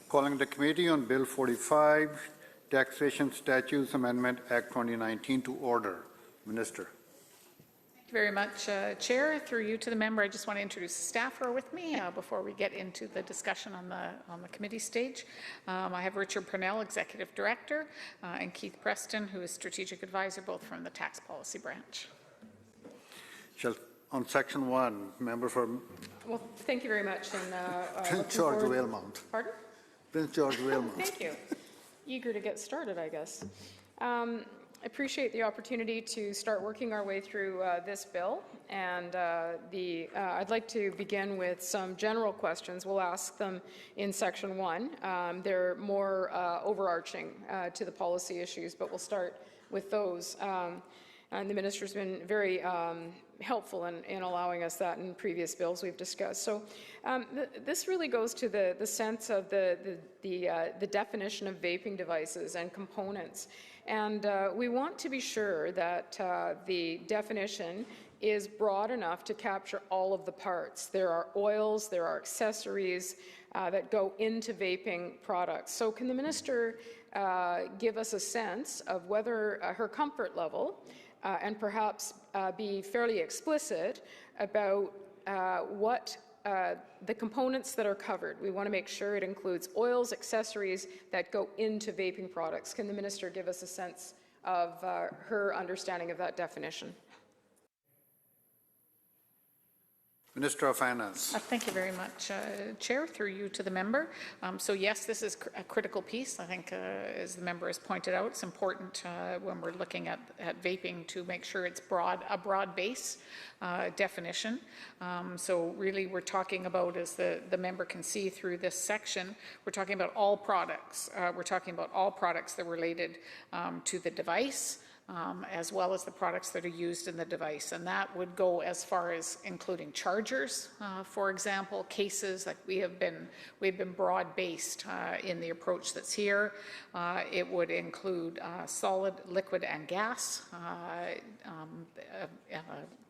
Calling the Committee on Bill 45, Taxation Statutes Amendment Act 2019 to order. Minister. Thank you very much, Chair. Through you to the member, I just want to introduce the staff who are with me before we get into the discussion on the committee stage. I have Richard Purnell, Executive Director, and Keith Preston, who is Strategic Advisor, both from the Tax Policy Branch. On Section 1, member for... Well, thank you very much. And Prince George-Weilmount. Pardon? Prince George-Weilmount. Thank you. Eager to get started, I guess. I appreciate the opportunity to start working our way through this bill, and I'd like to begin with some general questions. We'll ask them in Section 1. They're more overarching to the policy issues, but we'll start with those. And the Minister's been very helpful in allowing us that in previous bills we've discussed. So this really goes to the sense of the definition of vaping devices and components. And we want to be sure that the definition is broad enough to capture all of the parts. There are oils, there are accessories that go into vaping products. So can the Minister give us a sense of whether her comfort level and perhaps be fairly explicit about what the components that are covered? We want to make sure it includes oils, accessories that go into vaping products. Can the Minister give us a sense of her understanding of that definition? Minister of Finance. Thank you very much, Chair. Through you to the member. So yes, this is a critical piece. I think, as the member has pointed out, it's important when we're looking at vaping to make sure it's a broad base definition. So really, we're talking about, as the member can see through this section, we're talking about all products. We're talking about all products that are related to the device, as well as the products that are used in the device. And that would go as far as including chargers, for example, cases. Like we've been broad-based in the approach that's here. It would include solid, liquid, and gas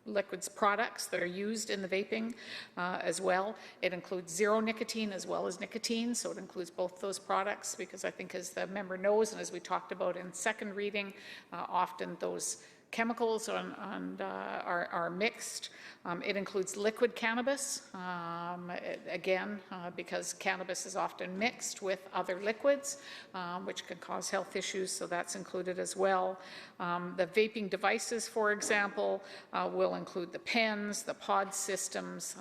liquids products that are used in the vaping as well. It includes zero nicotine as well as nicotine, so it includes both those products, because I think, as the member knows, and as we talked about in second reading, often those chemicals are mixed. It includes liquid cannabis, again, because cannabis is often mixed with other liquids, which can cause health issues, so that's included as well. The vaping devices, for example, will include the pens, the pod systems,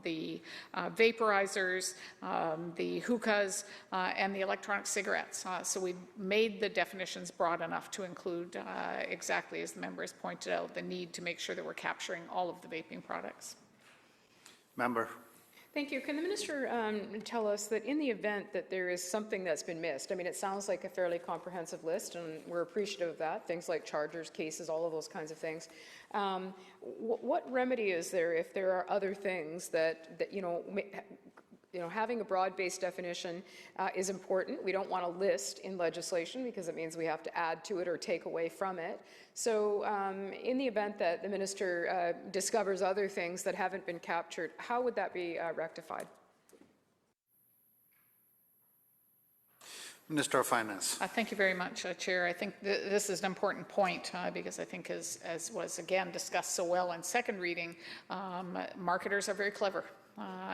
the vaporizers, the hookahs, and the electronic cigarettes. So we've made the definitions broad enough to include, exactly as the member has pointed out, the need to make sure that we're capturing all of the vaping products. Member. Thank you. Can the Minister tell us that in the event that there is something that's been missed, I mean, it sounds like a fairly comprehensive list, and we're appreciative of that, things like chargers, cases, all of those kinds of things. What remedy is there if there are other things that having a broad-based definition is important. We don't want to list in legislation because it means we have to add to it or take away from it. So in the event that the Minister discovers other things that haven't been captured, how would that be rectified? Minister of Finance. Thank you very much, Chair. I think this is an important point because I think, as was again discussed so well in second reading, marketers are very clever.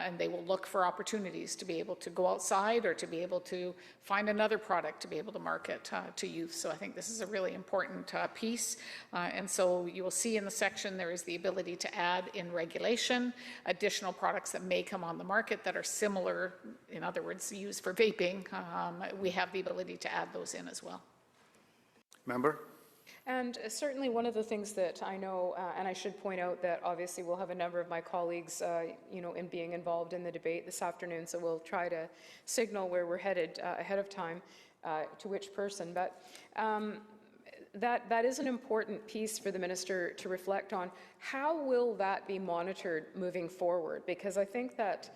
And they will look for opportunities to be able to go outside or to be able to find another product to be able to market to youth. So I think this is a really important piece. And so you will see in the section there is the ability to add in regulation additional products that may come on the market that are similar, in other words, used for vaping. We have the ability to add those in as well. Member. And certainly one of the things that I know, and I should point out that obviously we'll have a number of my colleagues, in being involved in the debate this afternoon, so we'll try to signal where we're headed ahead of time to which person. But that is an important piece for the Minister to reflect on. How will that be monitored moving forward? Because I think that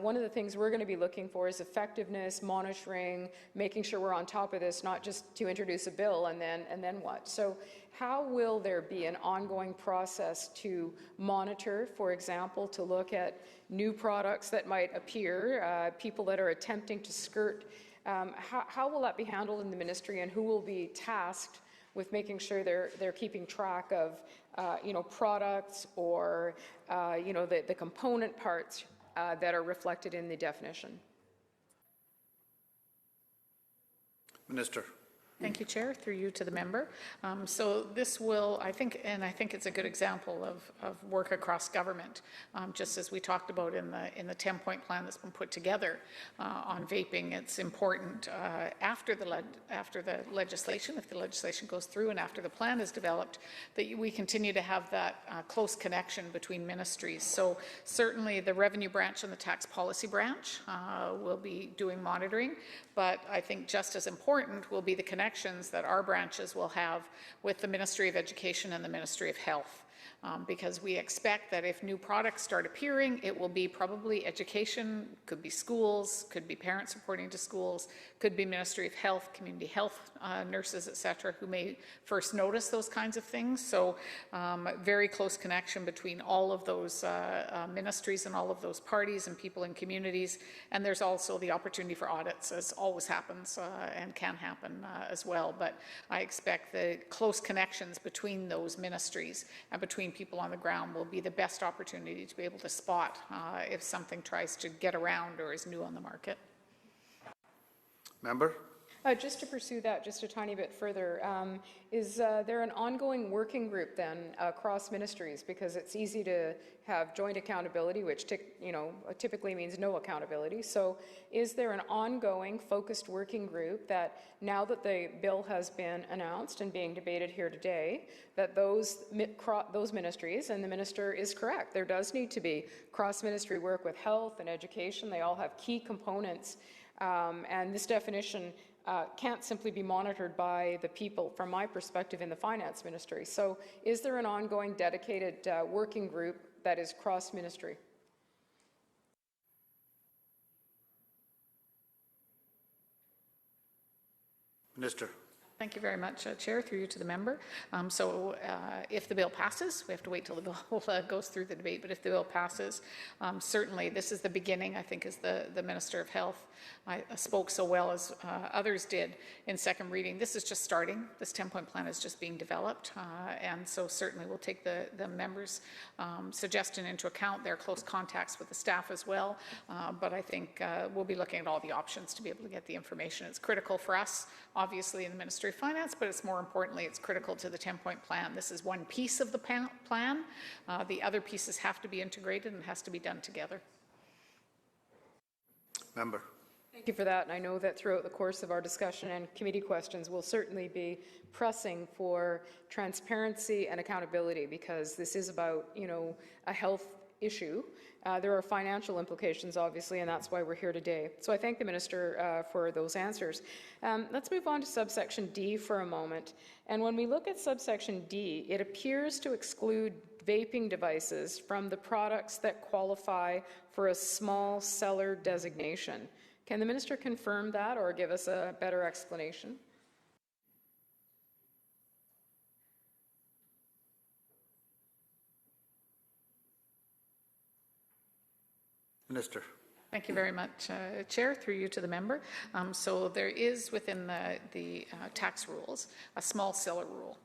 one of the things we're going to be looking for is effectiveness, monitoring, making sure we're on top of this, not just to introduce a bill and then what. So how will there be an ongoing process to monitor, for example, to look at new products that might appear, people that are attempting to skirt? How will that be handled in the ministry, and who will be tasked with making sure they're keeping track of products or the component parts that are reflected in the definition? Minister. Thank you, Chair. Through you to the member. So this will, I think it's a good example of work across government, just as we talked about in the 10-point plan that's been put together on vaping. It's important after the legislation, if the legislation goes through and after the plan is developed, that we continue to have that close connection between ministries. So certainly the revenue branch and the tax policy branch will be doing monitoring, but I think just as important will be the connections that our branches will have with the Ministry of Education and the Ministry of Health. Because we expect that if new products start appearing, it will be probably education, could be schools, could be parents reporting to schools, could be Ministry of Health, community health nurses, et cetera, who may first notice those kinds of things. So very close connection between all of those ministries and all of those parties and people in communities. And there's also the opportunity for audits, as always happens and can happen as well. But I expect the close connections between those ministries and between people on the ground will be the best opportunity to be able to spot if something tries to get around or is new on the market. Member? Just to pursue that just a tiny bit further, is there an ongoing working group then across ministries? Because it's easy to have joint accountability, which typically means no accountability. So is there an ongoing focused working group that now that the bill has been announced and being debated here today, that those ministries, and the minister is correct, there does need to be cross-ministry work with health and education. They all have key components, and this definition can't simply be monitored by the people, from my perspective, in the finance ministry. So is there an ongoing dedicated working group that is cross-ministry? Minister. Thank you very much, Chair. Through you to the member. If the bill passes, we have to wait till the bill goes through the debate, but if the bill passes, certainly this is the beginning, I think, as the Minister of Health spoke so well as others did in second reading. This is just starting. This 10-point plan is just being developed, and so certainly we'll take the members' suggestion into account, their close contacts with the staff as well, but I think we'll be looking at all the options to be able to get the information. It's critical for us, obviously, in the Ministry of Finance, but it's more importantly, it's critical to the 10-point plan. This is one piece of the plan. The other pieces have to be integrated and has to be done together. Member. Thank you for that. And I know that throughout the course of our discussion and committee questions, we'll certainly be pressing for transparency and accountability, because this is about, a health issue. There are financial implications, obviously, and that's why we're here today. So I thank the Minister for those answers. Let's move on to subsection D for a moment. And when we look at subsection D, it appears to exclude vaping devices from the products that qualify for a small seller designation. Can the Minister confirm that or give us a better explanation? Minister. Thank you very much, Chair. Through you to the member. So there is within the tax rules a small seller rule.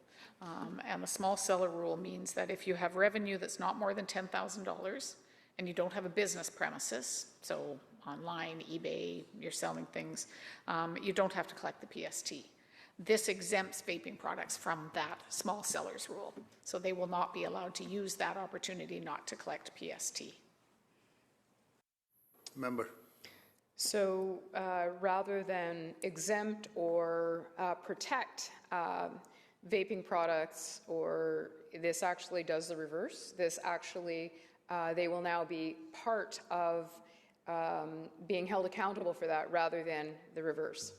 And the small seller rule means that if you have revenue that's not more than $10,000 and you don't have a business premises, so online, eBay, you're selling things, you don't have to collect the PST. This exempts vaping products from that small sellers rule. So they will not be allowed to use that opportunity not to collect PST. Member. So rather than exempt or protect vaping products, or this actually does the reverse. This actually, they will now be part of being held accountable for that rather than the reverse.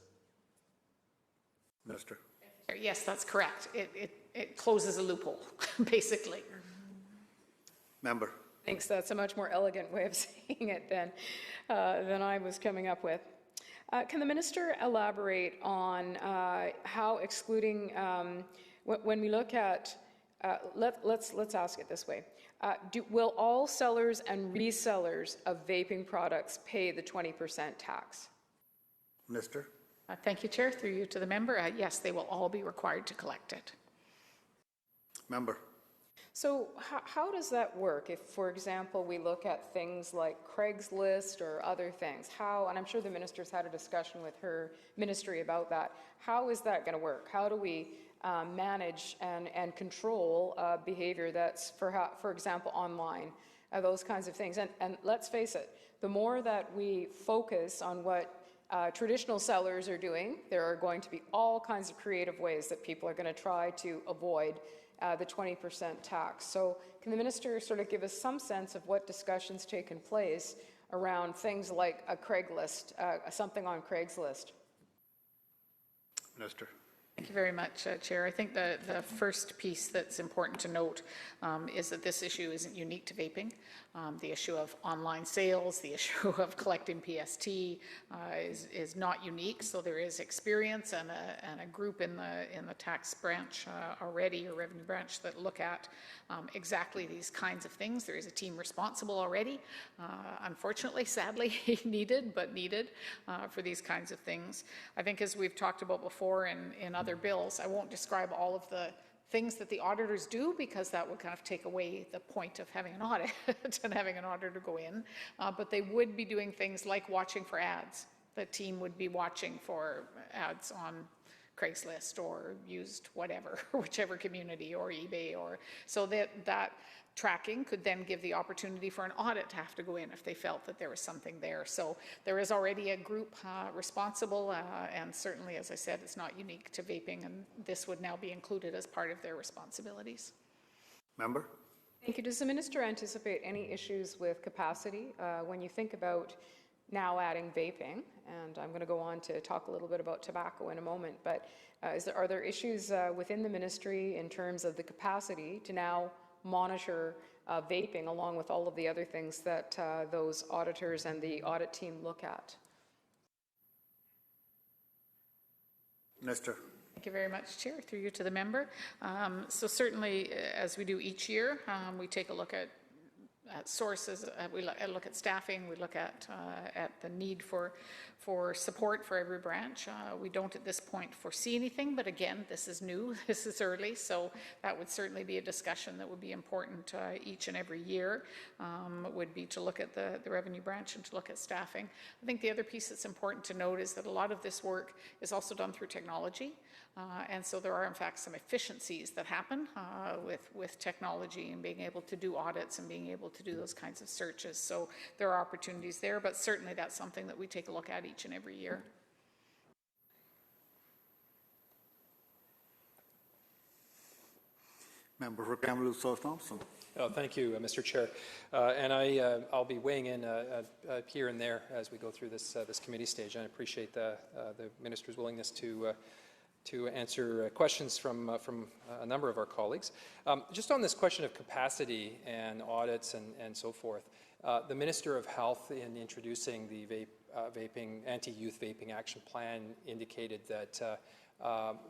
Minister. Yes, that's correct. It closes a loophole, basically. Member. Thanks, that's a much more elegant way of saying it than I was coming up with. Can the minister elaborate on how excluding, when we look at, let's ask it this way. Will all sellers and resellers of vaping products pay the 20% tax? Minister. Thank you, Chair. Through you to the member. Yes, they will all be required to collect it. Member. So how does that work if, for example, we look at things like Craigslist or other things? How, and I'm sure the minister's had a discussion with her ministry about that, how is that going to work? How do we manage and control behavior that's, for example, online, those kinds of things? And let's face it, the more that we focus on what traditional sellers are doing, there are going to be all kinds of creative ways that people are going to try to avoid the 20% tax. So can the minister sort of give us some sense of what discussions taken place around things like a Craigslist, something on Craigslist? Minister. Thank you very much, Chair. I think the first piece that's important to note is that this issue isn't unique to vaping. The issue of online sales, the issue of collecting PST is not unique. So there is experience and a group in the tax branch already, or revenue branch, that look at exactly these kinds of things. There is a team responsible already. Unfortunately, sadly, needed for these kinds of things. I think, as we've talked about before in other bills, I won't describe all of the things that the auditors do, because that would kind of take away the point of having an audit and having an auditor go in. But they would be doing things like watching for ads. The team would be watching for ads on Craigslist or used whatever, whichever community, or eBay, or so that tracking could then give the opportunity for an audit to have to go in if they felt that there was something there. So there is already a group responsible, and certainly, as I said, it's not unique to vaping, and this would now be included as part of their responsibilities. Member. Thank you. Does the minister anticipate any issues with capacity when you think about now adding vaping? And I'm going to go on to talk a little bit about tobacco in a moment, but are there issues within the ministry in terms of the capacity to now monitor vaping, along with all of the other things that those auditors and the audit team look at? Minister. Thank you very much, Chair. Through you to the member. So certainly, as we do each year, we take a look at sources. We look at staffing. We look at the need for support for every branch. We don't at this point foresee anything, but again, this is new. This is early, so that would certainly be a discussion that would be important each and every year. Would be to look at the revenue branch and to look at staffing. I think the other piece that's important to note is that a lot of this work is also done through technology. And so there are, in fact, some efficiencies that happen with technology and being able to do audits and being able to do those kinds of searches. So there are opportunities there, but certainly that's something that we take a look at each and every year. Member for 𝗓𝗡𝗠𝗡. Oh, thank you, Mr. Chair. And I'll be weighing in here and there as we go through this committee stage. I appreciate the minister's willingness to answer questions from a number of our colleagues. Just on this question of capacity and audits and so forth, the Minister of Health, in introducing the anti-youth vaping action plan, indicated that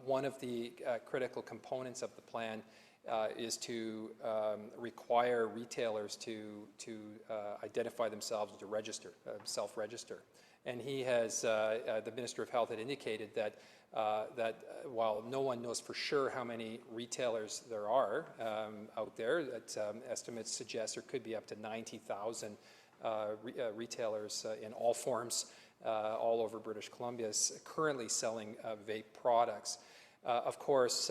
one of the critical components of the plan is to require retailers to identify themselves and to register, self-register. And he has, the Minister of Health had indicated that while no one knows for sure how many retailers there are out there, that estimates suggest there could be up to 90,000 retailers in all forms all over British Columbia currently selling vape products. Of course,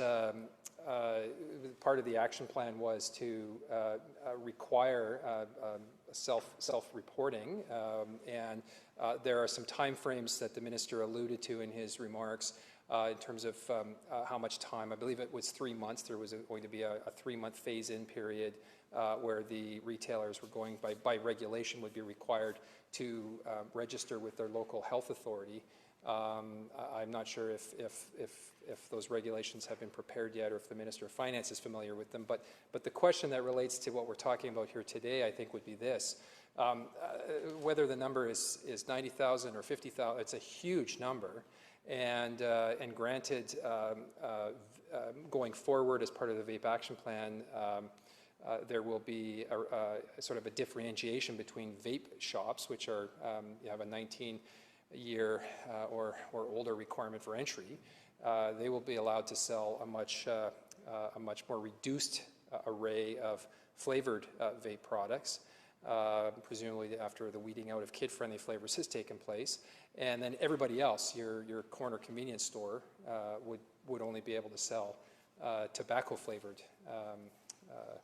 part of the action plan was to require self-reporting, and there are some time frames that the minister alluded to in his remarks in terms of how much time. I believe it was 3 months. There was going to be a 3-month phase-in period where the retailers were going, by regulation, would be required to register with their local health authority. I'm not sure if those regulations have been prepared yet, or if the Minister of Finance is familiar with them. But the question that relates to what we're talking about here today, I think, would be this. Whether the number is 90,000 or 50,000, it's a huge number. And granted, going forward as part of the Vape Action Plan, there will be a sort of a differentiation between vape shops, which are, you have a 19-year or older requirement for entry. They will be allowed to sell a much more reduced array of flavored vape products, presumably after the weeding out of kid-friendly flavors has taken place. And then everybody else, your corner convenience store, would only be able to sell tobacco-flavored,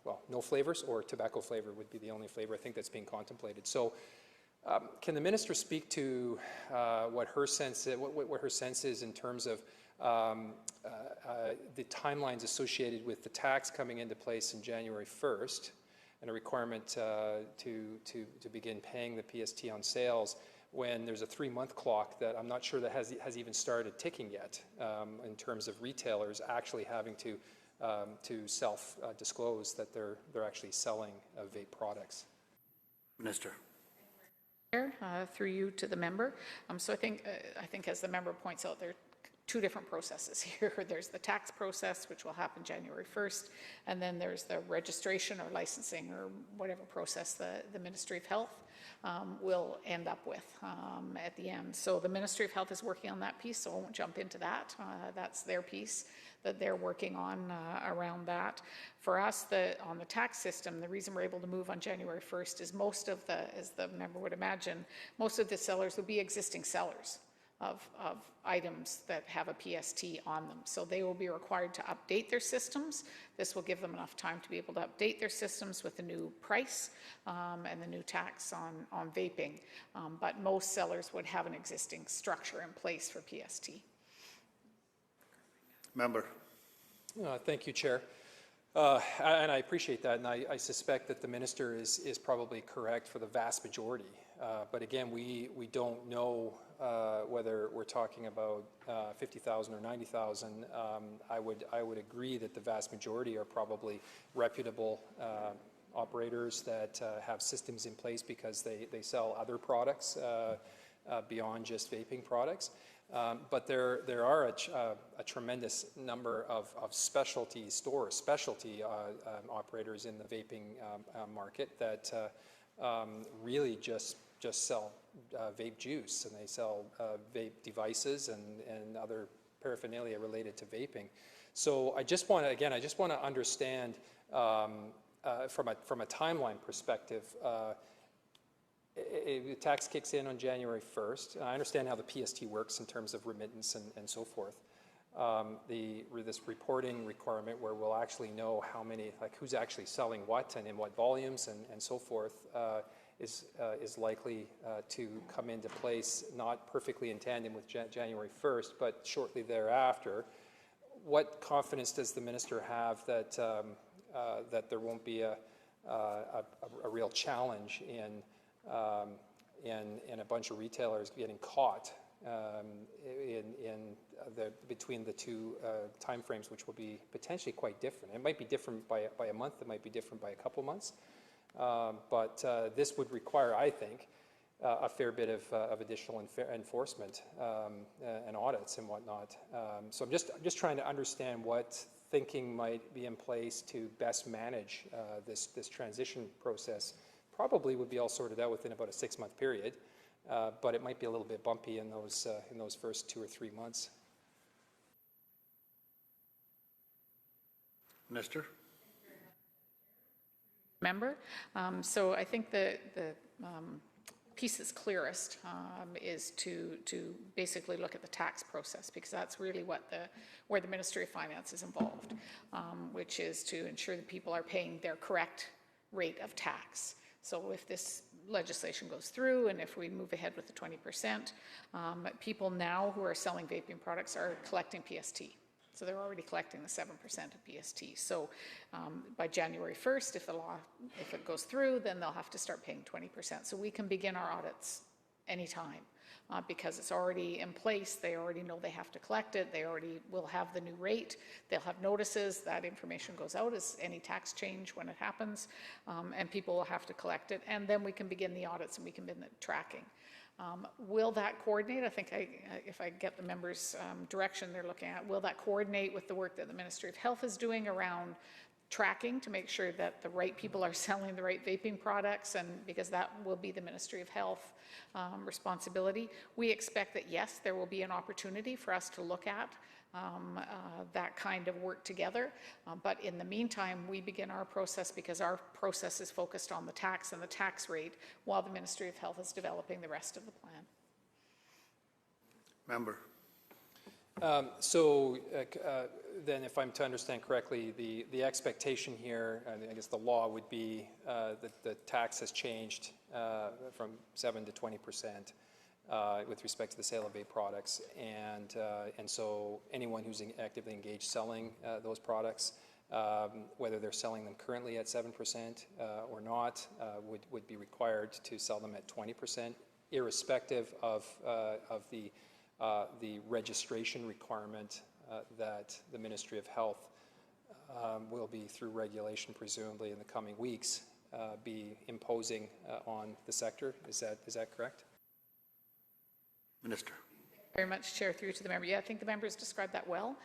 well, no flavors, or tobacco flavor would be the only flavor I think that's being contemplated. So can the Minister speak to what her sense is in terms of the timelines associated with the tax coming into place in January 1st, and a requirement to begin paying the PST on sales, when there's a 3-month clock that I'm not sure that has even started ticking yet, in terms of retailers actually having to self-disclose that they're actually selling vape products? Minister. Through you to the member. So I think as the member points out, there are two different processes here. There's the tax process, which will happen January 1st, and then there's the registration or licensing or whatever process the Ministry of Health will end up with at the end. So the Ministry of Health is working on that piece, so I won't jump into that. That's their piece that they're working on around that. For us, on the tax system, the reason we're able to move on January 1st is most of as the member would imagine, most of the sellers will be existing sellers of items that have a PST on them. So they will be required to update their systems. This will give them enough time to be able to update their systems with the new price and the new tax on vaping. But most sellers would have an existing structure in place for PST. Member. Thank you, Chair. And I appreciate that, and I suspect that the Minister is probably correct for the vast majority. But again, we don't know whether we're talking about 50,000 or 90,000. I would agree that the vast majority are probably reputable operators that have systems in place because they sell other products beyond just vaping products. But there are a tremendous number of specialty stores, specialty operators in the vaping market that really just sell vape juice, and they sell vape devices and other paraphernalia related to vaping. So I just want to understand from a timeline perspective. The tax kicks in on January 1st. I understand how the PST works in terms of remittance and so forth. This reporting requirement where we'll actually know how many, like who's actually selling what and in what volumes and so forth, is likely to come into place, not perfectly in tandem with January 1st, but shortly thereafter. What confidence does the Minister have that that there won't be a real challenge in a bunch of retailers getting caught between the two time frames, which will be potentially quite different? It might be different by a month. It might be different by a couple months. But this would require, I think, a fair bit of additional enforcement and audits and whatnot. So I'm just trying to understand what thinking might be in place to best manage this transition process. Probably would be all sorted out within about a 6-month period, but it might be a little bit bumpy in those first 2 or 3 months. Minister. Member. So I think the piece that's clearest is to basically look at the tax process, because that's really where the Ministry of Finance is involved, which is to ensure that people are paying their correct rate of tax. So if this legislation goes through and if we move ahead with the 20%, people now who are selling vaping products are collecting PST. So they're already collecting the 7% of PST. So by January 1st, if it goes through, then they'll have to start paying 20%. So we can begin our audits anytime because it's already in place. They already know they have to collect it. They already will have the new rate. They'll have notices. That information goes out as any tax change when it happens, and people will have to collect it. And then we can begin the audits and we can begin the tracking. Will that coordinate? I think if I get the members' direction they're looking at, will that coordinate with the work that the Ministry of Health is doing around tracking to make sure that the right people are selling the right vaping products, and because that will be the Ministry of Health responsibility. We expect that, yes, there will be an opportunity for us to look at that kind of work together. But in the meantime, we begin our process because our process is focused on the tax and the tax rate while the Ministry of Health is developing the rest of the plan. Member. Then if I'm to understand correctly, the expectation here, I guess the law would be that the tax has changed from 7 to 20%. With respect to the sale of vape products, and so anyone who's actively engaged selling those products, whether they're selling them currently at 7% or not, would be required to sell them at 20%, irrespective of the registration requirement that the Ministry of Health will be, through regulation presumably in the coming weeks, be imposing on the sector. Is that correct? Minister. Very much, Chair, through to the member. Yeah, I think the members described that well,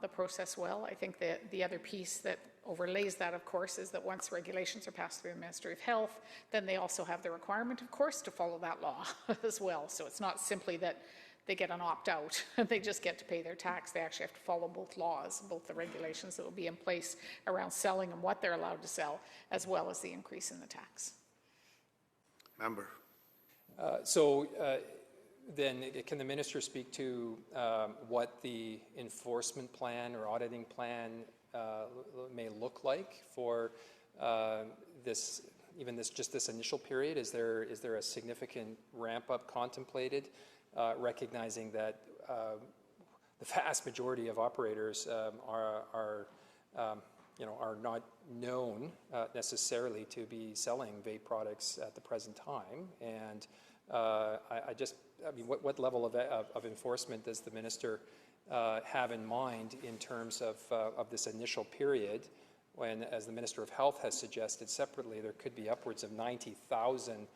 the process well. I think that the other piece that overlays that, of course, is that once regulations are passed through the Ministry of Health, then they also have the requirement, of course, to follow that law as well. So it's not simply that they get an opt-out, they just get to pay their tax. They actually have to follow both laws, both the regulations that will be in place around selling and what they're allowed to sell, as well as the increase in the tax. Member. Then can the minister speak to what the enforcement plan or auditing plan may look like for this initial period? Is there a significant ramp up contemplated, recognizing that the vast majority of operators are not known necessarily to be selling vape products at the present time, and what level of enforcement does the minister have in mind in terms of this initial period, when, as the Minister of Health has suggested separately, there could be upwards of 90,000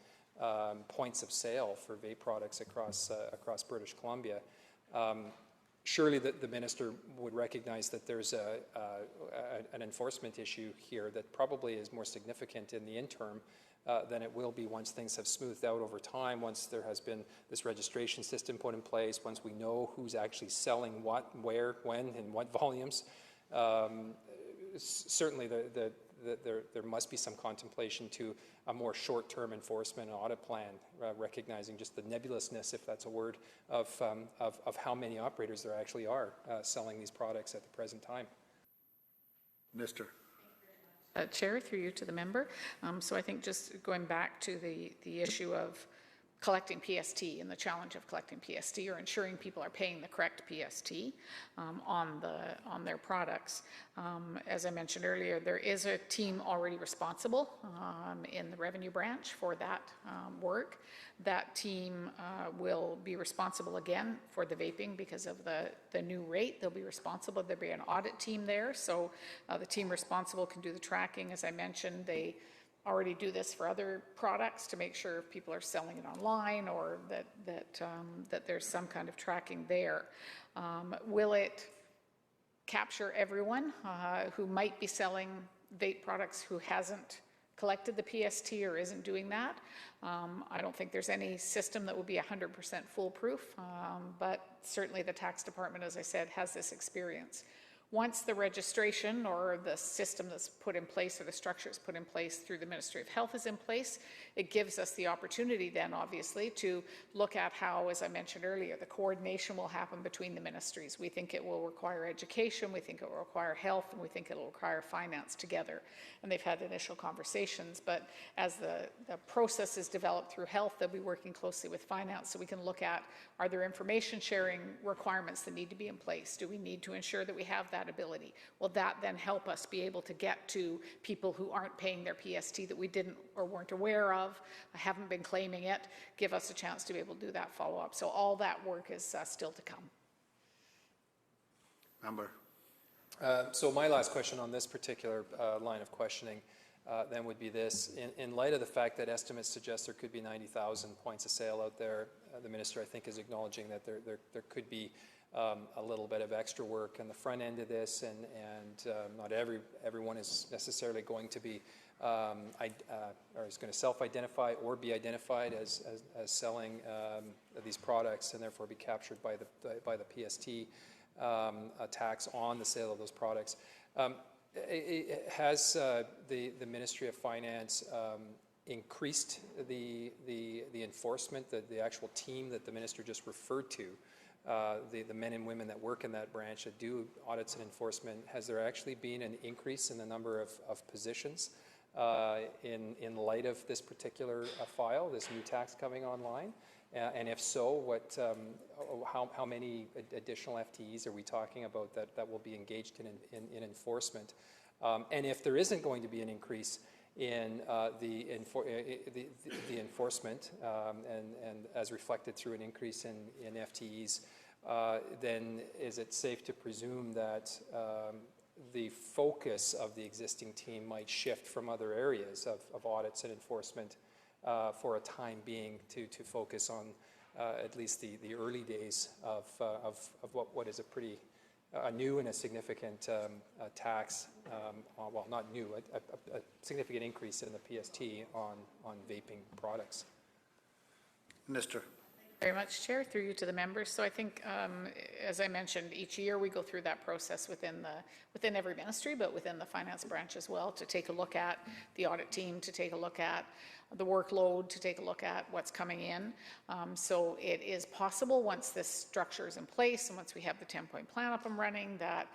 points of sale for vape products across British Columbia? Surely the minister would recognize that there's an enforcement issue here that probably is more significant in the interim than it will be once things have smoothed out over time, once there has been this registration system put in place, once we know who's actually selling what, where, when, in what volumes. Certainly there must be some contemplation to a more short-term enforcement and audit plan, recognizing just the nebulousness, if that's a word, of how many operators there actually are selling these products at the present time. Minister. Chair, through you to the member. So I think just going back to the issue of collecting PST and the challenge of collecting PST, or ensuring people are paying the correct PST on their products. As I mentioned earlier, there is a team already responsible in the revenue branch for that work. That team will be responsible again for the vaping because of the new rate. They'll be responsible. There'll be an audit team there. So the team responsible can do the tracking. As I mentioned, they already do this for other products to make sure if people are selling it online, or that there's some kind of tracking there. Will it capture everyone who might be selling vape products who hasn't collected the PST or isn't doing that? I don't think there's any system that will be 100% foolproof, but certainly the tax department, as I said, has this experience. Once the registration or the system that's put in place, or the structure is put in place through the Ministry of Health is in place, It gives us the opportunity then, obviously, to look at how, as I mentioned earlier, the coordination will happen between the ministries. We think it will require education, we think it will require health, and we think it will require finance together. And they've had initial conversations, but as the process is developed through health, they'll be working closely with finance so we can look at, are there information sharing requirements that need to be in place? Do we need to ensure that we have that ability? Will that then help us be able to get to people who aren't paying their PST that we didn't or weren't aware of, haven't been claiming it, give us a chance to be able to do that follow-up. So all that work is still to come. Member. So my last question on this particular line of questioning then would be this. In light of the fact that estimates suggest there could be 90,000 points of sale out there, the minister, I think, is acknowledging that there could be a little bit of extra work on the front end of this, and not everyone is necessarily going to be or is going to self-identify or be identified as selling these products and therefore be captured by the PST tax on the sale of those products. Has the Ministry of Finance increased the enforcement, the actual team that the minister just referred to, the men and women that work in that branch that do audits and enforcement? Has there actually been an increase in the number of positions in light of this particular file, this new tax coming online? And if so, how many additional FTEs are we talking about that will be engaged in enforcement? And if there isn't going to be an increase in the enforcement, and as reflected through an increase in FTEs, then is it safe to presume that the focus of the existing team might shift from other areas of audits and enforcement for a time being to focus on at least the early days of what is a pretty new and a significant tax, well, not new, a significant increase in the PST on vaping products? Minister. Very much, Chair. Through you to the members. So I think, as I mentioned, each year we go through that process within every ministry, but within the finance branch as well, to take a look at the audit team, to take a look at the workload, to take a look at what's coming in. So it is possible, once this structure is in place and once we have the 10-point plan up and running, that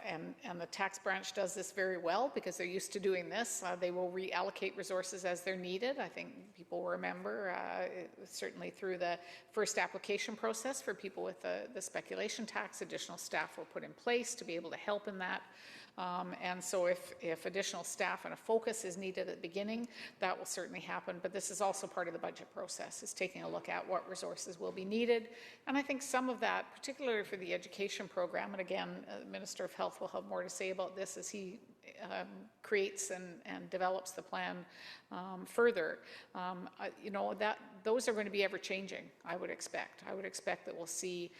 and the tax branch does this very well because they're used to doing this. They will reallocate resources as they're needed. I think people will remember, certainly through the first application process for people with the speculation tax, additional staff were put in place to be able to help in that. And so if additional staff and a focus is needed at the beginning, that will certainly happen. But this is also part of the budget process, is taking a look at what resources will be needed. And I think some of that, particularly for the education program, and again, the Minister of Health will have more to say about this as he creates and develops the plan further. You know, those are going to be ever changing, I would expect. I would expect that we'll see,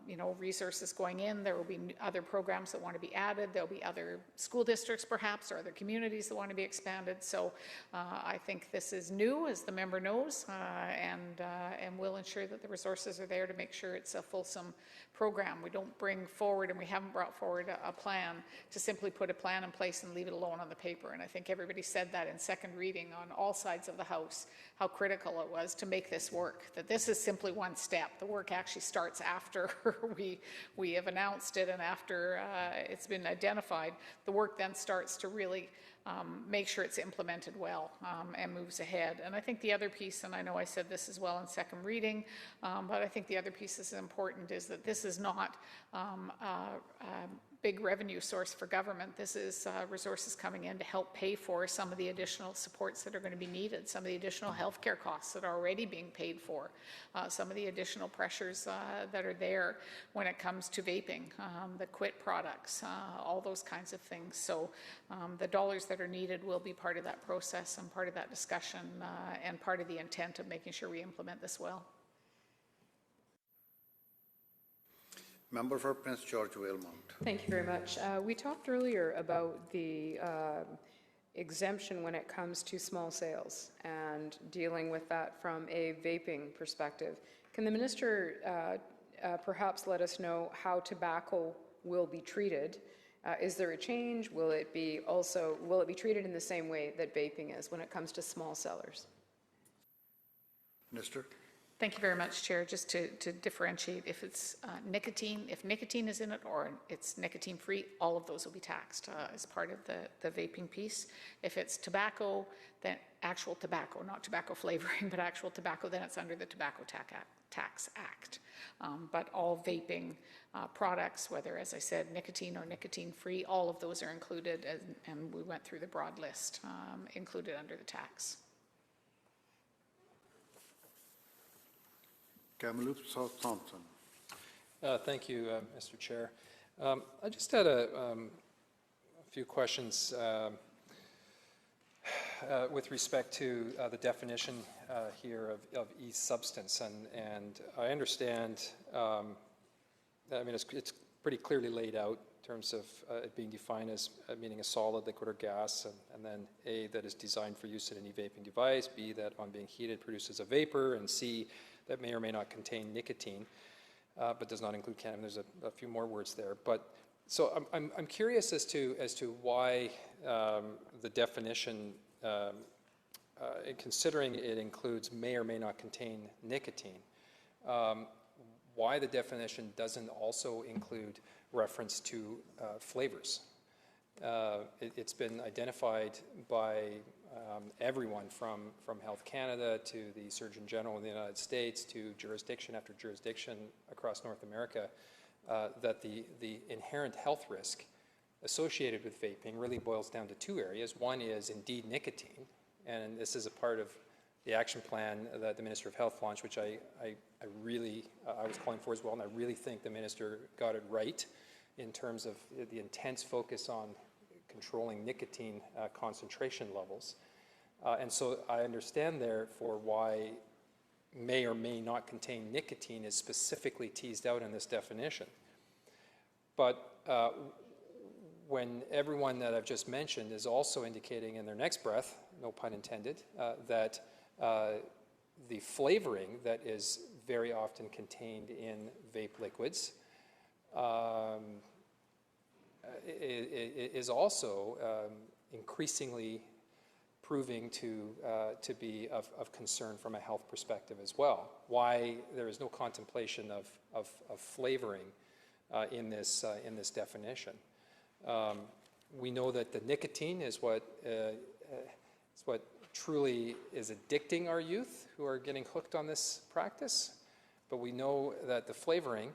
you know, resources going in. There will be other programs that want to be added. There'll be other school districts, perhaps, or other communities that want to be expanded. So I think this is new, as the member knows, and we'll ensure that the resources are there to make sure it's a fulsome program. We don't bring forward, and we haven't brought forward a plan to simply put a plan in place and leave it alone on the paper. And I think everybody said that in second reading on all sides of the House, how critical it was to make this work, that this is simply one step. The work actually starts after we have announced it and after it's been identified. The work then starts to really make sure it's implemented well and moves ahead. And I think the other piece, and I know I said this as well in second reading, but I think the other piece that's important is that this is not big revenue source for government. This is resources coming in to help pay for some of the additional supports that are going to be needed, some of the additional healthcare costs that are already being paid for, some of the additional pressures that are there when it comes to vaping, the quit products, all those kinds of things. So the dollars that are needed will be part of that process and part of that discussion and part of the intent of making sure we implement this well. Member for Prince George Valemount. Thank you very much. We talked earlier about the exemption when it comes to small sales and dealing with that from a vaping perspective. Can the minister perhaps let us know how tobacco will be treated? Is there a change? Will it be treated in the same way that vaping is when it comes to small sellers? Minister? Thank you very much, Chair. Just to differentiate, if it's nicotine, if nicotine is in it or it's nicotine-free, all of those will be taxed as part of the vaping piece. If it's tobacco, then actual tobacco, not tobacco flavoring, but actual tobacco, then it's under the Tobacco Tax Act. But all vaping products, whether, as I said, nicotine or nicotine-free, all of those are included, and we went through the broad list, included under the tax. 𝗟𝗓𝗚𝗜𝗦𝗟𝗑. Thank you, Mr. Chair. I just had a few questions with respect to the definition here of e-substance, and I understand, I mean, it's pretty clearly laid out in terms of it being defined as meaning a solid, liquid, or gas, and then A, that is designed for use in an e-vaping device, B, that on being heated produces a vapor, and C, that may or may not contain nicotine, but does not include cannabis. There's a few more words there. But so I'm curious as to why the definition, considering it includes may or may not contain nicotine, why the definition doesn't also include reference to flavors. It's been identified by everyone from Health Canada to the Surgeon General in the United States to jurisdiction after jurisdiction across North America that the inherent health risk associated with vaping really boils down to two areas. One is indeed nicotine, and this is a part of the action plan that the Minister of Health launched, which I was calling for as well, and I really think the Minister got it right in terms of the intense focus on controlling nicotine concentration levels. And so I understand therefore why may or may not contain nicotine is specifically teased out in this definition. But when everyone that I've just mentioned is also indicating in their next breath, no pun intended, that the flavoring that is very often contained in vape liquids is also increasingly proving to be of concern from a health perspective as well. Why there is no contemplation of flavoring in this definition. We know that the nicotine is what truly is addicting our youth who are getting hooked on this practice, but we know that the flavoring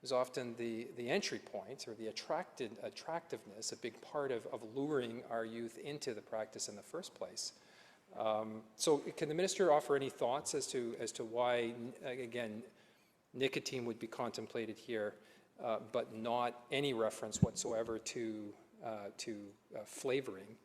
is often the entry point or the attractiveness, a big part of luring our youth into the practice in the first place. So can the Minister offer any thoughts as to why, again, nicotine would be contemplated here, but not any reference whatsoever to flavoring?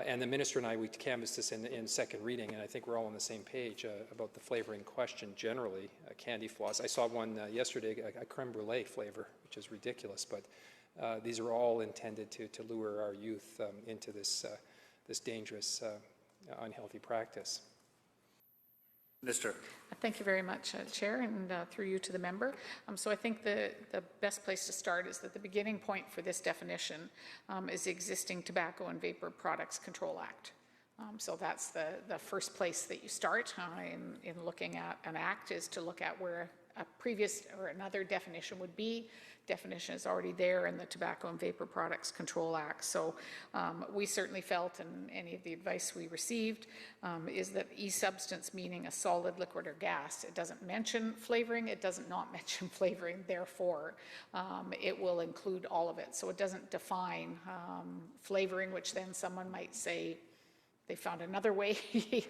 And the Minister and I, we canvassed this in second reading, and I think we're all on the same page about the flavoring question generally. Candy floss. I saw one yesterday, a creme brulee flavor, which is ridiculous, but these are all intended to lure our youth into this dangerous, unhealthy practice. Minister. Thank you very much, Chair, and through you to the member. So I think the best place to start is that the beginning point for this definition is the existing Tobacco and Vapor Products Control Act. So that's the first place that you start in looking at an act, is to look at where a previous or another definition would be. Definition is already there in the Tobacco and Vapor Products Control Act. So we certainly felt, and any of the advice we received, is that e-substance meaning a solid, liquid, or gas. It doesn't mention flavoring. It does not mention flavoring. Therefore, it will include all of it. So it doesn't define flavoring, which then someone might say, they found another way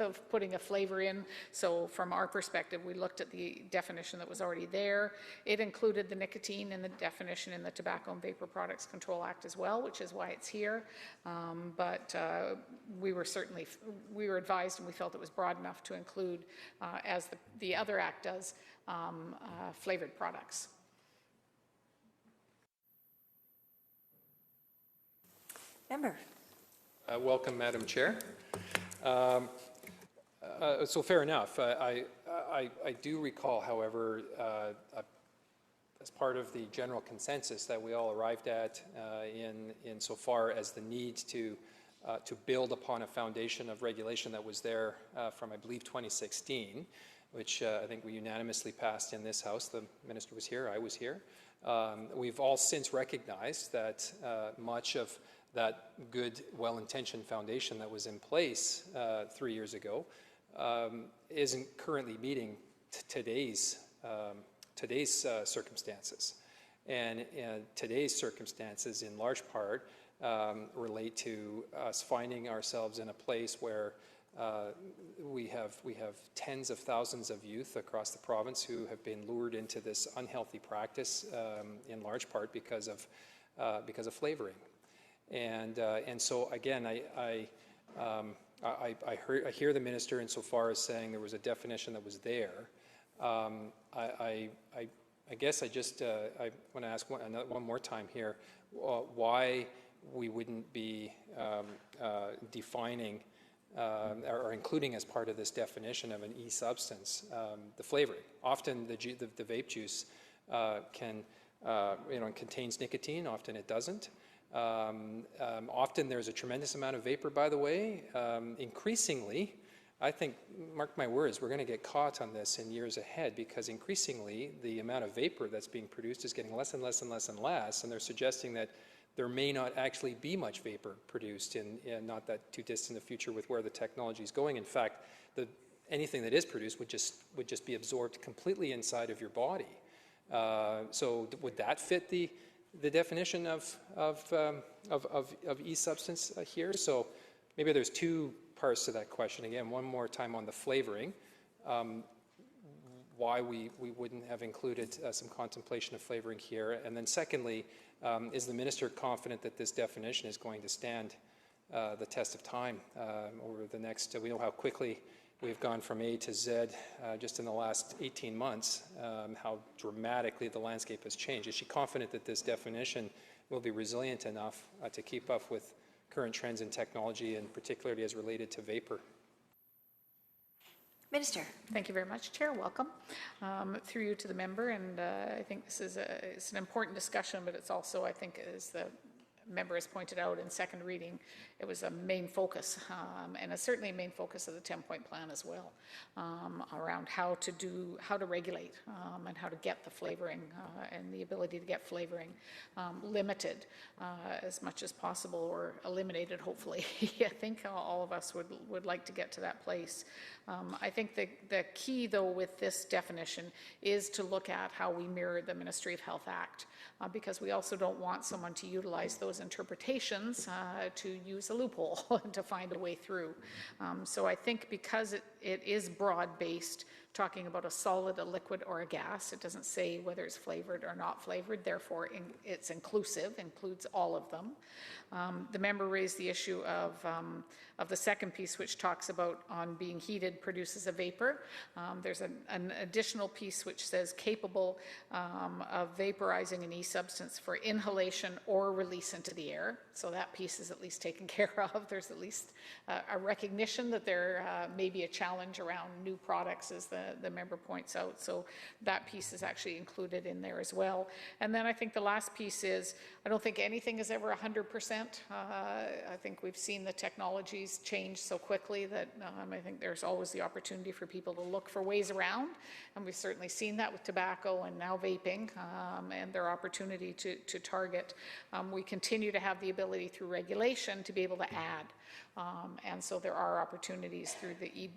of putting a flavor in. So from our perspective, we looked at the definition that was already there. It included the nicotine in the definition in the Tobacco and Vapor Products Control Act as well, which is why it's here. But we were advised, and we felt it was broad enough to include, as the other act does, flavored products. Member. Welcome, Madam Chair. So fair enough. I do recall, however, as part of the general consensus that we all arrived at in so far as the need to build upon a foundation of regulation that was there from, I believe, 2016, which I think we unanimously passed in this House. The minister was here, I was here. We've all since recognized that much of that good, well-intentioned foundation that was in place 3 years ago isn't currently meeting today's circumstances. And today's circumstances, in large part, relate to us finding ourselves in a place where we have tens of thousands of youth across the province who have been lured into this unhealthy practice, in large part because of flavoring. And so again, I hear the minister insofar as saying there was a definition that was there. I guess I want to ask one more time here why we wouldn't be defining or including as part of this definition of an e-substance the flavoring. Often the vape juice contains nicotine. Often it doesn't. Often there's a tremendous amount of vapor, by the way. Increasingly, I think, mark my words, we're going to get caught on this in years ahead, because increasingly the amount of vapor that's being produced is getting less and less and less and less, and they're suggesting that there may not actually be much vapor produced in not that too distant a future with where the technology is going. In fact, anything that is produced would just be absorbed completely inside of your body. So would that fit the definition of e-substance here? So maybe there's two parts to that question. Again, one more time on the flavoring, why we wouldn't have included some contemplation of flavoring here. And then secondly, is the minister confident that this definition is going to stand the test of time over the next, we know how quickly we've gone from A to Z just in the last 18 months, how dramatically the landscape has changed. Is she confident that this definition will be resilient enough to keep up with current trends in technology, and particularly as related to vapor? Minister. Thank you very much, Chair. Welcome. Through you to the member, and I think this is it's an important discussion, but it's also, I think, as the member has pointed out in second reading, it was a main focus, and it's certainly a main focus of the 10-point plan as well, around how to regulate and how to get the flavoring and the ability to get flavoring limited as much as possible, or eliminated, hopefully. I think all of us would like to get to that place. I think the key, though, with this definition is to look at how we mirror the Ministry of Health Act, because we also don't want someone to utilize those interpretations to use a loophole to find a way through. So I think because it is broad-based, talking about a solid, a liquid, or a gas, it doesn't say whether it's flavored or not flavored, therefore it's inclusive, includes all of them. The member raised the issue of the second piece, which talks about on being heated produces a vapor. There's an additional piece which says capable of vaporizing an e-substance for inhalation or release into the air. So that piece is at least taken care of. There's at least a recognition that there may be a challenge around new products, as the member points out. So that piece is actually included in there as well. And then I think the last piece is, I don't think anything is ever 100%. I think we've seen the technologies change so quickly that I think there's always the opportunity for people to look for ways around, and we've certainly seen that with tobacco and now vaping, and their opportunity to target. We continue to have the ability through regulation to be able to add, and so there are opportunities through the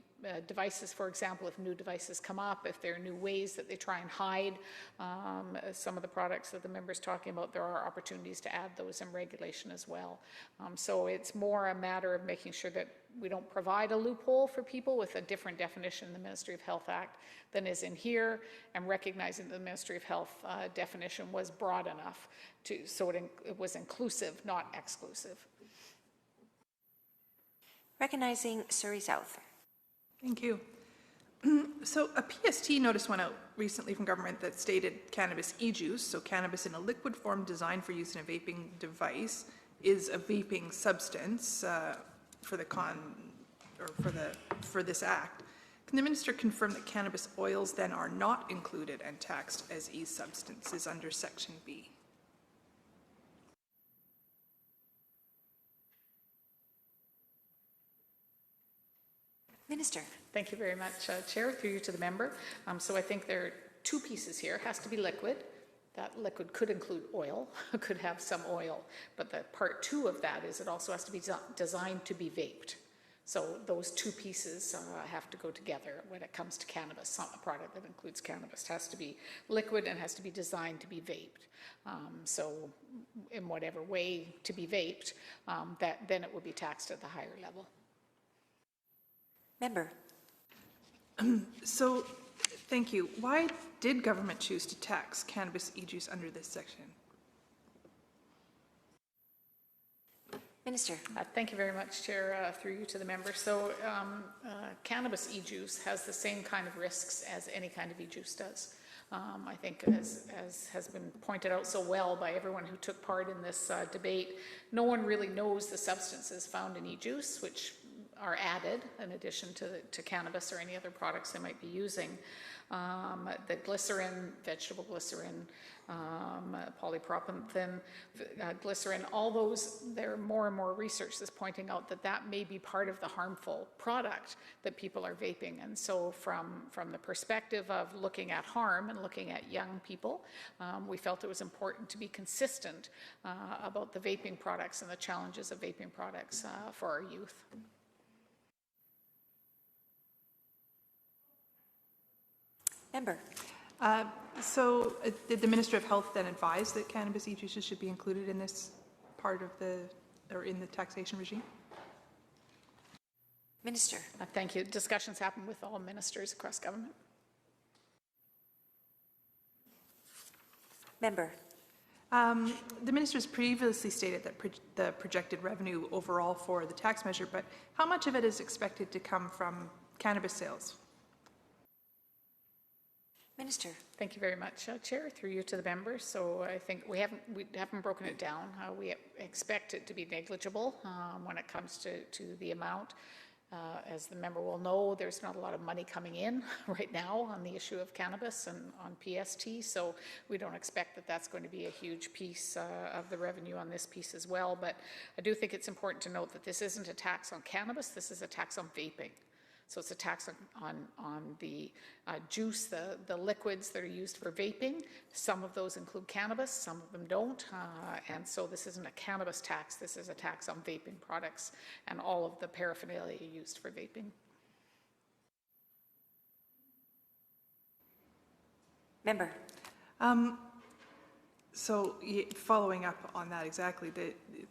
devices, for example, if new devices come up, if there are new ways that they try and hide some of the products that the member's talking about, there are opportunities to add those in regulation as well. So it's more a matter of making sure that we don't provide a loophole for people with a different definition in the Ministry of Health Act than is in here, and recognizing that the Ministry of Health definition was broad enough so it was inclusive, not exclusive. Recognizing Surrey South. Thank you. So a PST notice went out recently from government that stated cannabis e-juice, so cannabis in a liquid form designed for use in a vaping device, is a vaping substance for this act. Can the minister confirm that cannabis oils then are not included and taxed as e-substances under Section B? Minister. Thank you very much, Chair. Through you to the member. So I think there are two pieces here. It has to be liquid. That liquid could include oil, could have some oil, but the part two of that is it also has to be designed to be vaped. So those two pieces have to go together when it comes to cannabis. A product that includes cannabis has to be liquid and has to be designed to be vaped. So in whatever way to be vaped, then it would be taxed at the higher level. Member. So, thank you. Why did government choose to tax cannabis e-juice under this section? Minister. Thank you very much, Chair. Through you to the member. So cannabis e-juice has the same kind of risks as any kind of e-juice does. I think as has been pointed out so well by everyone who took part in this debate, no one really knows the substances found in e-juice, which are added in addition to cannabis or any other products they might be using. The glycerin, vegetable glycerin, polypropylene glycerin, all those, there are more and more research that's pointing out that may be part of the harmful product that people are vaping. And so from the perspective of looking at harm and looking at young people, we felt it was important to be consistent about the vaping products and the challenges of vaping products for our youth. Member. Did the Minister of Health then advise that cannabis e-juices should be included in this part of in the taxation regime? Minister. Thank you. Discussions happen with all ministers across government. Member. The Minister has previously stated that the projected revenue overall for the tax measure, but how much of it is expected to come from cannabis sales? Minister. Thank you very much, Chair. Through you to the member. So I think we haven't broken it down. We expect it to be negligible when it comes to the amount. As the member will know, there's not a lot of money coming in right now on the issue of cannabis and on PST, so we don't expect that that's going to be a huge piece of the revenue on this piece as well. But I do think it's important to note that this isn't a tax on cannabis, this is a tax on vaping. So it's a tax on the juice, the liquids that are used for vaping. Some of those include cannabis, some of them don't. And so this isn't a cannabis tax, this is a tax on vaping products and all of the paraphernalia used for vaping. Member. Following up on that exactly,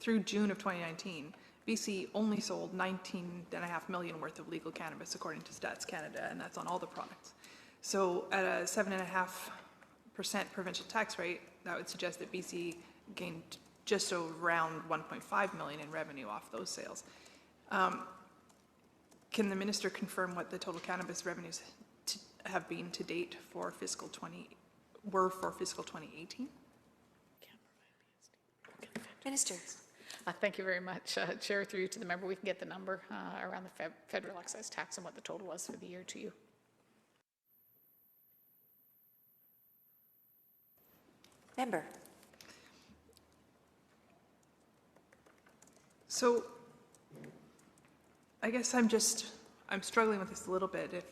through June of 2019, BC only sold 19.5 million worth of legal cannabis, according to Stats Canada, and that's on all the products. So at a 7.5% provincial tax rate, that would suggest that BC gained just around 1.5 million in revenue off those sales. Can the minister confirm what the total cannabis revenues have been to date for fiscal 2018? Minister. Thank you very much, Chair. Through you to the member, we can get the number around the federal excise tax and what the total was for the year to you. Member. So I guess I'm struggling with this a little bit. If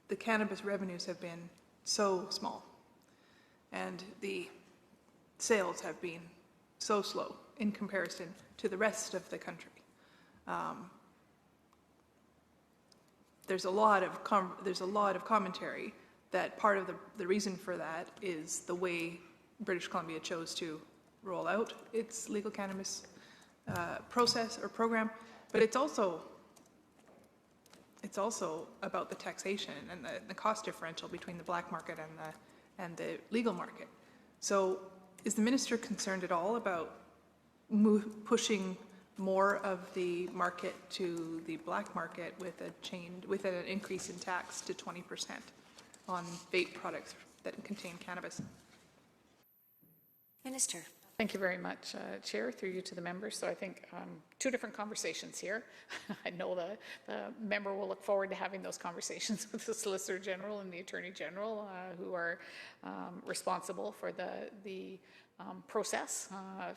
the cannabis revenues have been so small and the sales have been so slow in comparison to the rest of the country. There's a lot of commentary that part of the reason for that is the way British Columbia chose to roll out its legal cannabis process or program, but it's also about the taxation and the cost differential between the black market and the legal market. So is the minister concerned at all about pushing more of the market to the black market with an increase in tax to 20% on vape products that contain cannabis? Minister. Thank you very much, Chair, through you to the members. So I think two different conversations here. I know the member will look forward to having those conversations with the Solicitor General and the Attorney General, who are responsible for the process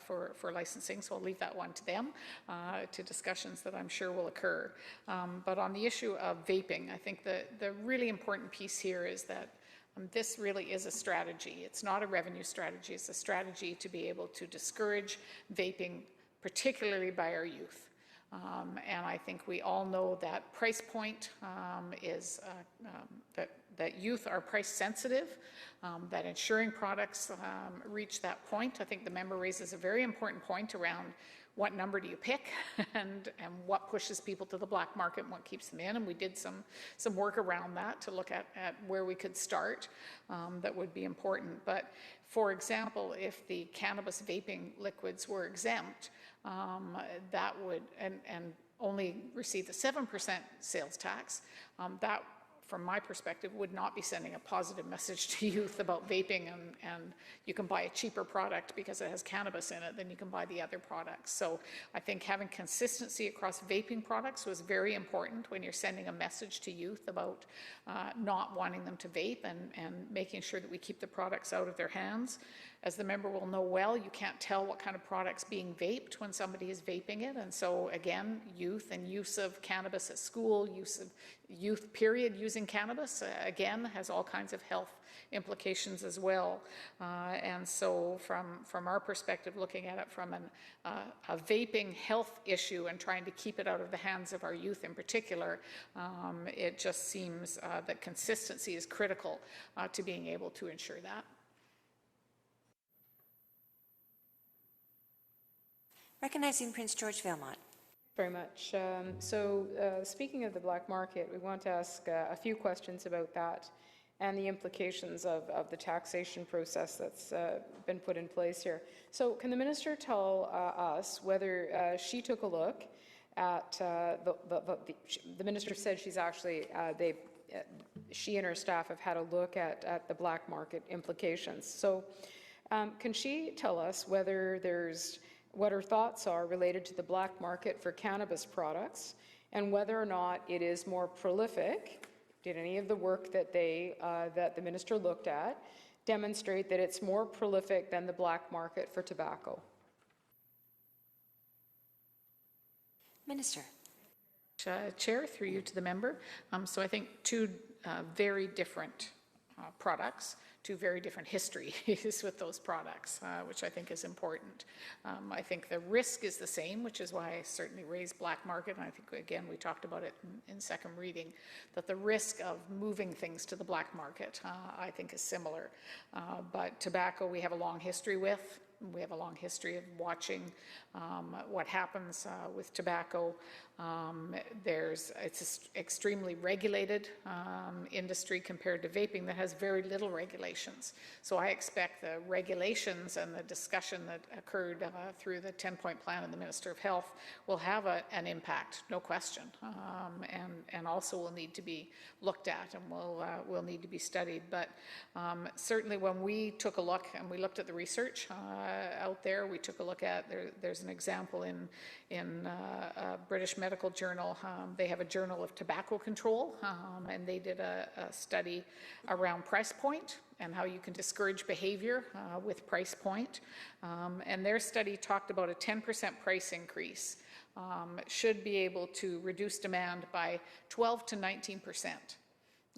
for licensing. So I'll leave that one to them, to discussions that I'm sure will occur. But on the issue of vaping, I think the really important piece here is that this really is a strategy. It's not a revenue strategy. It's a strategy to be able to discourage vaping, particularly by our youth. And I think we all know that price point is that youth are price sensitive, that ensuring products reach that point. I think the member raises a very important point around what number do you pick and what pushes people to the black market and what keeps them in. And we did some work around that to look at where we could start that would be important. But for example, if the cannabis vaping liquids were exempt, that would, and only receive the 7% sales tax, that from my perspective, would not be sending a positive message to youth about vaping, and you can buy a cheaper product because it has cannabis in it than you can buy the other products. So I think having consistency across vaping products was very important when you're sending a message to youth about not wanting them to vape and making sure that we keep the products out of their hands. As the member will know well, you can't tell what kind of product's being vaped when somebody is vaping it. And so again, youth and use of cannabis at school, use of youth period using cannabis, again, has all kinds of health implications as well. And so from our perspective, looking at it from a vaping health issue and trying to keep it out of the hands of our youth in particular, it just seems that consistency is critical to being able to ensure that. Recognizing Prince George Vailmont. Very much. Speaking of the black market, we want to ask a few questions about that and the implications of the taxation process that's been put in place here. So can the minister tell us whether she took a look at the minister said she's actually, she and her staff have had a look at the black market implications. So can she tell us whether what her thoughts are related to the black market for cannabis products and whether or not it is more prolific? Did any of the work that the minister looked at demonstrate that it's more prolific than the black market for tobacco? Minister. Chair, through you to the member. So I think two very different products, two very different histories with those products, which I think is important. I think the risk is the same, which is why I certainly raised black market, and I think, again, we talked about it in second reading, that the risk of moving things to the black market, I think, is similar. But tobacco, we have a long history with. We have a long history of watching what happens with tobacco. It's an extremely regulated industry compared to vaping that has very little regulations. So I expect the regulations and the discussion that occurred through the 10-point plan of the Minister of Health will have an impact, no question, and also will need to be looked at and will need to be studied. But certainly when we took a look and we looked at the research out there, we took a look at, there's an example in a British medical journal. They have a journal of tobacco control, and they did a study around price point and how you can discourage behavior with price point. And their study talked about a 10% price increase should be able to reduce demand by 12 to 19%.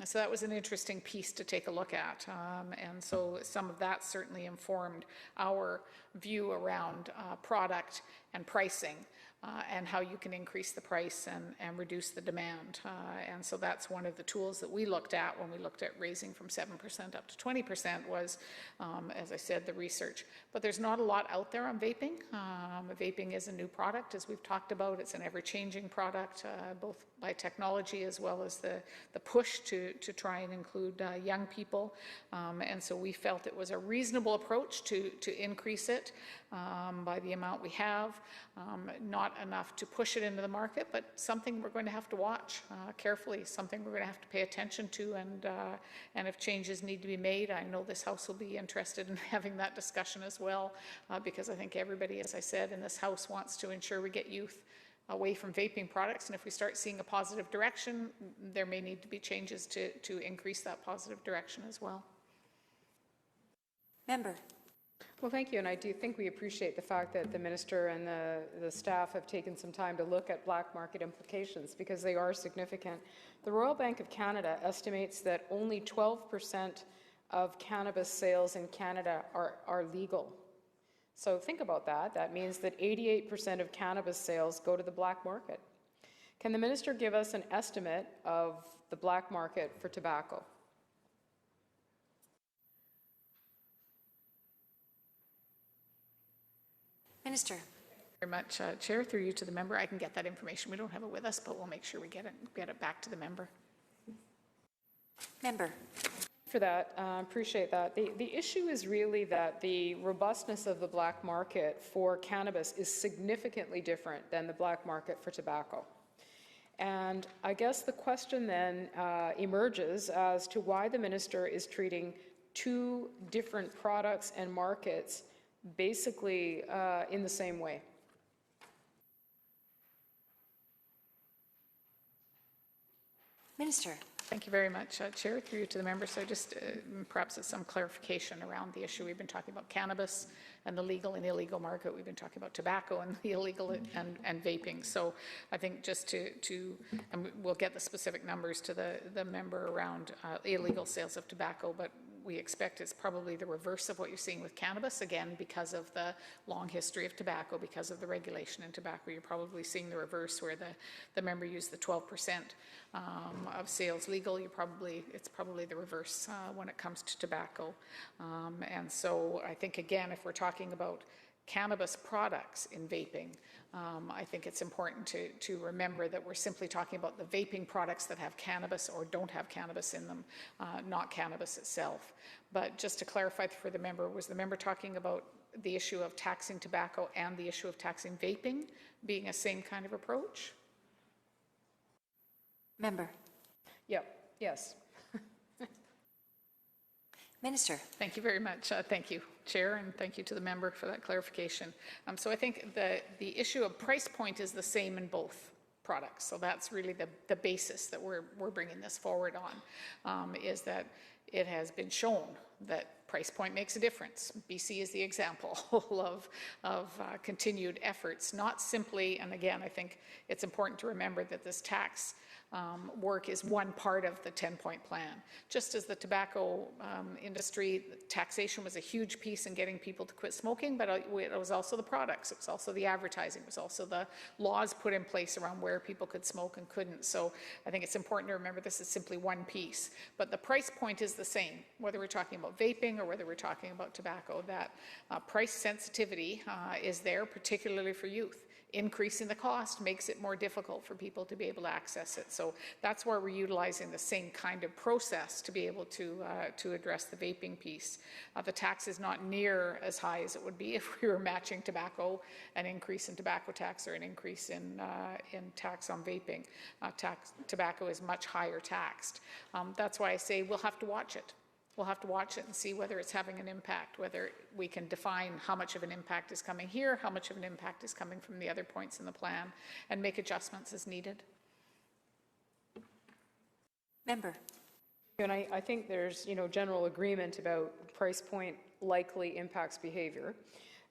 So that was an interesting piece to take a look at. And so some of that certainly informed our view around product and pricing and how you can increase the price and reduce the demand. And so that's one of the tools that we looked at when we looked at raising from 7% up to 20% was, as I said, the research. But there's not a lot out there on vaping. Vaping is a new product, as we've talked about. It's an ever-changing product, both by technology as well as the push to try and include young people. And so we felt it was a reasonable approach to increase it by the amount we have, not not enough to push it into the market, but something we're going to have to watch carefully, something we're going to have to pay attention to, and if changes need to be made, I know this House will be interested in having that discussion as well, because I think everybody, as I said, in this House wants to ensure we get youth away from vaping products, and if we start seeing a positive direction, there may need to be changes to increase that positive direction as well. Member. Well, thank you, and I do think we appreciate the fact that the minister and the staff have taken some time to look at black market implications, because they are significant. The Royal Bank of Canada estimates that only 12% of cannabis sales in Canada are legal. So think about that. That means that 88% of cannabis sales go to the black market. Can the minister give us an estimate of the black market for tobacco? Minister. Very much, Chair. Through you to the member, I can get that information. We don't have it with us, but we'll make sure we get it back to the member. Member. For that, appreciate that. The issue is really that the robustness of the black market for cannabis is significantly different than the black market for tobacco. And I guess the question then emerges as to why the minister is treating two different products and markets basically in the same way. Minister. Thank you very much, Chair. Through you to the member. So just perhaps some clarification around the issue. We've been talking about cannabis and the legal and illegal market. We've been talking about tobacco and the illegal and vaping. So I think just and we'll get the specific numbers to the member around illegal sales of tobacco, but we expect it's probably the reverse of what you're seeing with cannabis, again, because of the long history of tobacco, because of the regulation in tobacco. You're probably seeing the reverse, where the member used the 12% of sales legal. It's probably the reverse when it comes to tobacco. And so I think, again, if we're talking about cannabis products in vaping, I think it's important to remember that we're simply talking about the vaping products that have cannabis or don't have cannabis in them, not cannabis itself. But just to clarify for the member, was the member talking about the issue of taxing tobacco and the issue of taxing vaping being a same kind of approach? Member. Yep. Yes. Minister. Thank you very much. Thank you, Chair, and thank you to the member for that clarification. So I think the issue of price point is the same in both products. So that's really the basis that we're bringing this forward on, is that it has been shown that price point makes a difference. BC is the example of continued efforts, not simply, and again, I think it's important to remember that this tax work is one part of the 10-point plan. Just as the tobacco industry, taxation was a huge piece in getting people to quit smoking, but it was also the products, it was also the advertising, it was also the laws put in place around where people could smoke and couldn't. So I think it's important to remember this is simply one piece, but the price point is the same, whether we're talking about vaping or whether we're talking about tobacco. That price sensitivity is there, particularly for youth. Increasing the cost makes it more difficult for people to be able to access it. So that's why we're utilizing the same kind of process to be able to address the vaping piece. The tax is not near as high as it would be if we were matching tobacco, an increase in tobacco tax or an increase in tax on vaping. Tobacco is much higher taxed. That's why I say we'll have to watch it. We'll have to watch it and see whether it's having an impact, whether we can define how much of an impact is coming here, how much of an impact is coming from the other points in the plan, and make adjustments as needed. Member. And I think there's, general agreement about price point likely impacts behavior.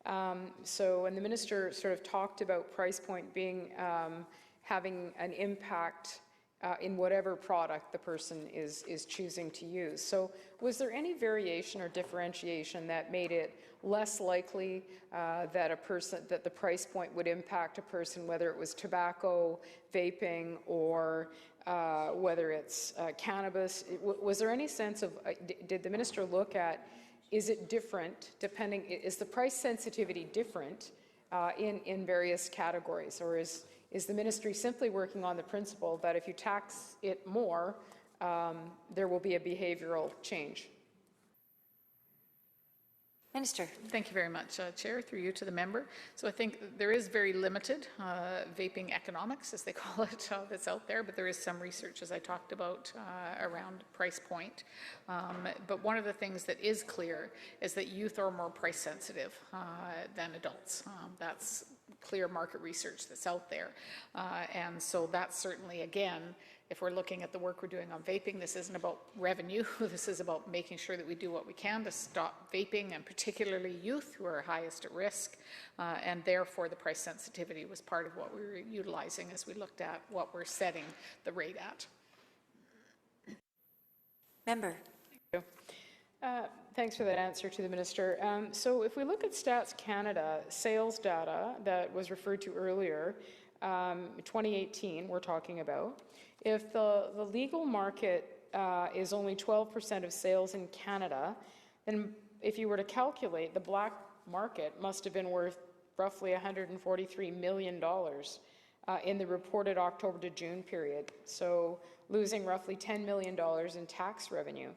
And the minister sort of talked about price point being having an impact in whatever product the person is choosing to use. So was there any variation or differentiation that made it less likely that the price point would impact a person, whether it was tobacco, vaping, or whether it's cannabis? Was there any sense of, did the minister look at, is it different depending, is the price sensitivity different in various categories, or is the ministry simply working on the principle that if you tax it more, there will be a behavioral change? Minister. Thank you very much, Chair, through you to the member. So I think there is very limited vaping economics, as they call it, that's out there, but there is some research, as I talked about, around price point. But one of the things that is clear is that youth are more price sensitive than adults. That's clear market research that's out there. And so that's certainly, again, if we're looking at the work we're doing on vaping, this isn't about revenue. This is about making sure that we do what we can to stop vaping, and particularly youth who are highest at risk. And therefore, the price sensitivity was part of what we were utilizing as we looked at what we're setting the rate at. Member. Thanks for that answer to the minister. So if we look at Stats Canada sales data that was referred to earlier, 2018 we're talking about, if the legal market is only 12% of sales in Canada, then if you were to calculate, the black market must have been worth roughly $143 million in the reported October to June period, so losing roughly $10 million in tax revenue.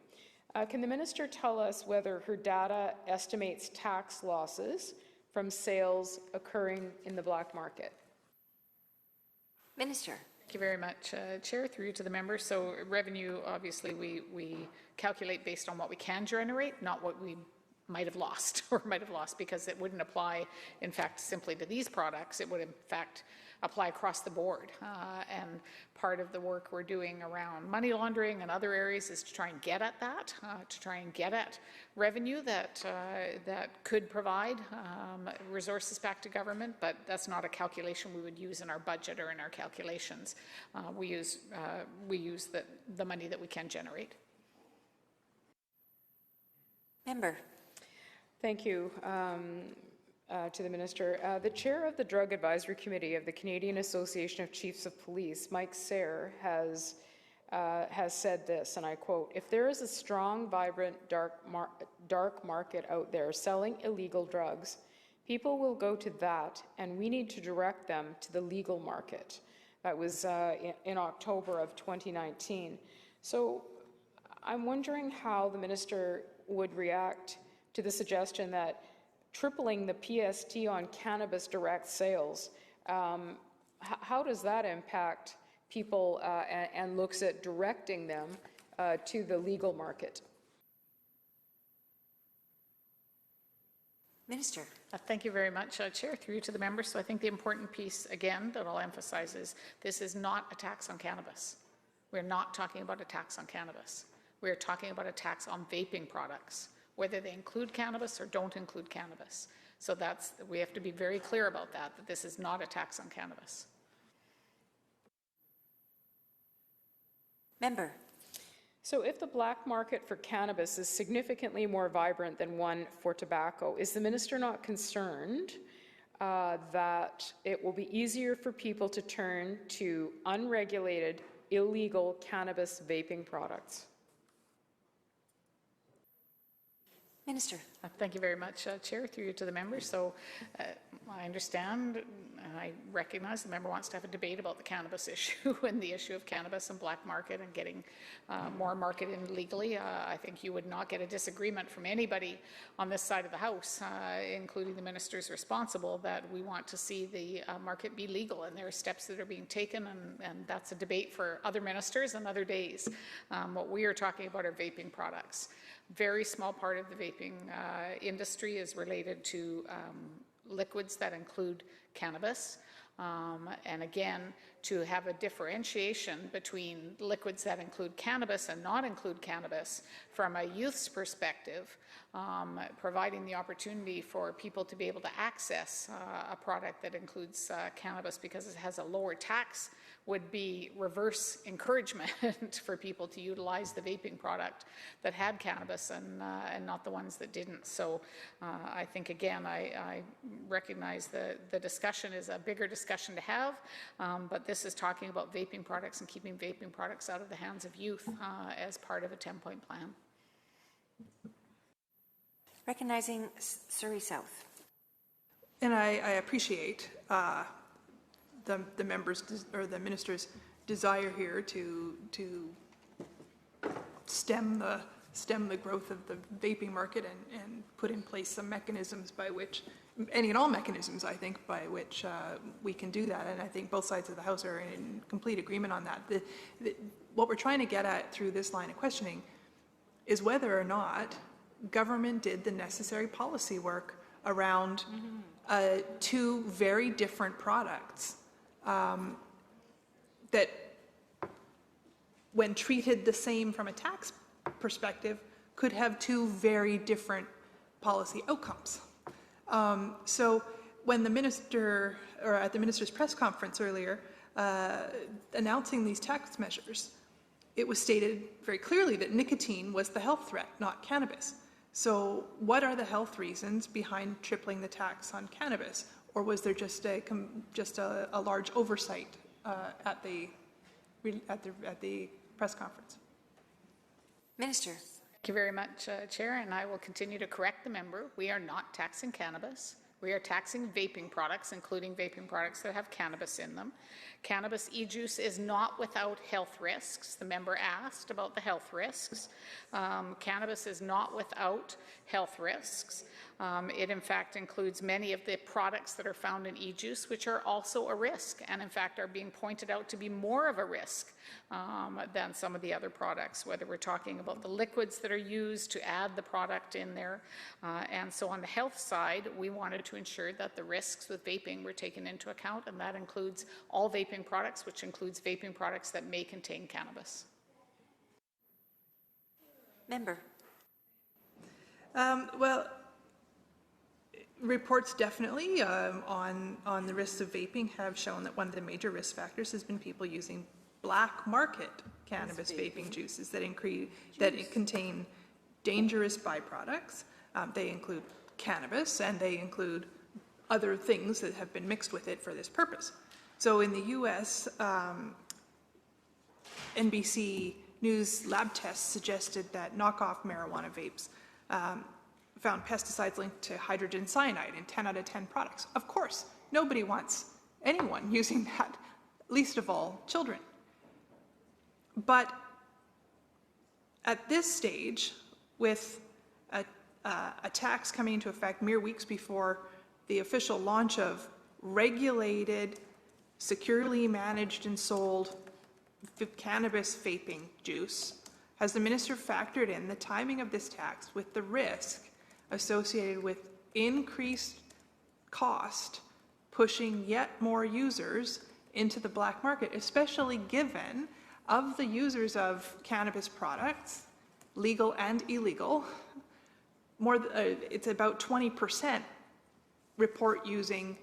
Can the minister tell us whether her data estimates tax losses from sales occurring in the black market? Minister. Thank you very much, Chair, through you to the member. So revenue, obviously, we calculate based on what we can generate, not what we might have lost because it wouldn't apply, in fact, simply to these products. It would, in fact, apply across the board. And part of the work we're doing around money laundering and other areas is to try and get at that, to try and get at revenue that could provide resources back to government, but that's not a calculation we would use in our budget or in our calculations. We use the money that we can generate. Member. Thank you to the minister. The chair of the Drug Advisory Committee of the Canadian Association of Chiefs of Police, 𝗙𝗡, has said this, and I quote, "If there is a strong, vibrant, dark market out there selling illegal drugs, people will go to that, and we need to direct them to the legal market." That was in October of 2019. So I'm wondering how the minister would react to the suggestion that tripling the PST on cannabis direct sales, how does that impact people and looks at directing them to the legal market? Minister. Thank you very much, Chair, through you to the member. So I think the important piece, again, that I'll emphasize is this is not a tax on cannabis. We're not talking about a tax on cannabis. We're talking about a tax on vaping products, whether they include cannabis or don't include cannabis. So we have to be very clear about that this is not a tax on cannabis. Member. So if the black market for cannabis is significantly more vibrant than one for tobacco, is the minister not concerned that it will be easier for people to turn to unregulated, illegal cannabis vaping products? Minister. Thank you very much, Chair, through you to the member. So I understand and I recognize the member wants to have a debate about the cannabis issue and the issue of cannabis and black market and getting more market in legally. I think you would not get a disagreement from anybody on this side of the House, including the ministers responsible, that we want to see the market be legal, and there are steps that are being taken, and that's a debate for other ministers and other days. What we are talking about are vaping products. Very small part of the vaping industry is related to liquids that include cannabis. And again, to have a differentiation between liquids that include cannabis and not include cannabis from a youth's perspective, providing the opportunity for people to be able to access a product that includes cannabis because it has a lower tax would be reverse encouragement for people to utilize the vaping product that had cannabis and not the ones that didn't. So I think, again, I recognize the discussion is a bigger discussion to have, but this is talking about vaping products and keeping vaping products out of the hands of youth as part of a 10-point plan. Recognizing Surrey South. And I appreciate the members or the minister's desire here to stem stem the growth of the vaping market and put in place some mechanisms by which, any and all mechanisms, I think, by which we can do that. And I think both sides of the House are in complete agreement on that. What we're trying to get at through this line of questioning is whether or not government did the necessary policy work around two very different products that, when treated the same from a tax perspective, could have two very different policy outcomes. So when the minister, or at the minister's press conference earlier, announcing these tax measures, it was stated very clearly that nicotine was the health threat, not cannabis. So what are the health reasons behind tripling the tax on cannabis? Or was there just a large oversight at the press conference? Minister. Thank you very much, Chair, and I will continue to correct the member. We are not taxing cannabis. We are taxing vaping products, including vaping products that have cannabis in them. Cannabis e-juice is not without health risks. The member asked about the health risks. Cannabis is not without health risks. It in fact includes many of the products that are found in e-juice, which are also a risk, and in fact are being pointed out to be more of a risk than some of the other products, whether we're talking about the liquids that are used to add the product in there. And so on the health side, we wanted to ensure that the risks with vaping were taken into account, and that includes all vaping products, which includes vaping products that may contain cannabis. Member. Well, reports definitely on the risks of vaping have shown that one of the major risk factors has been people using black market cannabis vaping juices that contain dangerous byproducts. They include cannabis, and they include other things that have been mixed with it for this purpose. So in the U.S., NBC News lab tests suggested that knockoff marijuana vapes found pesticides linked to hydrogen cyanide in 10 out of 10 products. Of course, nobody wants anyone using that, least of all children. But at this stage, with a tax coming into effect mere weeks before the official launch of regulated, securely managed and sold cannabis vaping juice, has the minister factored in the timing of this tax with the risk associated with increased cost pushing yet more users into the black market, especially given of the users of cannabis products, legal and illegal, it's about 20% report using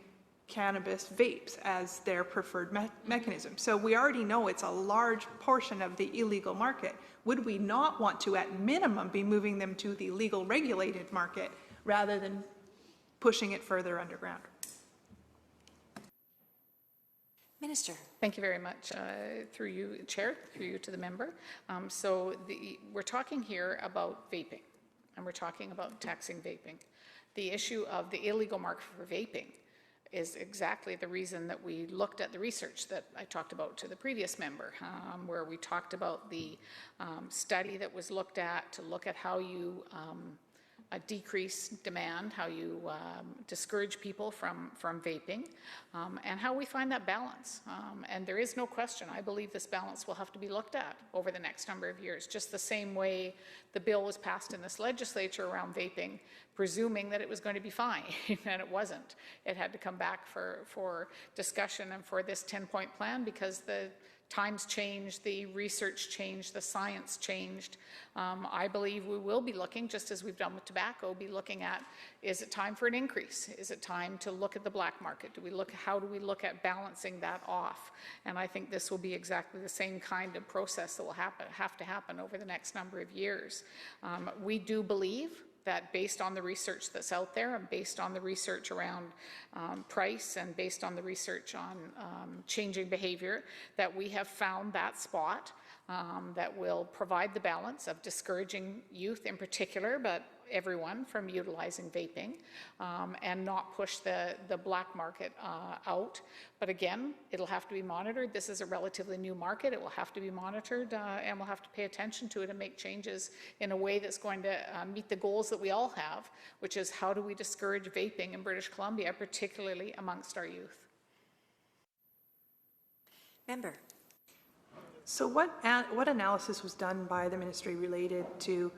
cannabis vapes as their preferred mechanism. So we already know it's a large portion of the illegal market. Would we not want to, at minimum, be moving them to the legal regulated market rather than pushing it further underground? Minister. Thank you very much. Through you, Chair, through you to the member. We're talking here about vaping, and we're talking about taxing vaping. The issue of the illegal market for vaping is exactly the reason that we looked at the research that I talked about to the previous member, where we talked about the study that was looked at to look at how you decrease demand, how you discourage people from vaping, and how we find that balance. And there is no question, I believe this balance will have to be looked at over the next number of years, just the same way the bill was passed in this legislature around vaping, presuming that it was going to be fine, and it wasn't. It had to come back for discussion and for this 10-point plan because the times changed, the research changed, the science changed. I believe we will be looking, just as we've done with tobacco, be looking at, is it time for an increase? Is it time to look at the black market? How do we look at balancing that off? And I think this will be exactly the same kind of process that will have to happen over the next number of years. We do believe that based on the research that's out there and based on the research around price and based on the research on changing behavior, that we have found that spot that will provide the balance of discouraging youth in particular, but everyone from utilizing vaping, and not push the black market out. But again, it'll have to be monitored. This is a relatively new market. It will have to be monitored, and we'll have to pay attention to it and make changes in a way that's going to meet the goals that we all have, which is how do we discourage vaping in British Columbia, particularly amongst our youth. Member. So what analysis was done by the ministry related to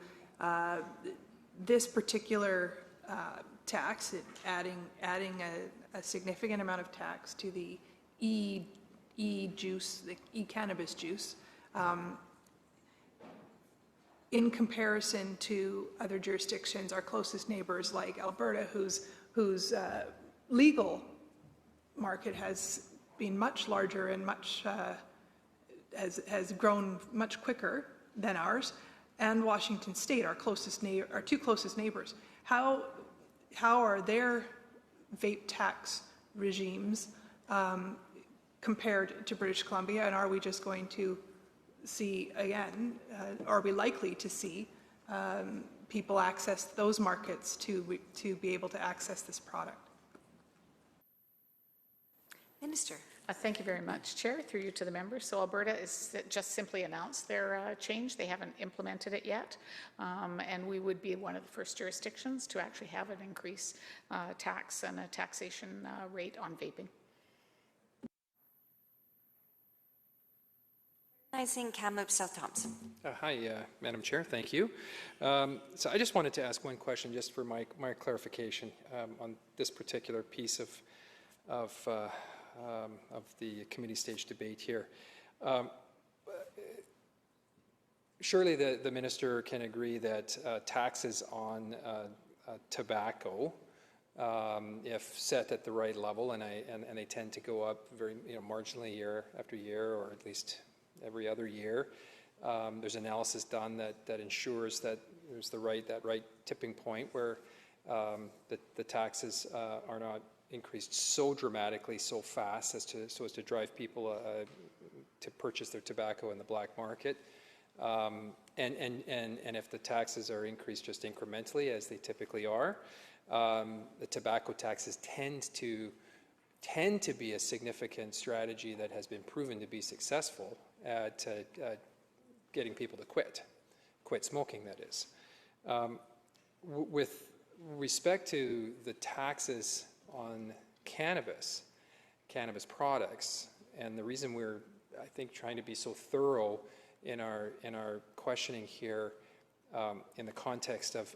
this particular tax, adding a significant amount of tax to the e-juice, the e-cannabis juice, in comparison to other jurisdictions, our closest neighbors like Alberta, whose legal market has been much larger and much has grown much quicker than ours, and Washington State, our two closest neighbors. How are their vape tax regimes compared to British Columbia, and are we just going to see again, are we likely to see people access those markets to be able to access this product? Minister. Thank you very much, Chair. Through you to the members. So Alberta is just simply announced their change. They haven't implemented it yet, and we would be one of the first jurisdictions to actually have an increased tax and a taxation rate on vaping. Recognizing Kamloops South Thompson. Hi, Madam Chair. Thank you. So I just wanted to ask one question, just for my clarification on this particular piece of the committee stage debate here. Surely the minister can agree that taxes on tobacco, if set at the right level, and they tend to go up very marginally year after year, or at least every other year. There's analysis done that ensures that there's that right tipping point where the taxes are not increased so dramatically, so fast as to drive people to purchase their tobacco in the black market. And if the taxes are increased just incrementally, as they typically are, the tobacco taxes tend to be a significant strategy that has been proven to be successful at getting people to quit smoking, that is. With respect to the taxes on cannabis products, and the reason we're, I think, trying to be so thorough in our questioning here in the context of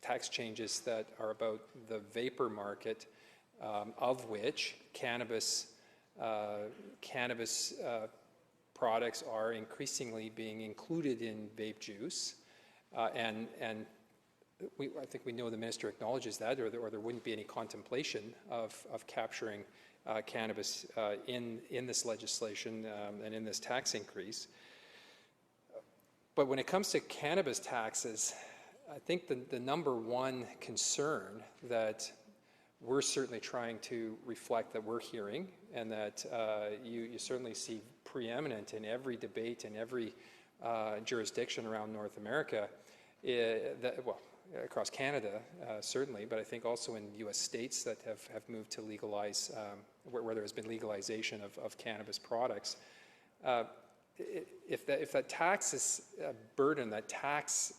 tax changes that are about the vapor market, of which cannabis products are increasingly being included in vape juice, and I think we know the minister acknowledges that, or there wouldn't be any contemplation of capturing cannabis in this legislation and in this tax increase. But when it comes to cannabis taxes, I think the number one concern that we're certainly trying to reflect, that we're hearing, and that you certainly see preeminent in every debate in every jurisdiction around North America, across Canada, certainly, but I think also in U.S. states that have moved to legalize, where there has been legalization of cannabis products. If that tax burden, that tax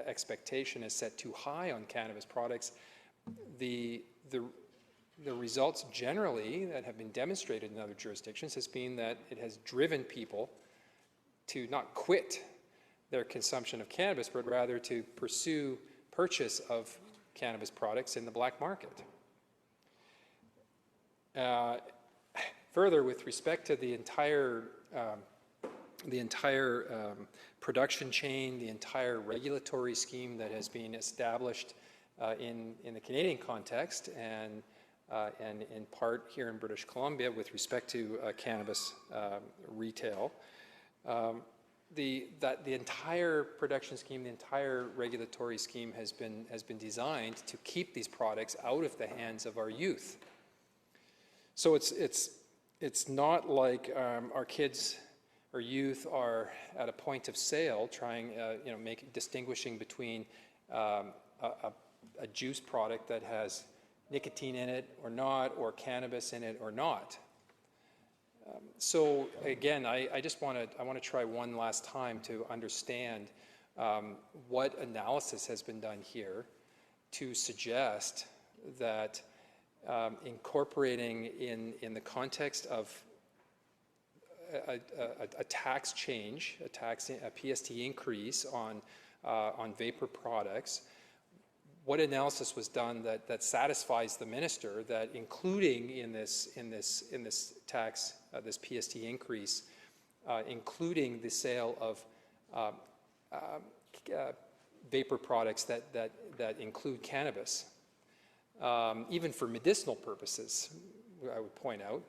expectation is set too high on cannabis products, the results generally that have been demonstrated in other jurisdictions has been that it has driven people to not quit their consumption of cannabis, but rather to pursue purchase of cannabis products in the black market. Further, with respect to the entire production chain, the entire regulatory scheme that has been established in the Canadian context, and in part here in British Columbia with respect to cannabis retail, the entire production scheme, the entire regulatory scheme has been designed to keep these products out of the hands of our youth. So it's not like our kids or youth are at a point of sale trying, distinguishing between a juice product that has nicotine in it or not, or cannabis in it or not. So again, I want to try one last time to understand what analysis has been done here to suggest that incorporating in the context of a tax change, a PST increase on vapor products, what analysis was done that satisfies the minister that including in this tax, this PST increase, including the sale of vapor products that include cannabis, even for medicinal purposes, I would point out,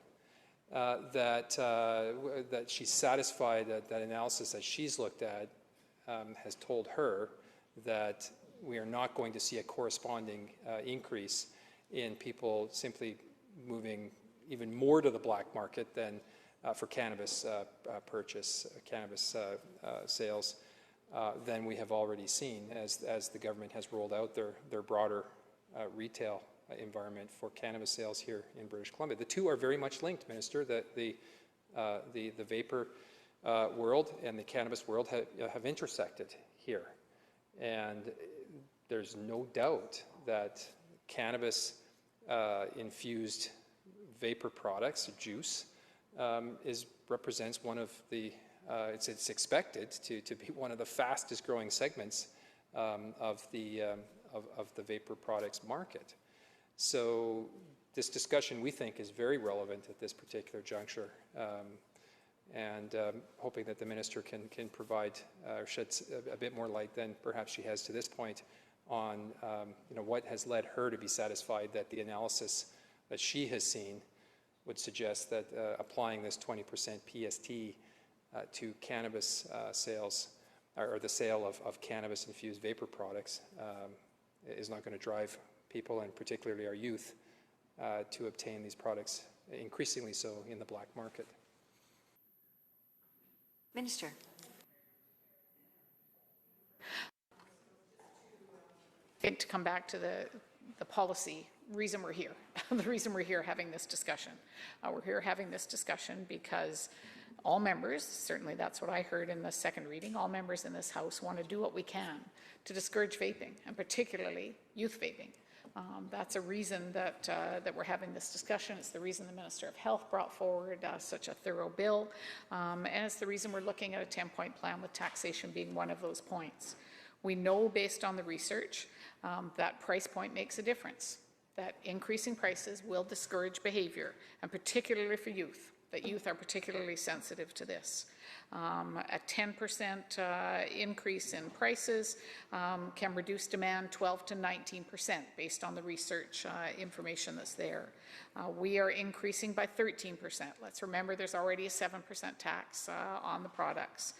that she's satisfied that analysis that she's looked at has told her that we are not going to see a corresponding increase in people simply moving even more to the black market than for cannabis purchase, cannabis sales, than we have already seen as the government has rolled out their broader retail environment for cannabis sales here in British Columbia. The two are very much linked, Minister. The vapor world and the cannabis world have intersected here. And there's no doubt that cannabis infused vapor products, juice, represents one of the, it's expected to be one of the fastest growing segments of the vapor products market. So this discussion, we think, is very relevant at this particular juncture, and hoping that the minister can provide or shed a bit more light than perhaps she has to this point on what has led her to be satisfied that the analysis that she has seen would suggest that applying this 20% PST to cannabis sales, or the sale of cannabis-infused vapor products, is not going to drive people, and particularly our youth, to obtain these products, increasingly so in the black market. Minister. To come back to the policy reason we're here, the reason we're here having this discussion. We're here having this discussion because all members, certainly that's what I heard in the second reading, all members in this House want to do what we can to discourage vaping, and particularly youth vaping. That's a reason that we're having this discussion. It's the reason the Minister of Health brought forward such a thorough bill, and it's the reason we're looking at a 10-point plan with taxation being one of those points. We know based on the research that price point makes a difference, that increasing prices will discourage behavior, and particularly for youth, that youth are particularly sensitive to this. A 10% increase in prices can reduce demand 12 to 19% based on the research information that's there. We are increasing by 13%. Let's remember there's already a 7% tax on the products.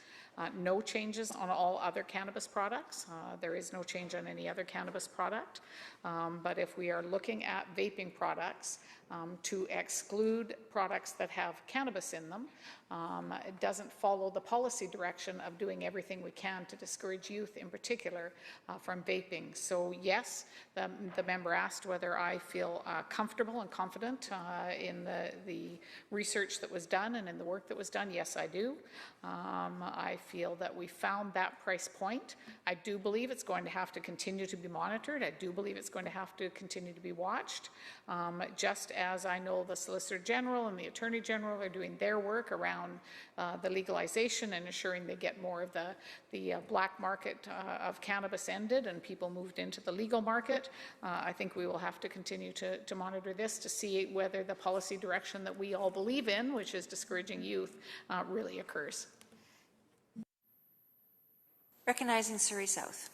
No changes on all other cannabis products. There is no change on any other cannabis product. But if we are looking at vaping products, to exclude products that have cannabis in them, it doesn't follow the policy direction of doing everything we can to discourage youth in particular from vaping. So yes, the member asked whether I feel comfortable and confident in the research that was done and in the work that was done. Yes, I do. I feel that we found that price point. I do believe it's going to have to continue to be monitored. I do believe it's going to have to continue to be watched, just as I know the Solicitor General and the Attorney General are doing their work around the legalization and ensuring they get more of the black market of cannabis ended and people moved into the legal market. I think we will have to continue to monitor this to see whether the policy direction that we all believe in, which is discouraging youth, really occurs. Recognizing Surrey South.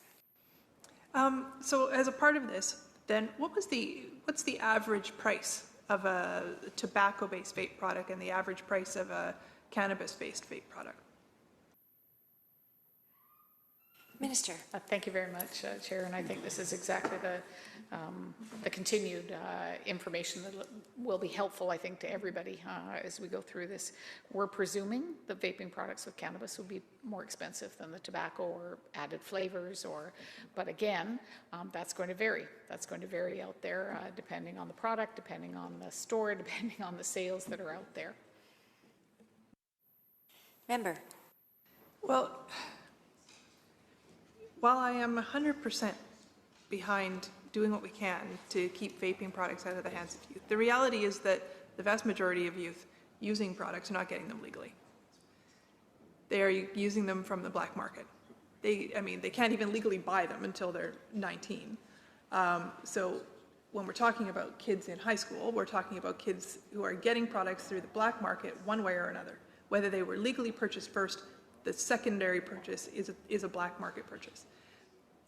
So as a part of this, then what's the average price of a tobacco-based vape product and the average price of a cannabis-based vape product? Minister. Thank you very much, Chair, and I think this is exactly the continued information that will be helpful, I think, to everybody as we go through this. We're presuming the vaping products with cannabis will be more expensive than the tobacco or added flavors, but again, that's going to vary. That's going to vary out there depending on the product, depending on the store, depending on the sales that are out there. Member. Well, while I am 100% behind doing what we can to keep vaping products out of the hands of youth, the reality is that the vast majority of youth using products are not getting them legally. They are using them from the black market. They can't even legally buy them until they're 19. So when we're talking about kids in high school, we're talking about kids who are getting products through the black market one way or another. Whether they were legally purchased first, the secondary purchase is a black market purchase.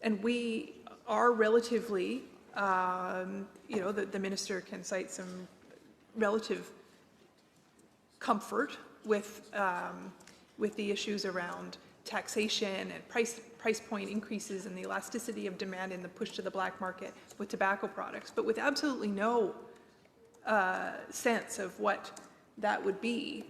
And we are relatively, the minister can cite some relative comfort with the issues around taxation and price point increases and the elasticity of demand in the push to the black market with tobacco products, but with absolutely no sense of what that would be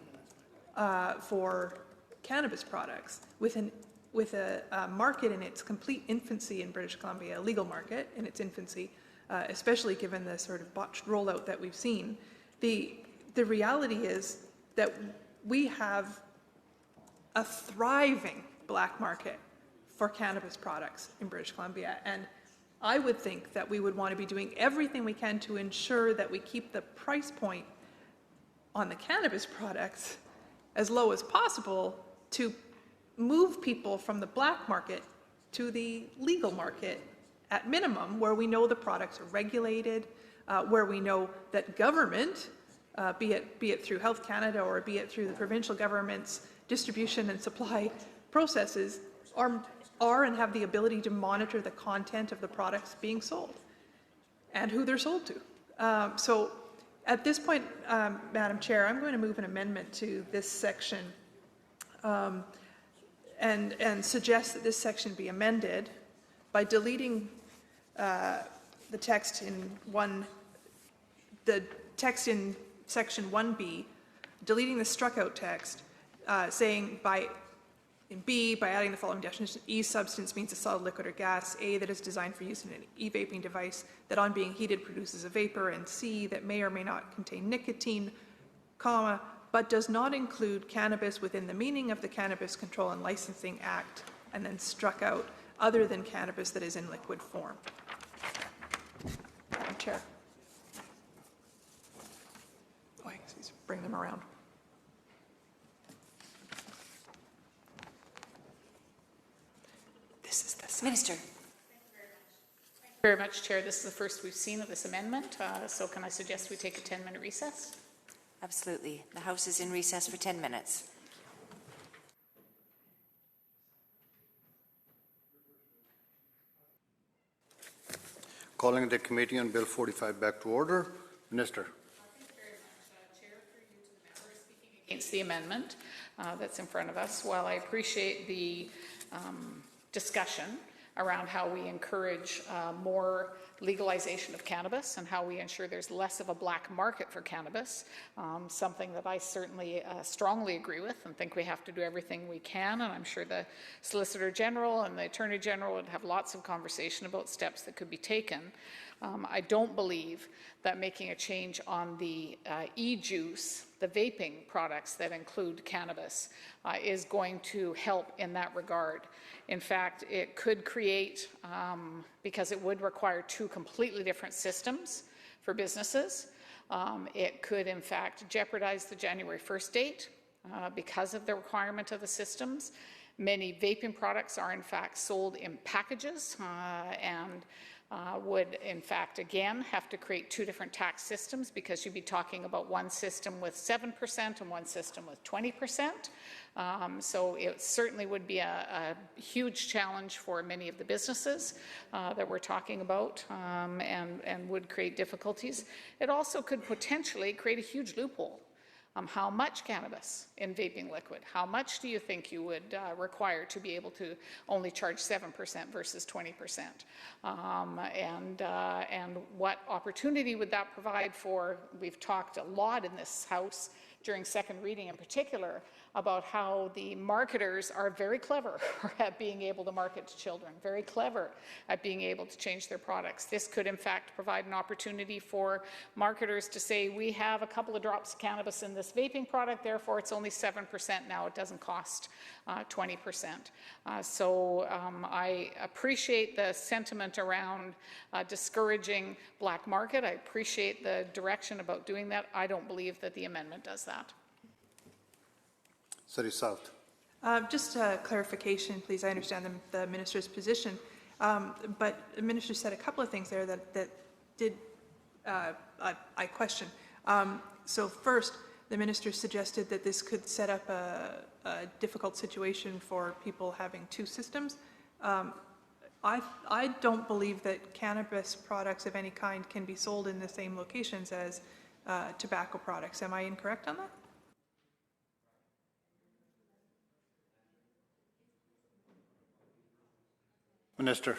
for cannabis products with a market in its complete infancy in British Columbia, a legal market in its infancy, especially given the sort of botched rollout that we've seen. The reality is that we have a thriving black market for cannabis products in British Columbia, and I would think that we would want to be doing everything we can to ensure that we keep the price point on the cannabis products as low as possible to move people from the black market to the legal market at minimum, where we know the products are regulated, where we know that government, be it through Health Canada or be it through the provincial government's distribution and supply processes, are and have the ability to monitor the content of the products being sold and who they're sold to. So at this point, Madam Chair, I'm going to move an amendment to this section and suggest that this section be amended by deleting the text in section 1B, deleting the struck out text, saying in B, by adding the following definition: E substance means a solid, liquid, or gas. A, that is designed for use in an e-vaping device that on being heated produces a vapor. And C, that may or may not contain nicotine, comma, but does not include cannabis within the meaning of the Cannabis Control and Licensing Act, and then struck out other than cannabis that is in liquid form. Madam Chair. Oh, excuse me, bring them around. This is this. Minister. Very much, Chair. This is the first we've seen of this amendment, so can I suggest we take a 10-minute recess? Absolutely. The House is in recess for 10 minutes. Calling the Committee on Bill 45 back to order. Minister. Thank you very much, Chair, through you to the member speaking against the amendment that's in front of us. While I appreciate the discussion around how we encourage more legalization of cannabis and how we ensure there's less of a black market for cannabis, something that I certainly strongly agree with and think we have to do everything we can, and I'm sure the Solicitor General and the Attorney General would have lots of conversation about steps that could be taken. I don't believe that making a change on the e-juice, the vaping products that include cannabis, is going to help in that regard. In fact, it could create, because it would require two completely different systems for businesses, it could in fact jeopardize the January 1st date because of the requirement of the systems. Many vaping products are in fact sold in packages and would in fact again have to create two different tax systems, because you'd be talking about one system with 7% and one system with 20%. So it certainly would be a huge challenge for many of the businesses that we're talking about and would create difficulties. It also could potentially create a huge loophole How much cannabis in vaping liquid? How much do you think you would require to be able to only charge 7% versus 20%? And what opportunity would that provide for, we've talked a lot in this House during second reading in particular, about how the marketers are very clever at being able to market to children, very clever at being able to change their products. This could in fact provide an opportunity for marketers to say, we have a couple of drops of cannabis in this vaping product, therefore it's only 7% now, it doesn't cost 20%. I appreciate the sentiment around discouraging black market. I appreciate the direction about doing that. I don't believe that the amendment does that. 𝗟𝗘𝗚𝗜𝗏. Just a clarification, please. I understand the minister's position, but the minister said a couple of things there that did I question. So first, the minister suggested that this could set up a difficult situation for people having two systems. I don't believe that cannabis products of any kind can be sold in the same locations as tobacco products. Am I incorrect on that? Minister.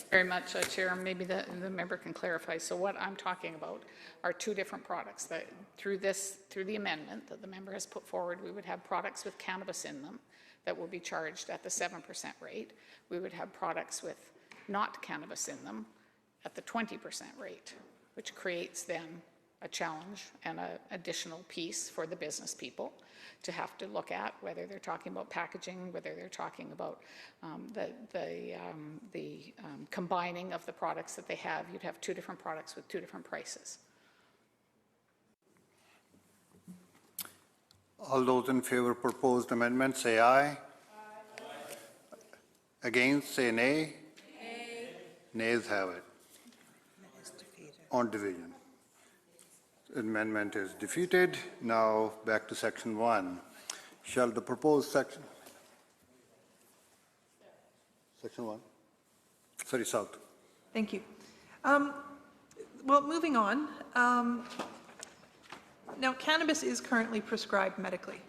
Very much, Chair. Maybe the member can clarify. So what I'm talking about are two different products. That through the amendment that the member has put forward, we would have products with cannabis in them that will be charged at the 7% rate. We would have products with not cannabis in them at the 20% rate, which creates then a challenge and an additional piece for the business people to have to look at, whether they're talking about packaging, whether they're talking about the combining of the products that they have. You'd have two different products with two different prices. All those in favor of proposed amendment say aye. Aye. Against say nay. Nay. Nays have it. On division. Amendment is defeated. Now back to section 1. Shall the proposed section 1? 𝗟𝗘𝗚𝗜𝗏. Thank you. Well, moving on. Now, cannabis is currently prescribed medically.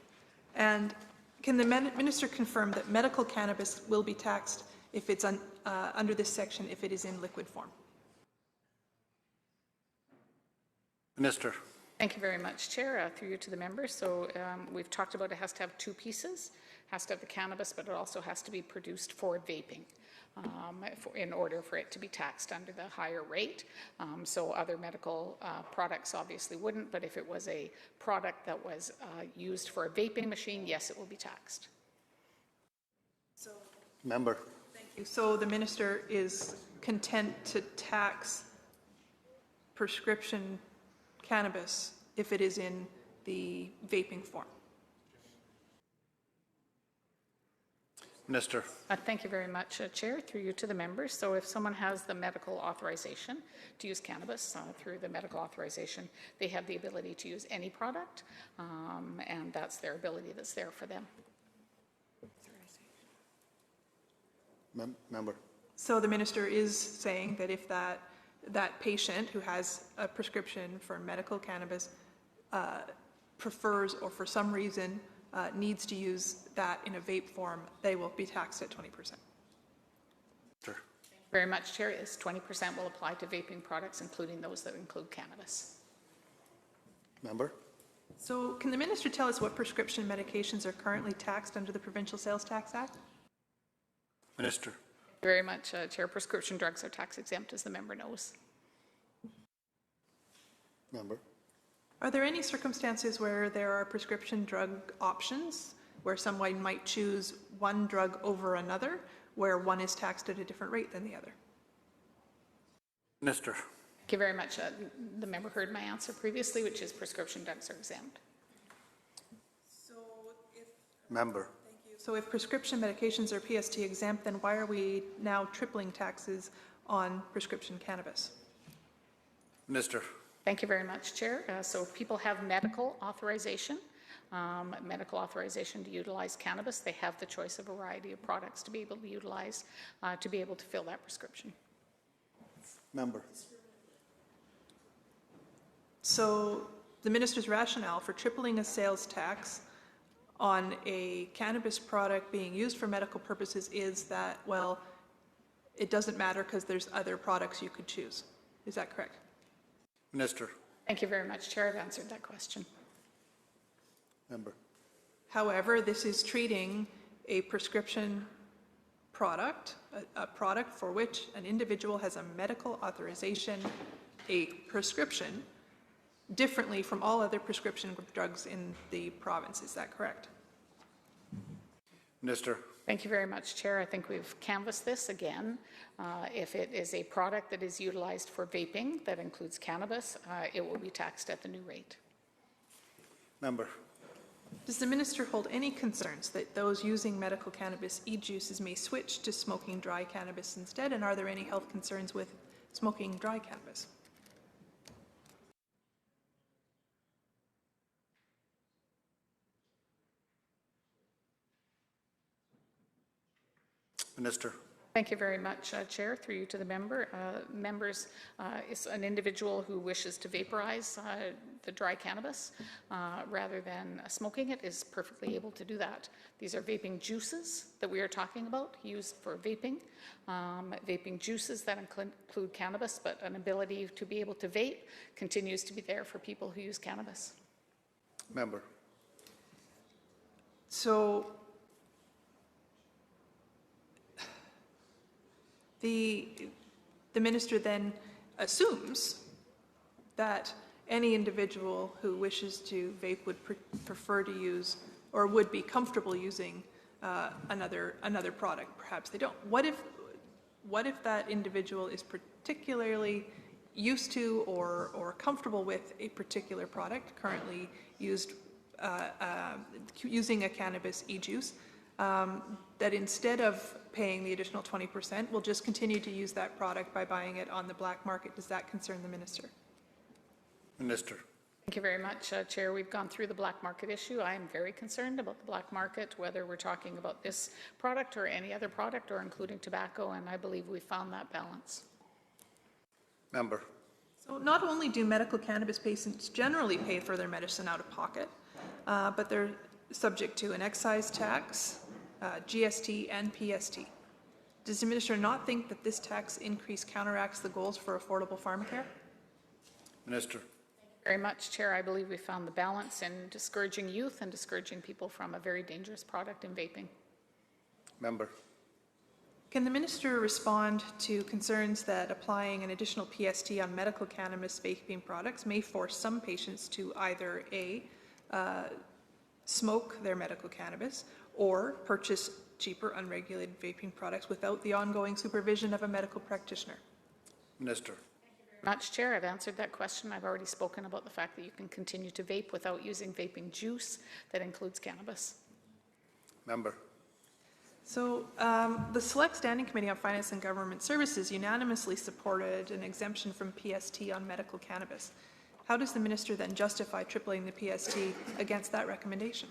And can the minister confirm that medical cannabis will be taxed if it's under this section if it is in liquid form? Minister. Thank you very much, Chair. Through you to the member. So we've talked about it has to have two pieces. It has to have the cannabis, but it also has to be produced for vaping in order for it to be taxed under the higher rate. So other medical products obviously wouldn't, but if it was a product that was used for a vaping machine, yes, it will be taxed. Member. Thank you. So the minister is content to tax prescription cannabis if it is in the vaping form. Minister. Thank you very much, Chair. Through you to the members. So if someone has the medical authorization to use cannabis through the medical authorization, they have the ability to use any product, and that's their ability that's there for them. Member. So the minister is saying that if that patient who has a prescription for medical cannabis prefers or for some reason needs to use that in a vape form, they will be taxed at 20%. Sure. Very much, Chair. Is 20% will apply to vaping products, including those that include cannabis. Member. So can the minister tell us what prescription medications are currently taxed under the Provincial Sales Tax Act? Minister. Very much, Chair. Prescription drugs are tax exempt, as the member knows. Member. Are there any circumstances where there are prescription drug options, where someone might choose one drug over another, where one is taxed at a different rate than the other? Minister. Thank you very much. The member heard my answer previously, which is prescription drugs are exempt. Member. So if prescription medications are PST exempt, then why are we now tripling taxes on prescription cannabis? Minister. Thank you very much, Chair. So if people have medical authorization to utilize cannabis, they have the choice of a variety of products to be able to utilize to be able to fill that prescription. Member. So the minister's rationale for tripling a sales tax on a cannabis product being used for medical purposes is that, well, it doesn't matter because there's other products you could choose. Is that correct? Minister. Thank you very much, Chair. I've answered that question. Member. However, this is treating a prescription product, a product for which an individual has a medical authorization, a prescription, differently from all other prescription drugs in the province. Is that correct? Minister. Thank you very much, Chair. I think we've canvassed this again. If it is a product that is utilized for vaping that includes cannabis, it will be taxed at the new rate. Member. Does the minister hold any concerns that those using medical cannabis e-juices may switch to smoking dry cannabis instead? And are there any health concerns with smoking dry cannabis? Minister. Thank you very much, Chair. Through you to the member. Members, is an individual who wishes to vaporize the dry cannabis rather than smoking it is perfectly able to do that. These are vaping juices that we are talking about, used for vaping. Vaping juices that include cannabis, but an ability to be able to vape continues to be there for people who use cannabis. Member. So the minister then assumes that any individual who wishes to vape would prefer to use or would be comfortable using another product. Perhaps they don't. What if that individual is particularly used to or comfortable with a particular product currently used using a cannabis e-juice, that instead of paying the additional 20% will just continue to use that product by buying it on the black market? Does that concern the minister? Minister. Thank you very much, Chair. We've gone through the black market issue. I am very concerned about the black market, whether we're talking about this product or any other product or including tobacco, and I believe we found that balance. Member. So not only do medical cannabis patients generally pay for their medicine out of pocket, but they're subject to an excise tax, GST and PST. Does the minister not think that this tax increase counteracts the goals for affordable pharmacare? Minister. Very much, Chair. I believe we found the balance in discouraging youth and discouraging people from a very dangerous product in vaping. Member. Can the minister respond to concerns that applying an additional PST on medical cannabis vaping products may force some patients to either A, smoke their medical cannabis or purchase cheaper unregulated vaping products without the ongoing supervision of a medical practitioner? Minister. Much, Chair. I've answered that question. I've already spoken about the fact that you can continue to vape without using vaping juice that includes cannabis. Member. So the Select Standing Committee on Finance and Government Services unanimously supported an exemption from PST on medical cannabis. How does the minister then justify tripling the PST against that recommendation?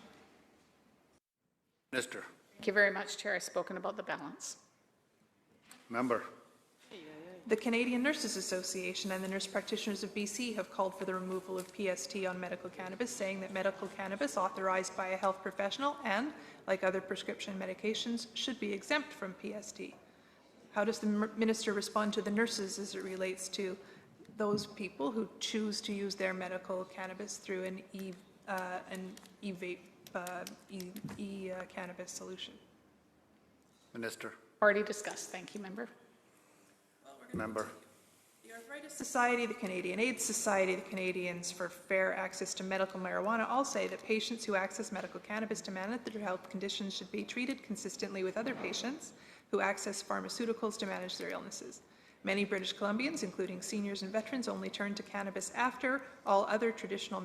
Minister. Thank you very much, Chair. I've spoken about the balance. Member. The Canadian Nurses Association and the Nurse Practitioners of BC have called for the removal of PST on medical cannabis, saying that medical cannabis authorized by a health professional and, like other prescription medications, should be exempt from PST. How does the minister respond to the nurses as it relates to those people who choose to use their medical cannabis through an e-vape, cannabis solution? Minister. Already discussed. Thank you, member. Member. The Arthritis Society, the Canadian AIDS Society, the Canadians for Fair Access to Medical Marijuana all say that patients who access medical cannabis to manage their health conditions should be treated consistently with other patients who access pharmaceuticals to manage their illnesses. Many British Columbians, including seniors and veterans, only turn to cannabis after all other traditional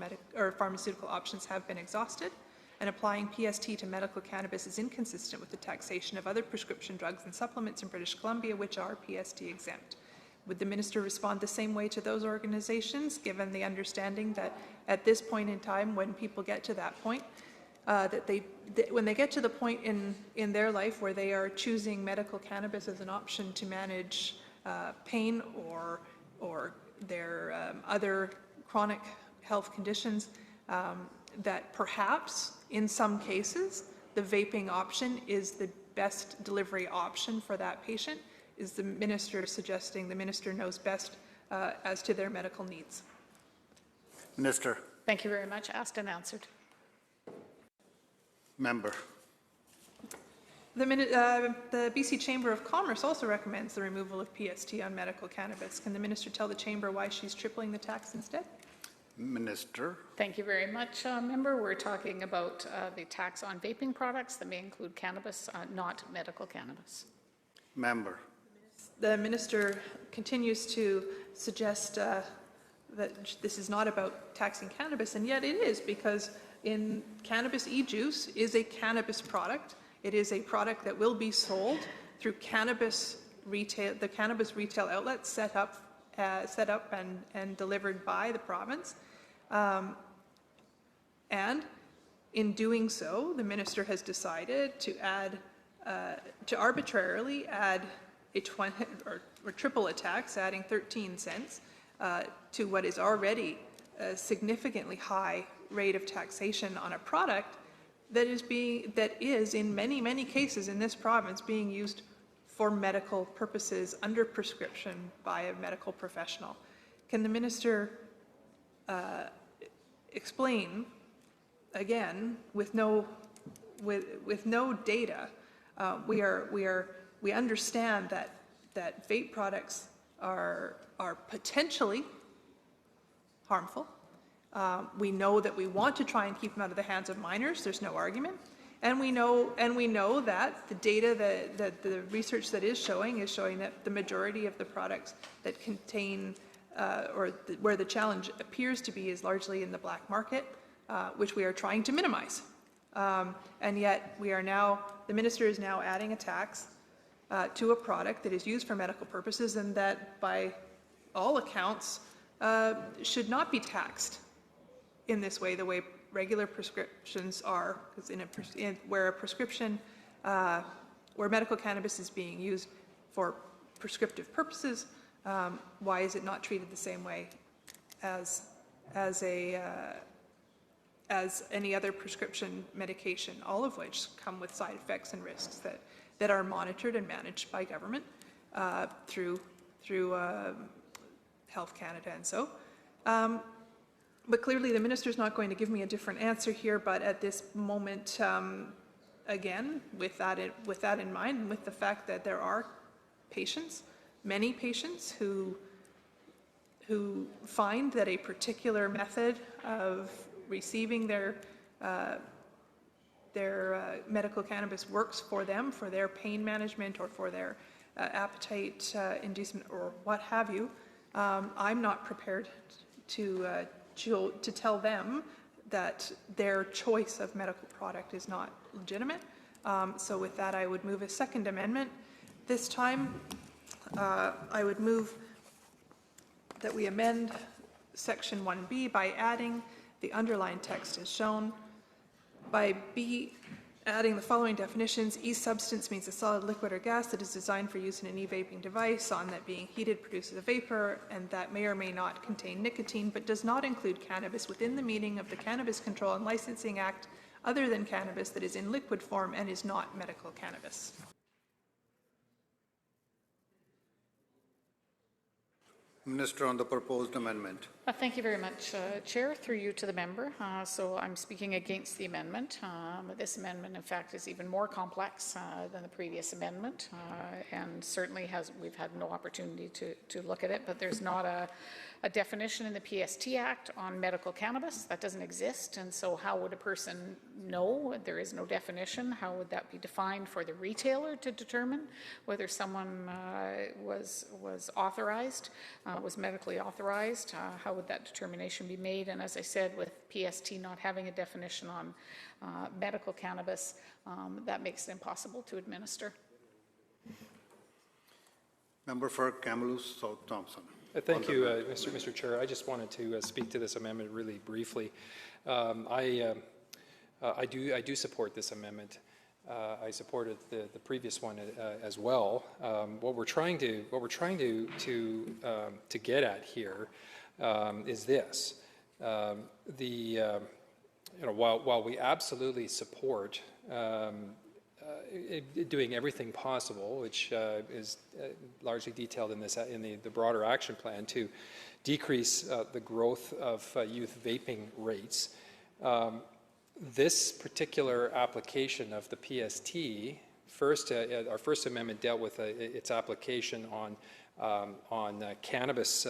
pharmaceutical options have been exhausted, and applying PST to medical cannabis is inconsistent with the taxation of other prescription drugs and supplements in British Columbia, which are PST exempt. Would the minister respond the same way to those organizations, given the understanding that at this point in time, when people get to that point, when they get to the point in their life where they are choosing medical cannabis as an option to manage pain or their other chronic health conditions, that perhaps in some cases the vaping option is the best delivery option for that patient. Is the minister suggesting the minister knows best as to their medical needs? Minister. Thank you very much. Asked and answered. Member. The BC Chamber of Commerce also recommends the removal of PST on medical cannabis. Can the minister tell the chamber why she's tripling the tax instead? Minister. Thank you very much, member. We're talking about the tax on vaping products that may include cannabis, not medical cannabis. Member. The minister continues to suggest that this is not about taxing cannabis, and yet it is, because in cannabis e-juice is a cannabis product. It is a product that will be sold through cannabis retail, the cannabis retail outlets set up and delivered by the province. And in doing so, the minister has decided to add, to arbitrarily add a 20 or triple a tax, adding 13 cents to what is already a significantly high rate of taxation on a product that is in many cases in this province being used for medical purposes under prescription by a medical professional. Can the minister explain again, with no data? We understand that vape products are potentially harmful. We know that we want to try and keep them out of the hands of minors. There's no argument. And we know that the data, that the research that is showing that the majority of the products that contain, where the challenge appears to be, is largely in the black market, which we are trying to minimize. And yet the minister is now adding a tax to a product that is used for medical purposes, and that by all accounts should not be taxed in this way, the way regular prescriptions are. Because where a prescription, where medical cannabis is being used for prescriptive purposes, why is it not treated the same way as any other prescription medication, all of which come with side effects and risks that are monitored and managed by government through Health Canada and so. But clearly the minister's not going to give me a different answer here, but at this moment, again, with that in mind, and with the fact that there are patients, many patients who find that a particular method of receiving their medical cannabis works for them, for their pain management or for their appetite inducement or what have you, I'm not prepared to tell them that their choice of medical product is not legitimate. So with that, I would move a second amendment. This time, I would move that we amend Section 1B by adding the underlined text as shown. By B, adding the following definitions: e-substance means a solid, liquid, or gas that is designed for use in an e-vaping device, on that being heated produces a vapor, and that may or may not contain nicotine, but does not include cannabis within the meaning of the Cannabis Control and Licensing Act, other than cannabis that is in liquid form and is not medical cannabis. Minister, on the proposed amendment. Thank you very much, Chair. Through you to the member. So I'm speaking against the amendment. This amendment, in fact, is even more complex than the previous amendment, and certainly we've had no opportunity to look at it, but there's not a definition in the PST Act on medical cannabis. That doesn't exist, and so how would a person know? There is no definition. How would that be defined for the retailer to determine whether someone was authorized, was medically authorized? How would that determination be made? And as I said, with PST not having a definition on medical cannabis, that makes it impossible to administer. Member for Kamloops South Thompson. Thank you, Mr. Chair. I just wanted to speak to this amendment really briefly. I do support this amendment. I supported the previous one as well. What we're trying to get at here is this: while we absolutely support doing everything possible, which is largely detailed in the broader action plan to decrease the growth of youth vaping rates, this particular application of the PST, our first amendment dealt with its application on cannabis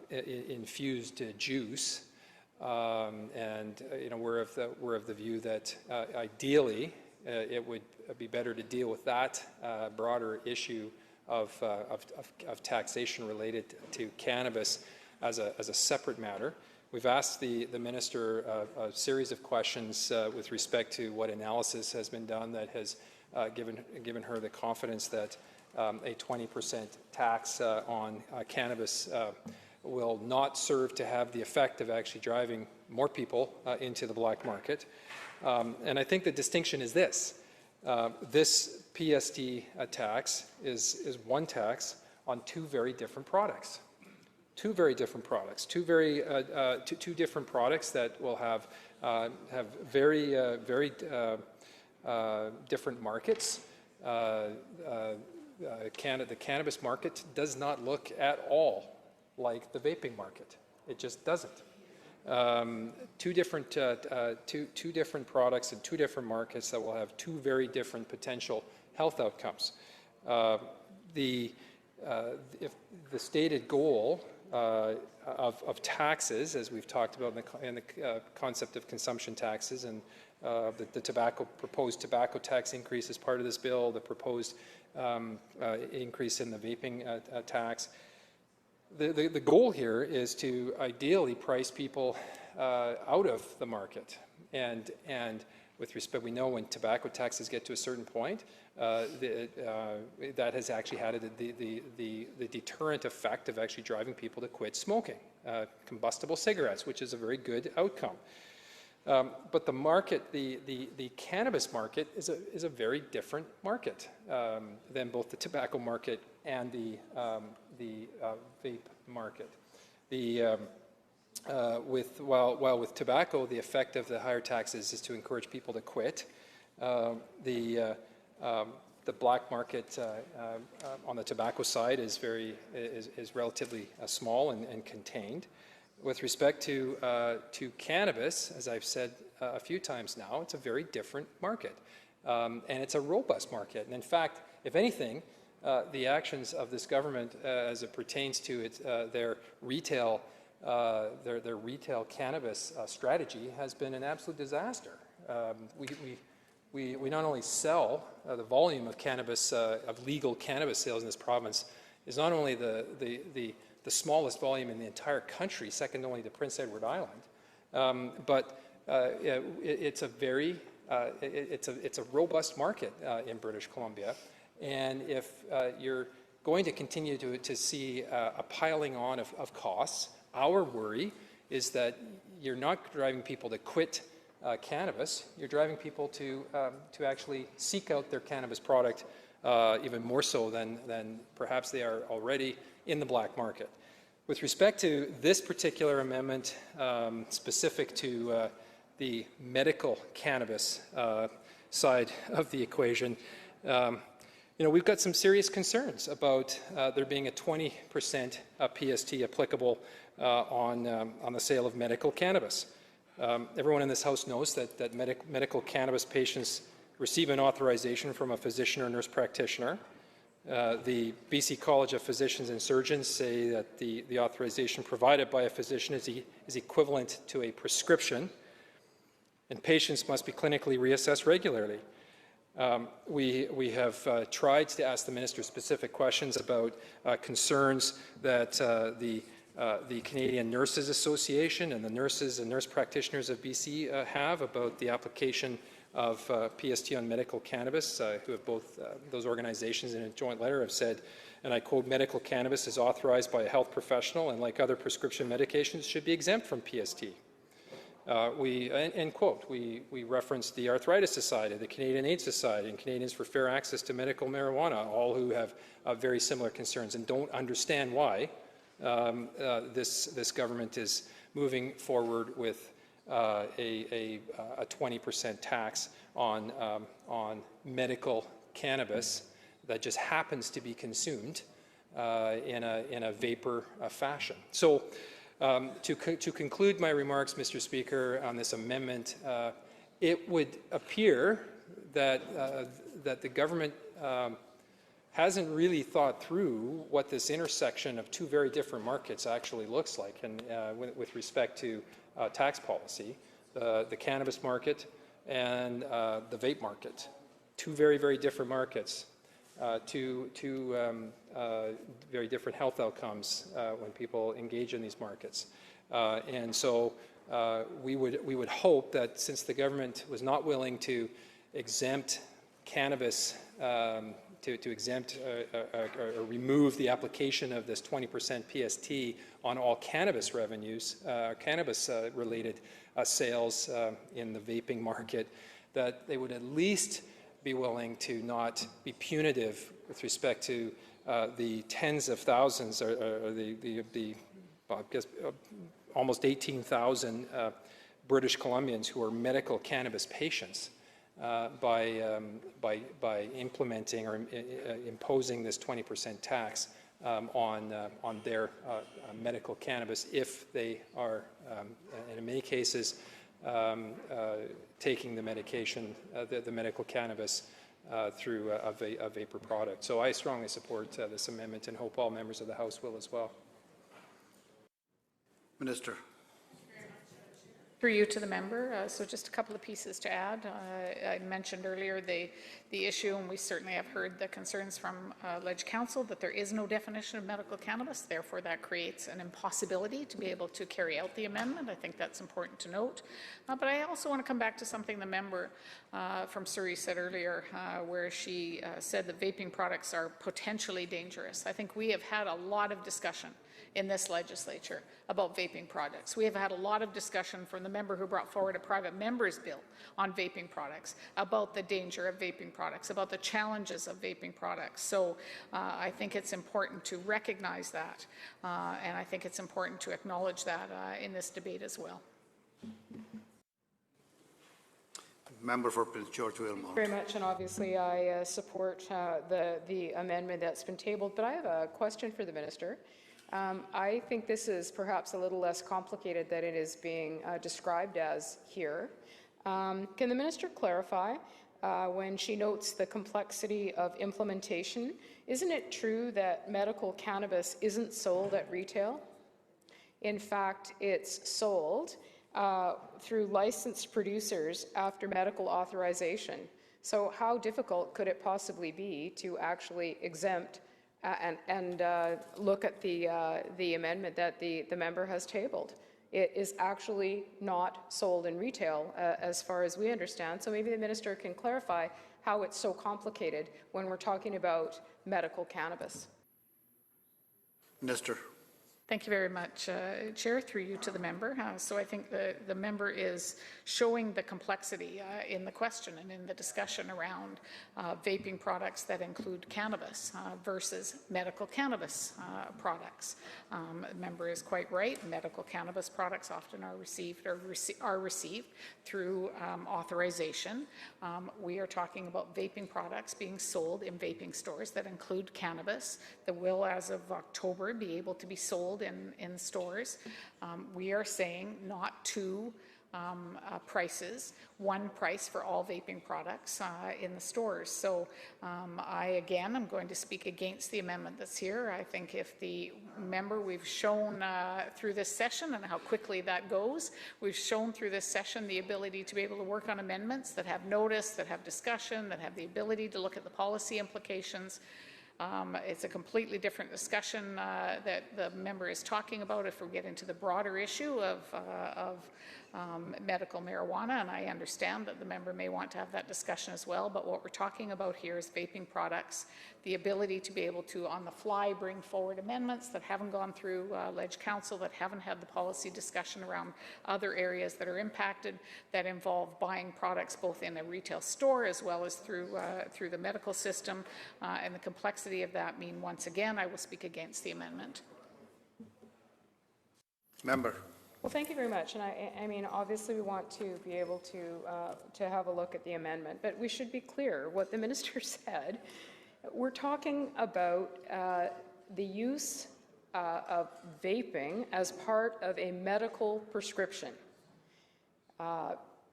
infused juice, and we're of the view that ideally it would be better to deal with that broader issue of taxation related to cannabis as a separate matter. We've asked the minister a series of questions with respect to what analysis has been done that has given her the confidence that a 20% tax on cannabis will not serve to have the effect of actually driving more people into the black market. And I think the distinction is this. This PST tax is one tax on two very different products. Two different products that will have very different markets. The cannabis market does not look at all like the vaping market. It just doesn't. Two different products and two different markets that will have two very different potential health outcomes. If the stated goal of taxes, as we've talked about in the concept of consumption taxes and the proposed tobacco tax increase as part of this bill, the proposed increase in the vaping tax. The goal here is to ideally price people out of the market, and with respect, we know when tobacco taxes get to a certain point, that has actually had the deterrent effect of actually driving people to quit smoking combustible cigarettes, which is a very good outcome. But the market, the cannabis market, is a very different market than both the tobacco market and the vape market. While with tobacco, the effect of the higher taxes is to encourage people to quit. The black market on the tobacco side is relatively small and contained. With respect to cannabis, as I've said a few times now, it's a very different market, and it's a robust market. And in fact, if anything, the actions of this government as it pertains to their retail cannabis strategy has been an absolute disaster. We not only sell the volume of cannabis, of legal cannabis sales in this province is not only the smallest volume in the entire country, second only to Prince Edward Island, but it's a robust market in British Columbia. And if you're going to continue to see a piling on of costs, our worry is that you're not driving people to quit cannabis, you're driving people to actually seek out their cannabis product even more so than perhaps they are already in the black market. With respect to this particular amendment, specific to the medical cannabis side of the equation, we've got some serious concerns about there being a 20% PST applicable on the sale of medical cannabis. Everyone in this House knows that medical cannabis patients receive an authorization from a physician or nurse practitioner. The BC College of Physicians and Surgeons say that the authorization provided by a physician is equivalent to a prescription, and patients must be clinically reassessed regularly. We have tried to ask the minister specific questions about concerns that the Canadian Nurses Association and the nurses and nurse practitioners of BC have about the application of PST on medical cannabis, who have both those organizations in a joint letter have said, and I quote, "Medical cannabis is authorized by a health professional and like other prescription medications should be exempt from PST." End quote. We referenced the Arthritis Society, the Canadian AIDS Society, and Canadians for Fair Access to Medical Marijuana, all who have very similar concerns and don't understand why this government is moving forward with a 20% tax on medical cannabis that just happens to be consumed in a vapor fashion. So to conclude my remarks, Mr. Speaker, on this amendment, it would appear that the government hasn't really thought through what this intersection of two very different markets actually looks like, and with respect to tax policy, the cannabis market and the vape market. Two very, very different markets, two very different health outcomes when people engage in these markets. And so we would hope that since the government was not willing to exempt cannabis, to exempt or remove the application of this 20% PST on all cannabis revenues, cannabis-related sales in the vaping market, that they would at least be willing to not be punitive with respect to the tens of thousands, or I guess, almost 18,000 British Columbians who are medical cannabis patients. By implementing or imposing this 20% tax on their medical cannabis, if they are, in many cases, taking the medication, the medical cannabis through a vapor product. So I strongly support this amendment and hope all members of the House will as well. Minister. Through you to the member, so just a couple of pieces to add. I mentioned earlier the issue, and we certainly have heard the concerns from Ledge Council that there is no definition of medical cannabis, therefore that creates an impossibility to be able to carry out the amendment. I think that's important to note. But I also want to come back to something the member from Surrey said earlier, where she said that vaping products are potentially dangerous. I think we have had a lot of discussion in this legislature about vaping products. We have had a lot of discussion from the member who brought forward a private member's bill on vaping products, about the danger of vaping products, about the challenges of vaping products. So I think it's important to recognize that, and I think it's important to acknowledge that in this debate as well. Member for Prince George Wilmot. Very much, and obviously I support the amendment that's been tabled, but I have a question for the minister. I think this is perhaps a little less complicated than it is being described as here. Can the minister clarify when she notes the complexity of implementation? Isn't it true that medical cannabis isn't sold at retail? In fact, it's sold through licensed producers after medical authorization. So how difficult could it possibly be to actually exempt and look at the amendment that the member has tabled? It is actually not sold in retail as far as we understand. So maybe the minister can clarify how it's so complicated when we're talking about medical cannabis. Minister. Thank you very much, Chair, through you to the member. So I think the member is showing the complexity in the question and in the discussion around vaping products that include cannabis versus medical cannabis products. The member is quite right. Medical cannabis products often are received through authorization. We are talking about vaping products being sold in vaping stores that include cannabis that will, as of October, be able to be sold in stores. We are saying not two prices, one price for all vaping products in the stores. So again, I'm going to speak against the amendment that's here. I think if the member, we've shown through this session and how quickly that goes, we've shown through this session the ability to be able to work on amendments that have notice, that have discussion, that have the ability to look at the policy implications. It's a completely different discussion that the member is talking about if we get into the broader issue of medical marijuana, and I understand that the member may want to have that discussion as well, but what we're talking about here is vaping products, the ability to be able to, on the fly, bring forward amendments that haven't gone through Ledge Council, that haven't had the policy discussion around other areas that are impacted, that involve buying products both in a retail store as well as through the medical system, and the complexity of that mean, once again, I will speak against the amendment. Member. Well, thank you very much. And I mean, obviously, we want to be able to have a look at the amendment, but we should be clear what the minister said. We're talking about the use of vaping as part of a medical prescription.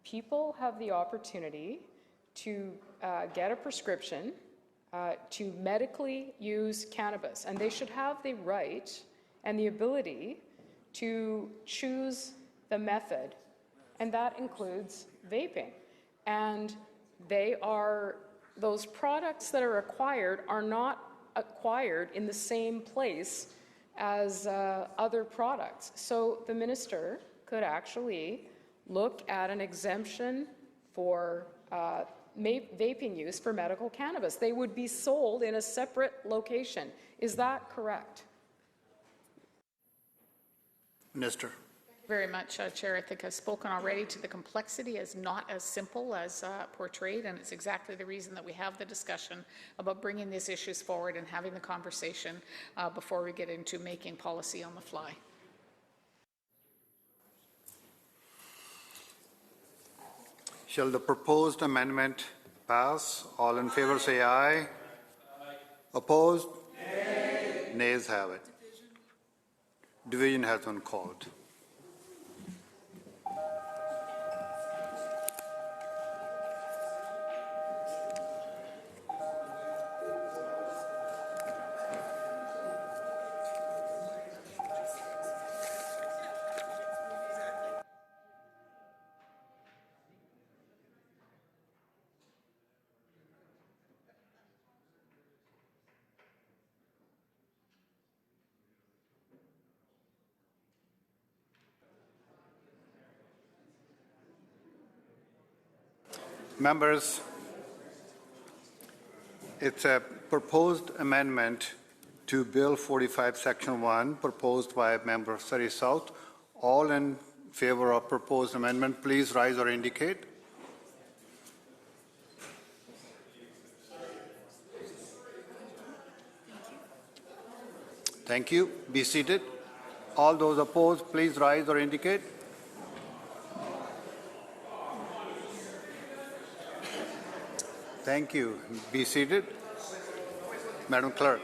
People have the opportunity to get a prescription to medically use cannabis, and they should have the right and the ability to choose the method, and that includes vaping. And those products that are acquired are not acquired in the same place as other products. So the minister could actually look at an exemption for vaping use for medical cannabis. They would be sold in a separate location. Is that correct? Minister. Very much, Chair. I think I've spoken already to the complexity is not as simple as portrayed, and it's exactly the reason that we have the discussion about bringing these issues forward and having the conversation before we get into making policy on the fly. Shall the proposed amendment pass? All in favor say aye. Aye. Opposed? Nay. Nays have it. Division has been called. Members, it's a proposed amendment to Bill 45, Section 1, proposed by Member Surrey South. All in favor of proposed amendment, please rise or indicate. Thank you. Be seated. All those opposed, please rise or indicate. Thank you. Be seated. Madam Clerk.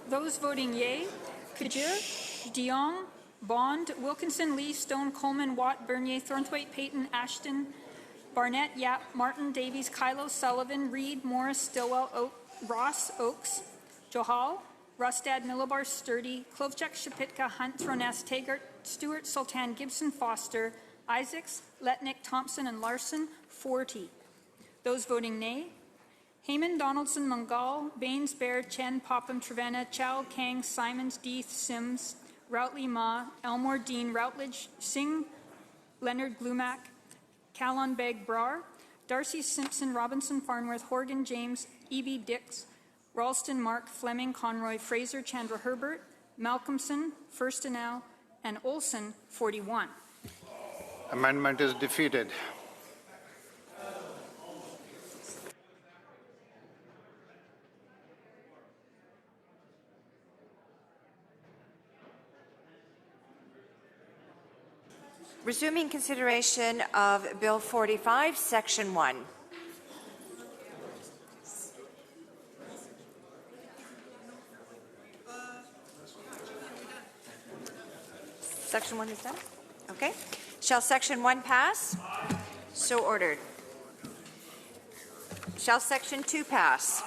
Those voting yea: 𝗔𝗘𝗚𝗜𝗓, de Jong, Bond, Wilkinson, Lee, Stone, Coleman, Watt, Bernier, Thornthwaite, Payton, Ashton, Barnett, Yap, Martin, Davies, Kylo, Sullivan, Reid, Morris, Stillwell, Ross, Oakes, Johal, Rustad, Millibar, Sturdy, Klobuchar, Shapitka, Hunt, Throness, Taggart, Stewart, Sultan, Gibson, Foster, Isaacs, Letnick, Thompson, and Larson, 40. Those voting nay: Heyman, Donaldson, Mungal, Baines, Baird, Chen, Popham, Trevena, Chow, Kang, Simons, Deeth, Sims, Routley, Ma, Elmore, Dean, Routledge, Singh, Leonard, Glumac, Callon, Begg, Brar, Darcy, Simpson, Robinson, Farnworth, Horgan, James, Evie, Dix, Ralston, Mark, Fleming, Conroy, Fraser, Chandra, Herbert, Malcolmson, Firstenow, and Olson, 41. Amendment is defeated. Resuming consideration of Bill 45, Section 1. Section 1 is done? Okay. Shall Section 1 pass? So ordered. Shall Section 2 pass?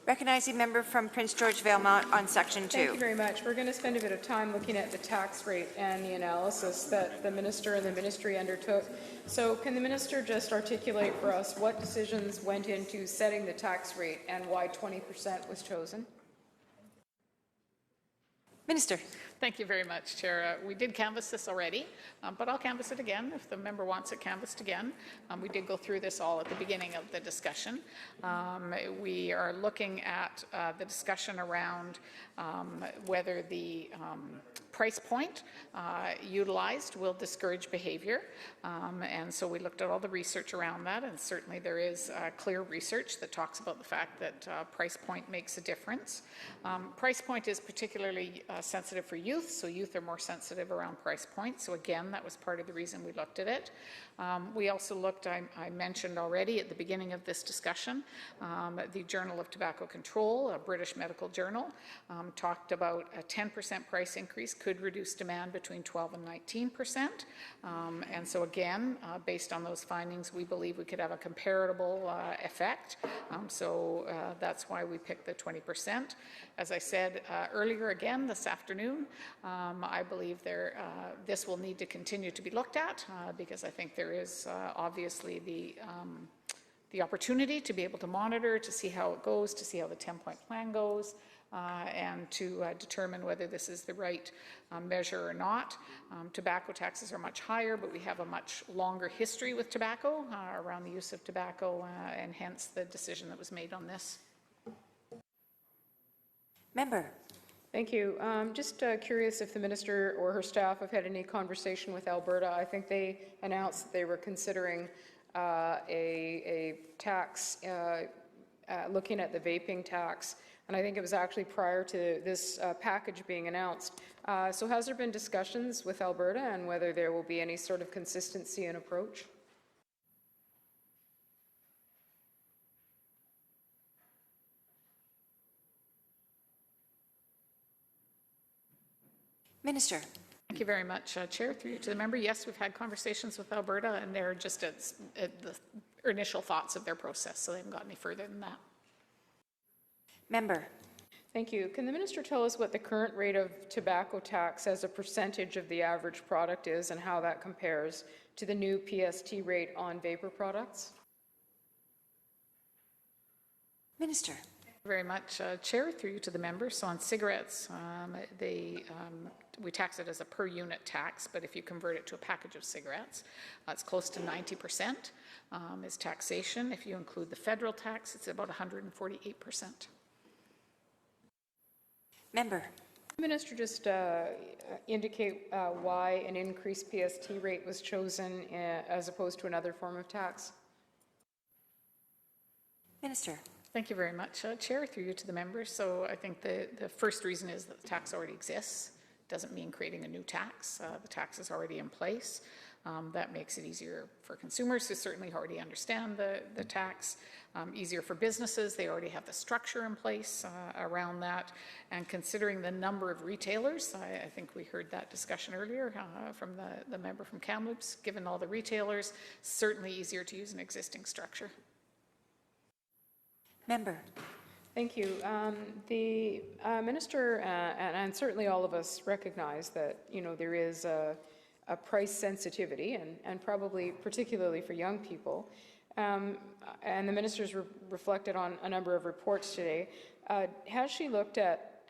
Recognizing member from Prince George Valemount on Section 2. Thank you very much. We're going to spend a bit of time looking at the tax rate and the analysis that the minister and the ministry undertook. So can the minister just articulate for us what decisions went into setting the tax rate and why 20% was chosen? Minister. Thank you very much, Chair. We did canvass this already, but I'll canvass it again if the member wants it canvassed again. We did go through this all at the beginning of the discussion. We are looking at the discussion around whether the price point utilized will discourage behavior. And so we looked at all the research around that, and certainly there is clear research that talks about the fact that price point makes a difference. Price point is particularly sensitive for youth, so youth are more sensitive around price point. So again, that was part of the reason we looked at it. We also looked, I mentioned already at the beginning of this discussion, the Journal of Tobacco Control, a British medical journal, talked about a 10% price increase could reduce demand between 12 and 19%. And so again, based on those findings, we believe we could have a comparable effect. So that's why we picked the 20%. As I said earlier again this afternoon, I believe this will need to continue to be looked at because I think there is obviously the opportunity to be able to monitor, to see how it goes, to see how the 10-point plan goes, and to determine whether this is the right measure or not. Tobacco taxes are much higher, but we have a much longer history with tobacco around the use of tobacco, and hence the decision that was made on this. Member. Thank you. Just curious if the minister or her staff have had any conversation with Alberta. I think they announced that they were considering a tax, looking at the vaping tax, and I think it was actually prior to this package being announced. So has there been discussions with Alberta and whether there will be any sort of consistency in approach? Minister. Thank you very much, Chair. Through you to the member. Yes, we've had conversations with Alberta, and they're just at the initial thoughts of their process, so they haven't got any further than that. Member. Thank you. Can the minister tell us what the current rate of tobacco tax as a percentage of the average product is and how that compares to the new PST rate on vapor products? Minister. Very much, Chair. Through you to the member. So on cigarettes, we tax it as a per unit tax, but if you convert it to a package of cigarettes, it's close to 90% is taxation. If you include the federal tax, it's about 148%. Member. Minister, just indicate why an increased PST rate was chosen as opposed to another form of tax. Minister. Thank you very much, Chair. Through you to the member. So I think the first reason is that the tax already exists. It doesn't mean creating a new tax. The tax is already in place. That makes it easier for consumers who certainly already understand the tax, easier for businesses. They already have the structure in place around that. And considering the number of retailers, I think we heard that discussion earlier from the member from Kamloops, given all the retailers, certainly easier to use an existing structure. Member. Thank you. The minister and certainly all of us recognize that there is a price sensitivity and probably particularly for young people. And the minister's reflected on a number of reports today. Has she looked at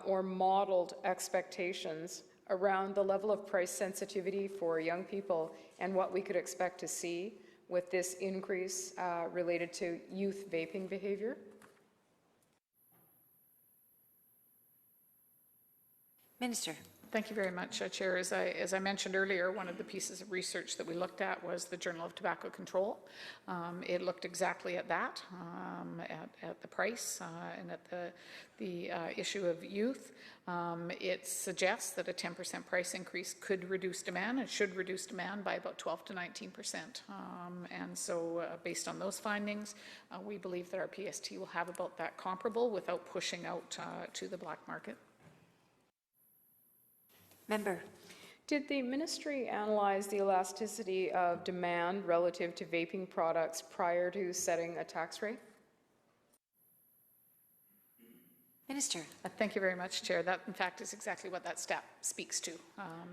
or modeled expectations around the level of price sensitivity for young people and what we could expect to see with this increase related to youth vaping behavior? Minister. Thank you very much, Chair. As I mentioned earlier, one of the pieces of research that we looked at was the Journal of Tobacco Control. It looked exactly at that, at the price and at the issue of youth. It suggests that a 10% price increase could reduce demand and should reduce demand by about 12 to 19%. And so based on those findings, we believe that our PST will have about that comparable without pushing out to the black market. Member. Did the ministry analyze the elasticity of demand relative to vaping products prior to setting a tax rate? Minister. Thank you very much, Chair. That, in fact, is exactly what that step speaks to,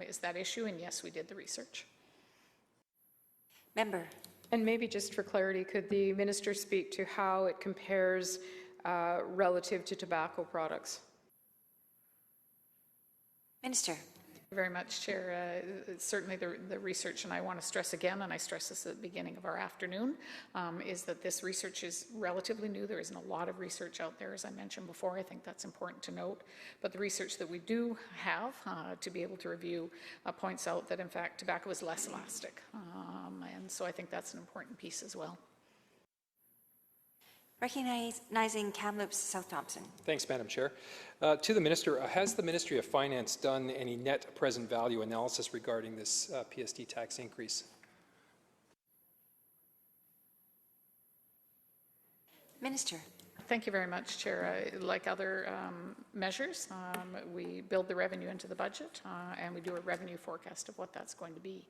is that issue, and yes, we did the research. Member. And maybe just for clarity, could the minister speak to how it compares relative to tobacco products? Minister. Thank you very much, Chair. Certainly the research, and I want to stress again, and I stressed this at the beginning of our afternoon, is that this research is relatively new. There isn't a lot of research out there, as I mentioned before. I think that's important to note. But the research that we do have to be able to review points out that, in fact, tobacco is less elastic. And so I think that's an important piece as well. Recognizing Kamloops South Thompson. Thanks, Madam Chair. To the Minister, has the Ministry of Finance done any net present value analysis regarding this PST tax increase? Minister. Thank you very much, Chair. Like other measures, we build the revenue into the budget and we do a revenue forecast of what that's going to be.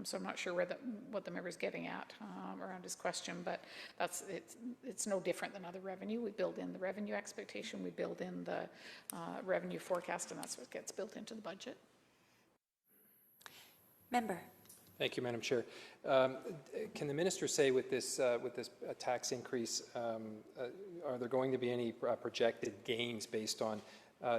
So I'm not sure what the member's getting at around his question, but it's no different than other revenue. We build in the revenue expectation, we build in the revenue forecast, and that's what gets built into the budget. Member. Thank you, Madam Chair. Can the Minister say with this tax increase, are there going to be any projected gains based on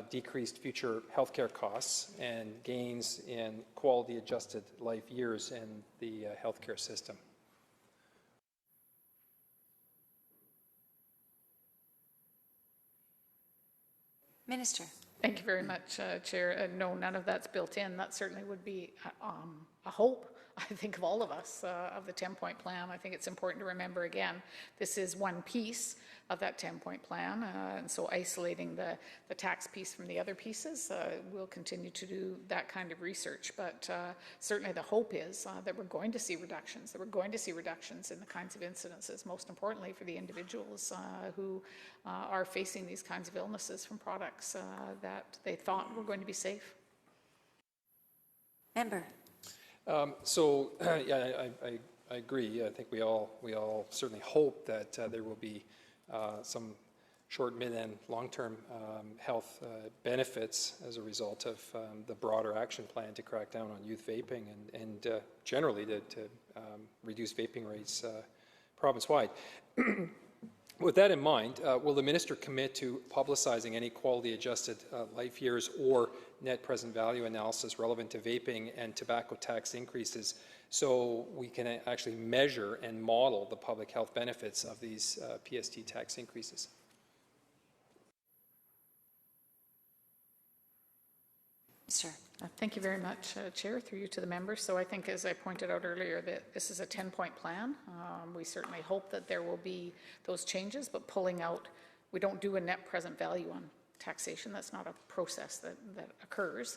decreased future healthcare costs and gains in quality adjusted life years in the healthcare system? Minister. Thank you very much, Chair. No, none of that's built in. That certainly would be a hope, I think, of all of us of the 10-point plan. I think it's important to remember, again, this is one piece of that 10-point plan, and so isolating the tax piece from the other pieces, we'll continue to do that kind of research. But certainly the hope is that we're going to see reductions, in the kinds of incidences, most importantly for the individuals who are facing these kinds of illnesses from products that they thought were going to be safe. Member. Yeah, I agree. I think we all certainly hope that there will be some short, mid, and long-term health benefits as a result of the broader action plan to crack down on youth vaping and generally to reduce vaping rates province-wide. With that in mind, will the Minister commit to publicizing any quality-adjusted life years or net present value analysis relevant to vaping and tobacco tax increases so we can actually measure and model the public health benefits of these PST tax increases? Sir. Thank you very much, Chair, through you to the members. So I think, as I pointed out earlier, that this is a 10-point plan. We certainly hope that there will be those changes, but pulling out, we don't do a net present value on taxation. That's not a process that occurs,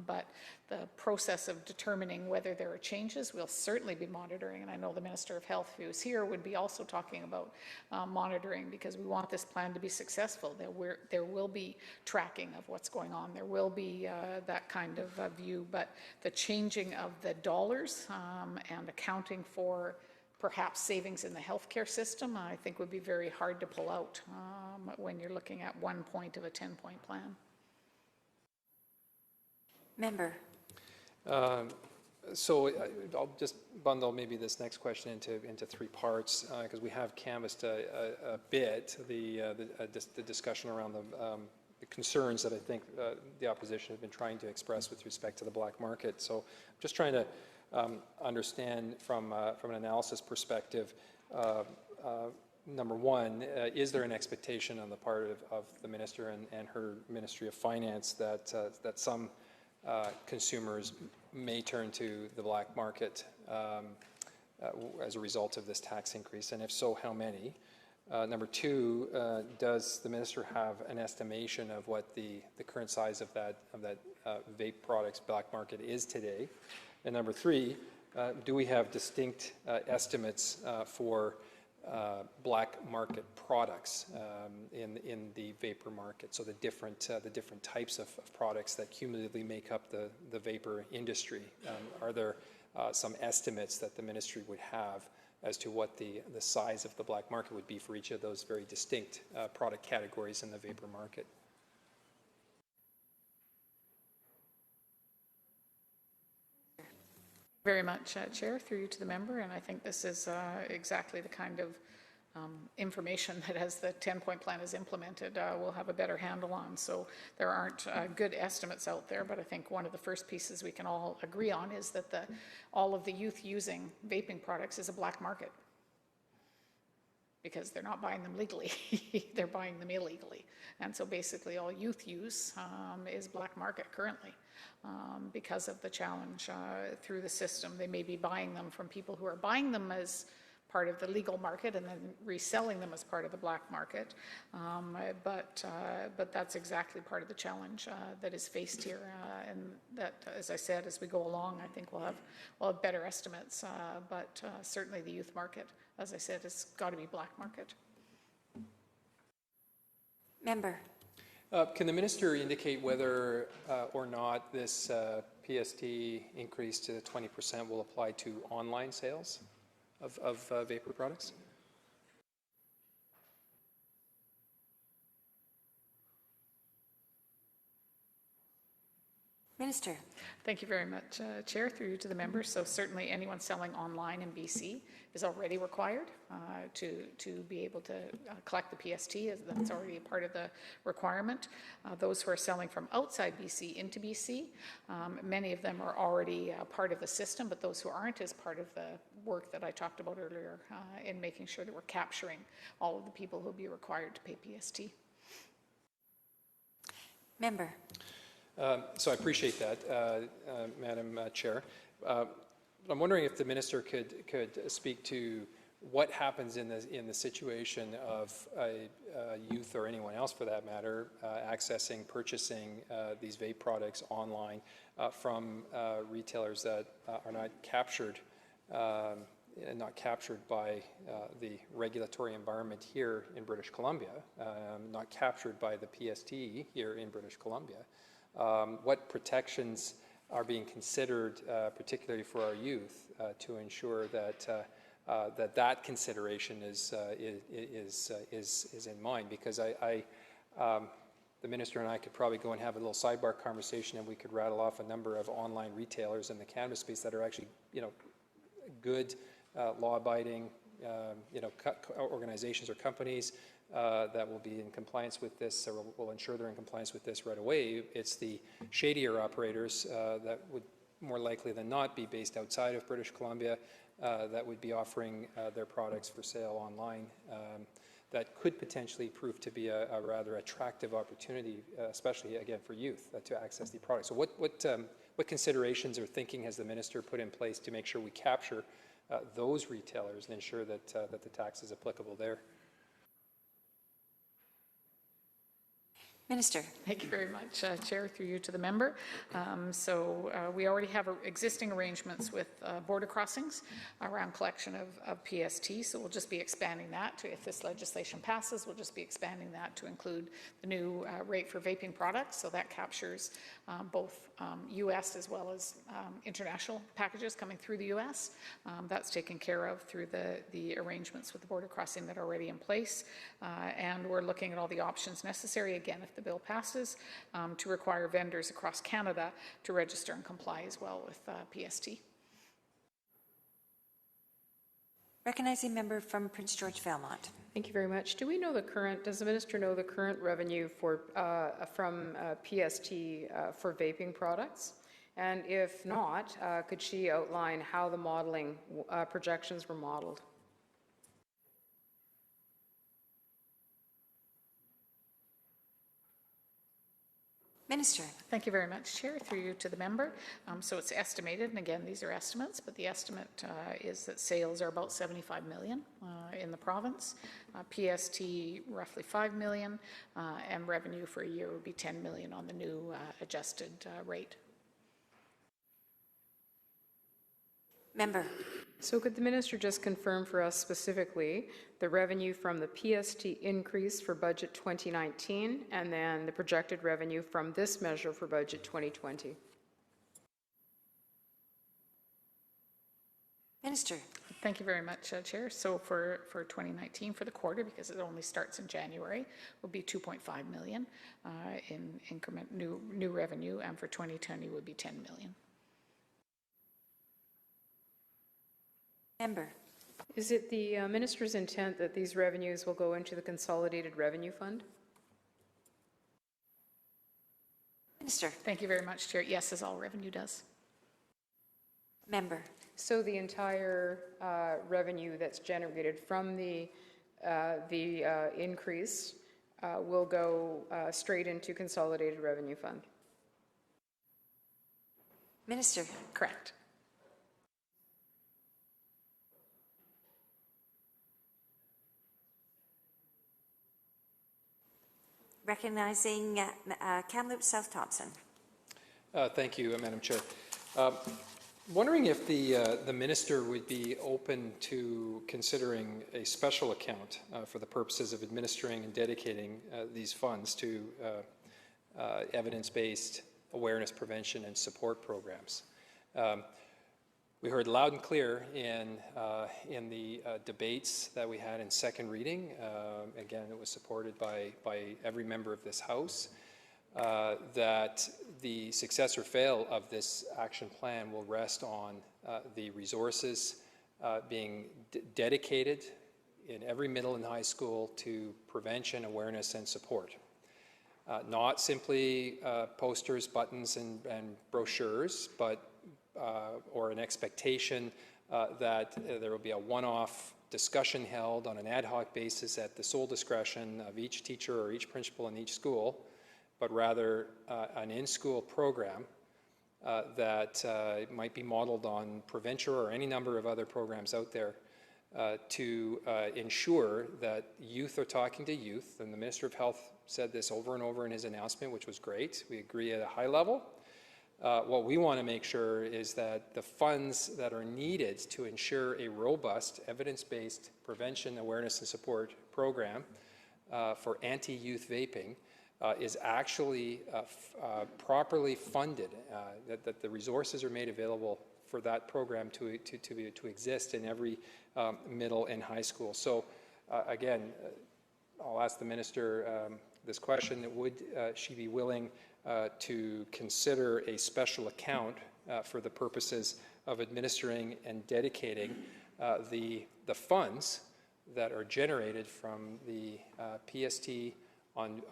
but the process of determining whether there are changes, we'll certainly be monitoring, and I know the Minister of Health, who is here, would be also talking about monitoring, because we want this plan to be successful. There will be tracking of what's going on. There will be that kind of view, but the changing of the dollars and accounting for perhaps savings in the healthcare system, I think would be very hard to pull out when you're looking at one point of a 10-point plan. Member. So I'll just bundle maybe this next question into three parts, because we have canvassed a bit the discussion around the concerns that I think the opposition have been trying to express with respect to the black market. So I'm just trying to understand from an analysis perspective, number one, is there an expectation on the part of the Minister and her Ministry of Finance that some consumers may turn to the black market as a result of this tax increase, and if so, how many? Number two, does the Minister have an estimation of what the current size of that vape products black market is today? And number three, do we have distinct estimates for black market products in the vapor market? So the different types of products that cumulatively make up the vapor industry. Are there some estimates that the Ministry would have as to what the size of the black market would be for each of those very distinct product categories in the vapor market? Very much, Chair, through you to the member, and I think this is exactly the kind of information that as the 10-point plan is implemented, we'll have a better handle on. So there aren't good estimates out there, but I think one of the first pieces we can all agree on is that all of the youth using vaping products is a black market, because they're not buying them legally, they're buying them illegally. And so basically all youth use is black market currently because of the challenge through the system. They may be buying them from people who are buying them as part of the legal market and then reselling them as part of the black market. But that's exactly part of the challenge that is faced here. And that, as I said, as we go along, I think we'll have better estimates. But certainly the youth market, as I said, has got to be black market. Member. Can the minister indicate whether or not this PST increase to the 20% will apply to online sales of vapor products? Minister. Thank you very much, Chair, through you to the members. So certainly anyone selling online in BC is already required to be able to collect the PST. That's already a part of the requirement. Those who are selling from outside BC into BC, many of them are already part of the system, but those who aren't is part of the work that I talked about earlier in making sure that we're capturing all of the people who will be required to pay PST. Member. So I appreciate that, Madam Chair. I'm wondering if the minister could speak to what happens in the situation of a youth or anyone else, for that matter, purchasing these vape products online from retailers that are not captured by the regulatory environment here in British Columbia, not captured by the PST here in British Columbia. What protections are being considered, particularly for our youth, to ensure that that consideration is in mind? Because the minister and I could probably go and have a little sidebar conversation, and we could rattle off a number of online retailers in the cannabis space that are actually, good, law-abiding, organizations or companies that will be in compliance with this, or will ensure they're in compliance with this right away. It's the shadier operators that would more likely than not be based outside of British Columbia that would be offering their products for sale online. That could potentially prove to be a rather attractive opportunity, especially again for youth, to access the products. So what considerations or thinking has the minister put in place to make sure we capture those retailers and ensure that that the tax is applicable there? Minister. Thank you very much, Chair, through you to the member. We already have existing arrangements with border crossings around collection of PST, so we'll just be expanding that to, if this legislation passes, we'll just be expanding that to include the new rate for vaping products, so that captures both U.S. as well as international packages coming through the U.S. That's taken care of through the arrangements with the border crossing that are already in place, and we're looking at all the options necessary, again, if the bill passes, to require vendors across Canada to register and comply as well with PST. Recognizing member from Prince George Valemount. Thank you very much. Do we know does the minister know the current revenue from PST for vaping products? And if not, could she outline how the modeling projections were modeled? Minister. Thank you very much, Chair. Through you to the member. So it's estimated, and again, these are estimates, but the estimate is that sales are about 75 million in the province. PST roughly 5 million, and revenue for a year would be 10 million on the new adjusted rate. Member. So could the minister just confirm for us specifically the revenue from the PST increase for budget 2019 and then the projected revenue from this measure for budget 2020? Minister. Thank you very much, Chair. So for 2019, for the quarter, because it only starts in January, will be 2.5 million in increment new revenue, and for 2020 would be 10 million. Member. Is it the minister's intent that these revenues will go into the Consolidated Revenue Fund? Minister. Thank you very much, Chair. Yes, as all revenue does. Member. So the entire revenue that's generated from the increase will go straight into Consolidated Revenue Fund? Minister. Correct. Recognizing Kamloops South Thompson. Thank you, Madam Chair. Wondering if the minister would be open to considering a special account for the purposes of administering and dedicating these funds to evidence-based awareness, prevention, and support programs. We heard loud and clear in the debates that we had in second reading. Again, it was supported by every member of this House. That the success or fail of this action plan will rest on the resources being dedicated in every middle and high school to prevention, awareness, and support. Not simply posters, buttons, and brochures, but or an expectation that there will be a one-off discussion held on an ad hoc basis at the sole discretion of each teacher or each principal in each school, but rather an in-school program that might be modeled on Preventure or any number of other programs out there to ensure that youth are talking to youth. And the Minister of Health said this over and over in his announcement, which was great. We agree at a high level. What we want to make sure is that the funds that are needed to ensure a robust, evidence-based prevention, awareness, and support program for anti-youth vaping is actually properly funded, that the resources are made available for that program to exist in every middle and high school. So again, I'll ask the Minister this question: would she be willing to consider a special account for the purposes of administering and dedicating the funds that are generated from the PST on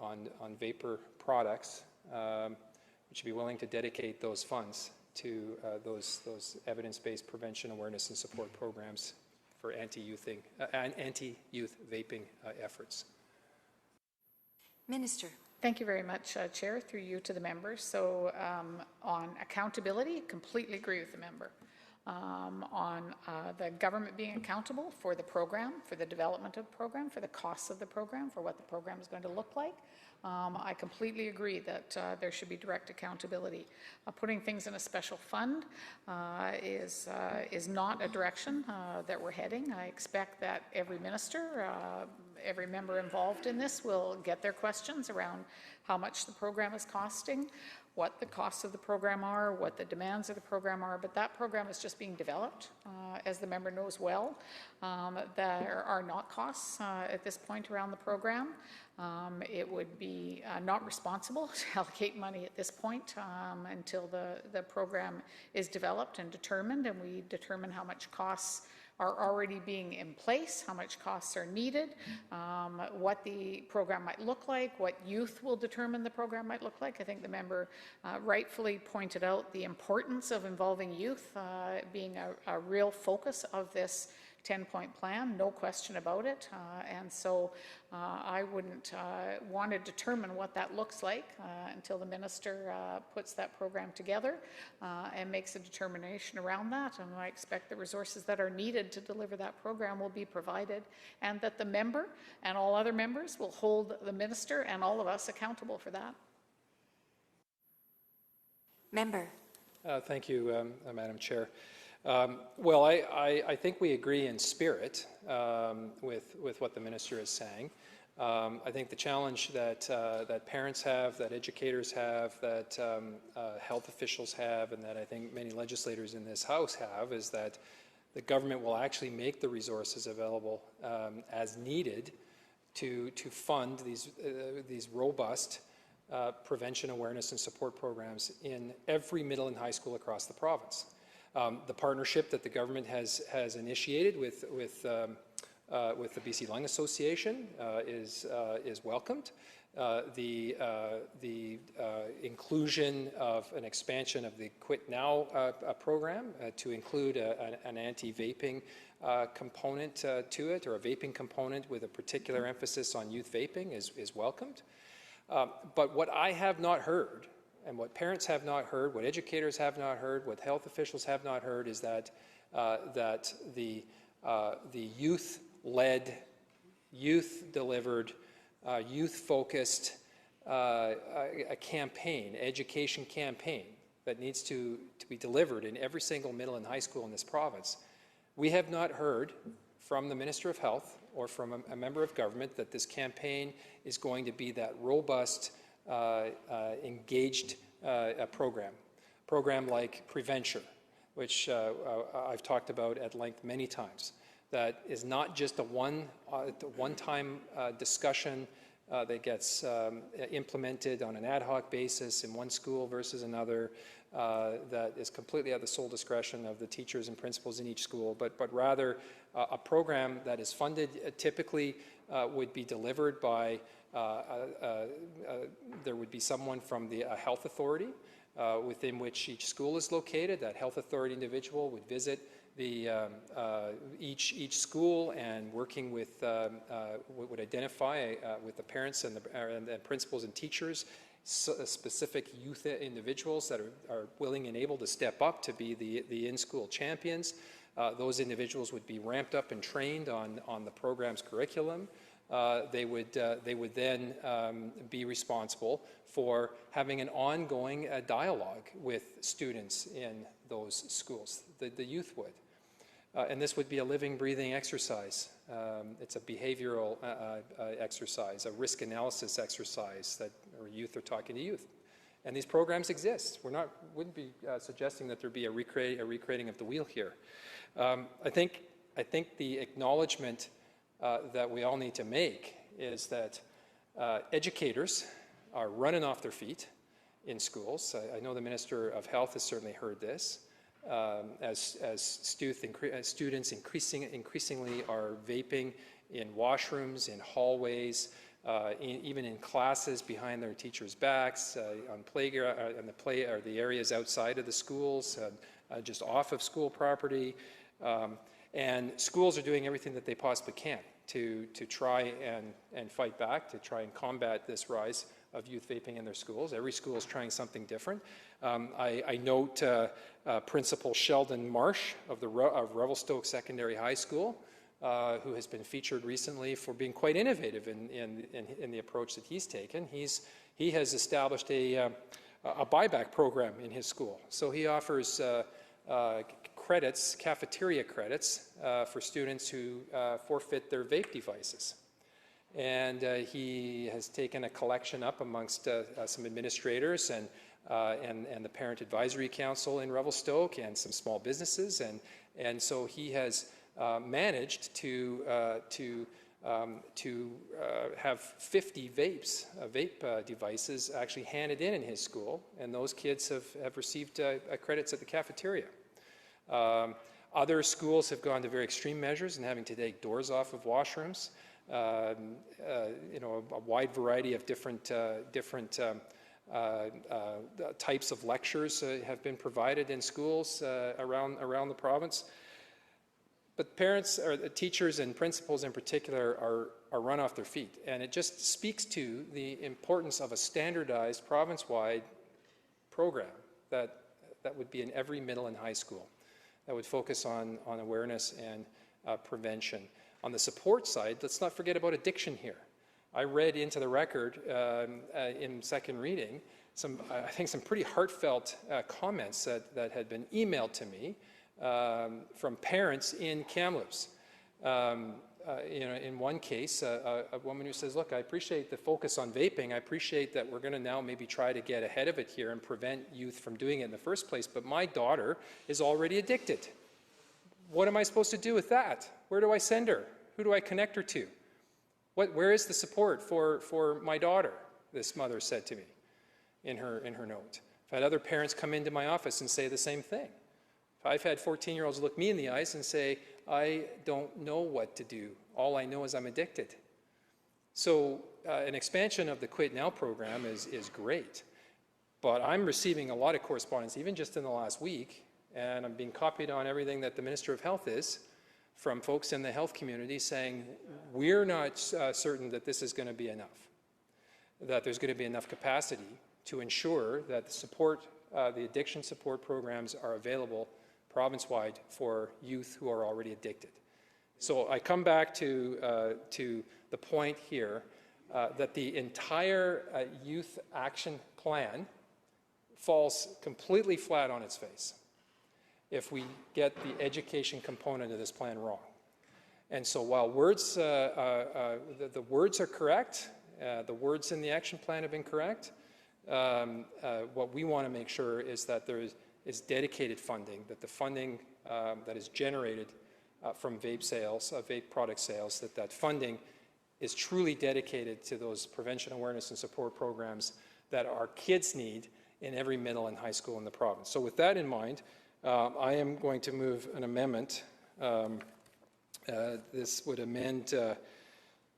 vapor products? Would you be willing to dedicate those funds to those evidence-based prevention, awareness, and support programs for anti-youth vaping efforts? Minister. Thank you very much, Chair, through you to the member. So on accountability, completely agree with the member. On the government being accountable for the program, for the development of the program, for the costs of the program, for what the program is going to look like. I completely agree that there should be direct accountability. Putting things in a special fund is not a direction that we're heading. I expect that every minister, every member involved in this will get their questions around how much the program is costing, what the costs of the program are, what the demands of the program are, but that program is just being developed. As the member knows well, there are not costs at this point around the program. It would be not responsible to allocate money at this point until the program is developed and determined, and we determine how much costs are already being in place, how much costs are needed, what the program might look like, what youth will determine the program might look like. I think the member rightfully pointed out the importance of involving youth being a real focus of this 10-point plan, no question about it. And so I wouldn't want to determine what that looks like until the minister puts that program together and makes a determination around that. And I expect the resources that are needed to deliver that program will be provided, and that the member and all other members will hold the minister and all of us accountable for that. Member. Thank you, Madam Chair. Well, I think we agree in spirit with what the minister is saying. I think the challenge that parents have, that educators have, that health officials have, and that I think many legislators in this House have, is that the government will actually make the resources available as needed to fund these robust prevention, awareness, and support programs in every middle and high school across the province. The partnership that the government has initiated with the BC Lung Association is welcomed. The inclusion of an expansion of the Quit Now program to include an anti-vaping component to it, or a vaping component with a particular emphasis on youth vaping is welcomed. But what I have not heard, and what parents have not heard, what educators have not heard, what health officials have not heard, is that the youth-led, youth-delivered, youth-focused a campaign, education campaign that needs to be delivered in every single middle and high school in this province. We have not heard from the Minister of Health or from a member of government that this campaign is going to be that robust, engaged program like Preventure, which I've talked about at length many times. That is not just a one-time discussion that gets implemented on an ad hoc basis in one school versus another, that is completely at the sole discretion of the teachers and principals in each school, but rather a program that is funded typically would be delivered by, there would be someone from the health authority within which each school is located. That health authority individual would visit each school, and working with would identify with the parents and the principals and teachers specific youth individuals that are willing and able to step up to be the in-school champions. Those individuals would be ramped up and trained on the program's curriculum. They would then be responsible for having an ongoing dialogue with students in those schools. The youth would. And this would be a living, breathing exercise. It's a behavioral exercise, a risk analysis exercise that our youth are talking to youth. And these programs exist. Wouldn't be suggesting that there be a recreating of the wheel here. I think the acknowledgement that we all need to make is that educators are running off their feet in schools. I know the Minister of Health has certainly heard this. As students increasingly are vaping in washrooms, in hallways, even in classes behind their teachers' backs, on playground, or the areas outside of the schools, just off of school property, and schools are doing everything that they possibly can to try and fight back, to try and combat this rise of youth vaping in their schools. Every school is trying something different. I note Principal Sheldon Marsh of Revelstoke Secondary High School, who has been featured recently for being quite innovative in the approach that he's taken. He has established a buyback program in his school. So he offers credits, cafeteria credits, for students who forfeit their vape devices. And he has taken a collection up amongst some administrators and the Parent Advisory Council in Revelstoke and some small businesses, and so he has managed to have 50 vape devices actually handed in his school, and those kids have received credits at the cafeteria. Other schools have gone to very extreme measures in having to take doors off of washrooms. A wide variety of different types of lectures have been provided in schools around the province. But parents, or teachers and principals in particular, are run off their feet. And it just speaks to the importance of a standardized province-wide program that would be in every middle and high school, that would focus on awareness and prevention. On the support side, let's not forget about addiction here. I read into the record in second reading I think some pretty heartfelt comments that had been emailed to me from parents in Kamloops. In one case, a woman who says, look, I appreciate the focus on vaping. I appreciate that we're going to now maybe try to get ahead of it here and prevent youth from doing it in the first place, but my daughter is already addicted. What am I supposed to do with that? Where do I send her? Who do I connect her to? Where is the support for my daughter? This mother said to me in her note. I've had other parents come into my office and say the same thing. I've I've had 14-year-olds look me in the eyes and say, I don't know what to do. All I know is I'm addicted. So an expansion of the Quit Now program is great. But I'm receiving a lot of correspondence, even just in the last week, and I'm being copied on everything that the Minister of Health is, from folks in the health community saying, we're not certain that this is going to be enough, that there's going to be enough capacity to ensure that the support, the addiction support programs are available province-wide for youth who are already addicted. So I come back to the point here that the entire youth action plan falls completely flat on its face if we get the education component of this plan wrong. And so while words, the words are correct, the words in the action plan have been correct, what we want to make sure is that there is dedicated funding, that the funding that is generated from vape sales, vape product sales, that funding is truly dedicated to those prevention, awareness, and support programs that our kids need in every middle and high school in the province. So with that in mind, I am going to move an amendment. This would amend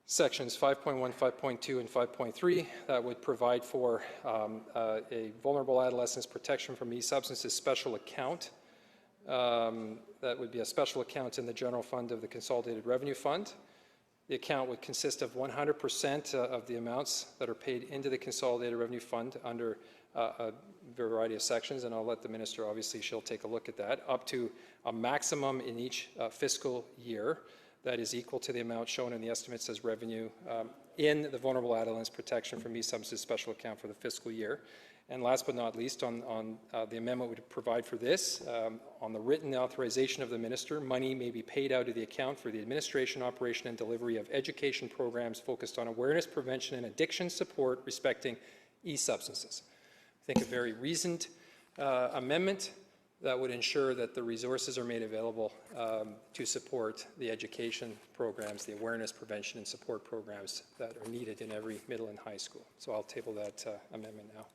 sections 5.1, 5.2, and 5.3 that would provide for a vulnerable adolescents protection from e-substances special account. That would be a special account in the general fund of the Consolidated Revenue Fund. The account would consist of 100% of the amounts that are paid into the Consolidated Revenue Fund under a variety of sections, and I'll let the minister, obviously, she'll take a look at that, up to a maximum in each fiscal year that is equal to the amount shown in the estimates as revenue in the Vulnerable Adolescents Protection from E-Substances Special Account for the fiscal year. And last but not least, on the amendment would provide for this, on the written authorization of the minister, money may be paid out of the account for the administration, operation, and delivery of education programs focused on awareness, prevention, and addiction support respecting e-substances. I think a very reasoned amendment that would ensure that the resources are made available to support the education programs, the awareness, prevention, and support programs that are needed in every middle and high school. So I'll table that amendment now.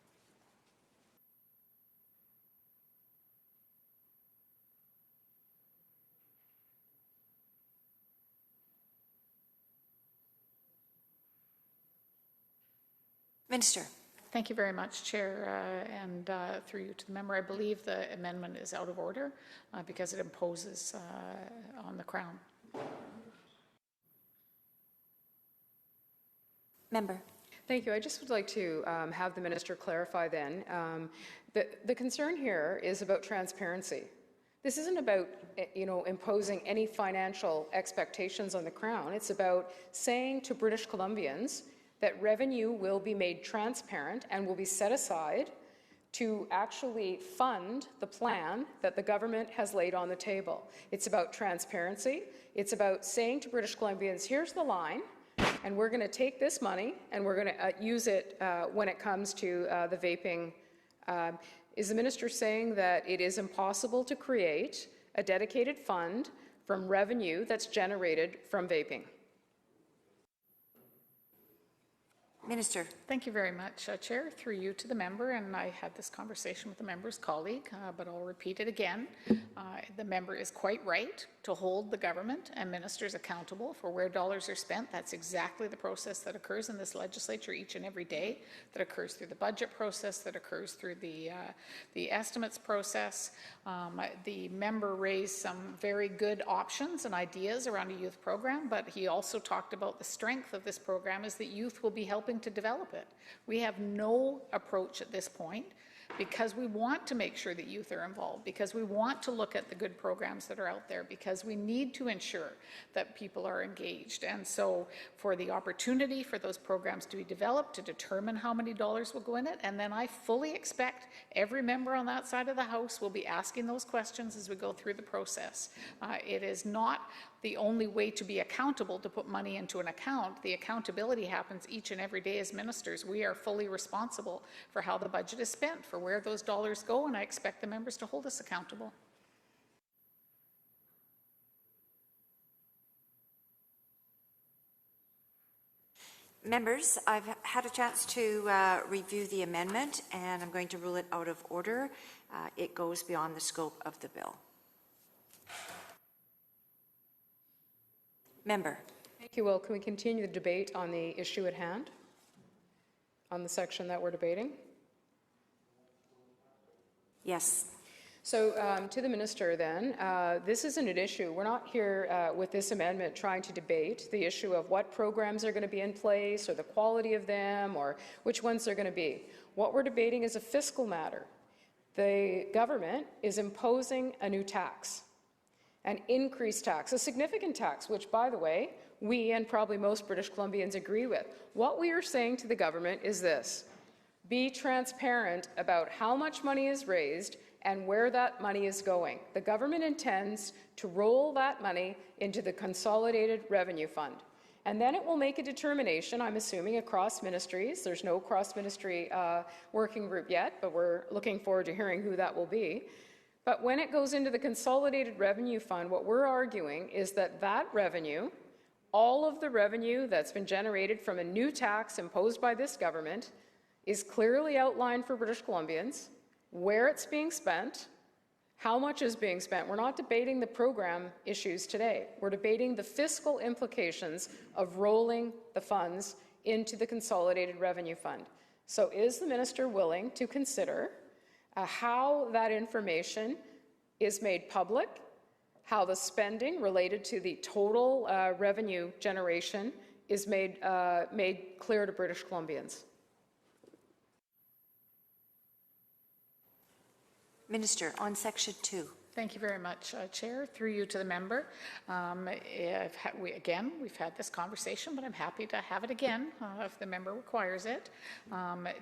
Minister. Thank you very much, Chair, and through you to the member. I believe the amendment is out of order because it imposes on the Crown. Member. Thank you. I just would like to have the minister clarify then. The concern here is about transparency. This isn't about, imposing any financial expectations on the Crown. It's about saying to British Columbians that revenue will be made transparent and will be set aside to actually fund the plan that the government has laid on the table. It's about transparency. It's about saying to British Columbians, here's the line, and we're going to take this money and we're going to use it when it comes to the vaping. Is the minister saying that it is impossible to create a dedicated fund from revenue that's generated from vaping? Minister. Thank you very much, Chair. Through you to the member, and I had this conversation with the member's colleague, but I'll repeat it again. The member is quite right to hold the government and ministers accountable for where dollars are spent. That's exactly the process that occurs in this legislature each and every day, that occurs through the budget process, that occurs through the estimates process. The member raised some very good options and ideas around a youth program, but he also talked about the strength of this program is that youth will be helping to develop it. We have no approach at this point because we want to make sure that youth are involved, because we want to look at the good programs that are out there, because we need to ensure that people are engaged. And so for the opportunity for those programs to be developed, to determine how many dollars will go in it, and then I fully expect every member on that side of the House will be asking those questions as we go through the process. It is not the only way to be accountable to put money into an account. The accountability happens each and every day as ministers. We are fully responsible for how the budget is spent, for where those dollars go, and I expect the members to hold us accountable. Members, I've had a chance to review the amendment, and I'm going to rule it out of order. It goes beyond the scope of the bill. Member. Thank you, Will. Can we continue the debate on the issue at hand? On the section that we're debating? Yes. So to the minister then, this isn't an issue. We're not here with this amendment trying to debate the issue of what programs are going to be in place or the quality of them or which ones they're going to be. What we're debating is a fiscal matter. The government is imposing a new tax, an increased tax, a significant tax, which, by the way, we and probably most British Columbians agree with. What we are saying to the government is this: be transparent about how much money is raised and where that money is going. The government intends to roll that money into the Consolidated Revenue Fund. And then it will make a determination, I'm assuming, across ministries. There's no cross-ministry working group yet, but we're looking forward to hearing who that will be. But when it goes into the Consolidated Revenue Fund, what we're arguing is that that revenue, all of the revenue that's been generated from a new tax imposed by this government, is clearly outlined for British Columbians, where it's being spent, how much is being spent. We're not debating the program issues today. We're debating the fiscal implications of rolling the funds into the Consolidated Revenue Fund. So is the minister willing to consider how that information is made public, how the spending related to the total revenue generation is made clear to British Columbians? Minister, on Section 2. Thank you very much, Chair. Through you to the member. We've had this conversation, but I'm happy to have it again if the member requires it.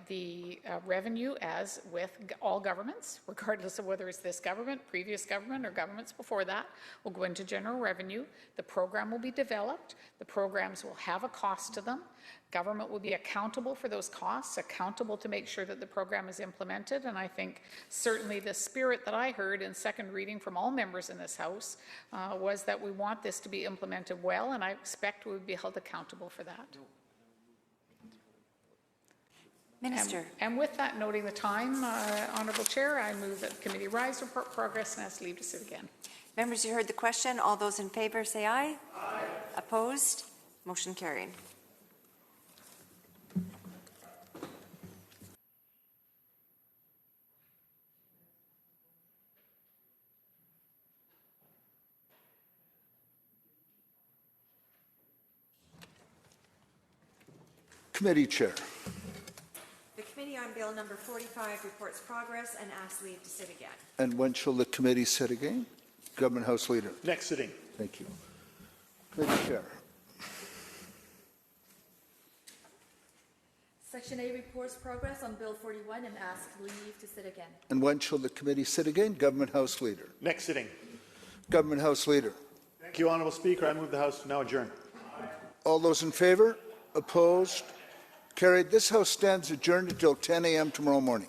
The revenue, as with all governments, regardless of whether it's this government, previous government, or governments before that, will go into general revenue. The program will be developed. The programs will have a cost to them. Government will be accountable for those costs, accountable to make sure that the program is implemented. And I think certainly the spirit that I heard in second reading from all members in this House was that we want this to be implemented well, and I expect we would be held accountable for that. Minister. And with that, noting the time, Honourable Chair, I move that the committee rise, report progress, and ask leave to sit again. Members, you heard the question. All those in favour say aye. Aye. Opposed? Motion carried. Committee Chair. The committee on Bill number 45 reports progress and asks leave to sit again. And when shall the committee sit again? Government House Leader. Next sitting. Thank you. Committee Chair. Section A reports progress on Bill 41 and asks leave to sit again. And when shall the committee sit again? Government House Leader. Next sitting. Government House Leader. Thank you, Honourable Speaker. I move the House to now adjourn. All those in favour? Opposed? Carried. This House stands adjourned until 10 a.m. tomorrow morning.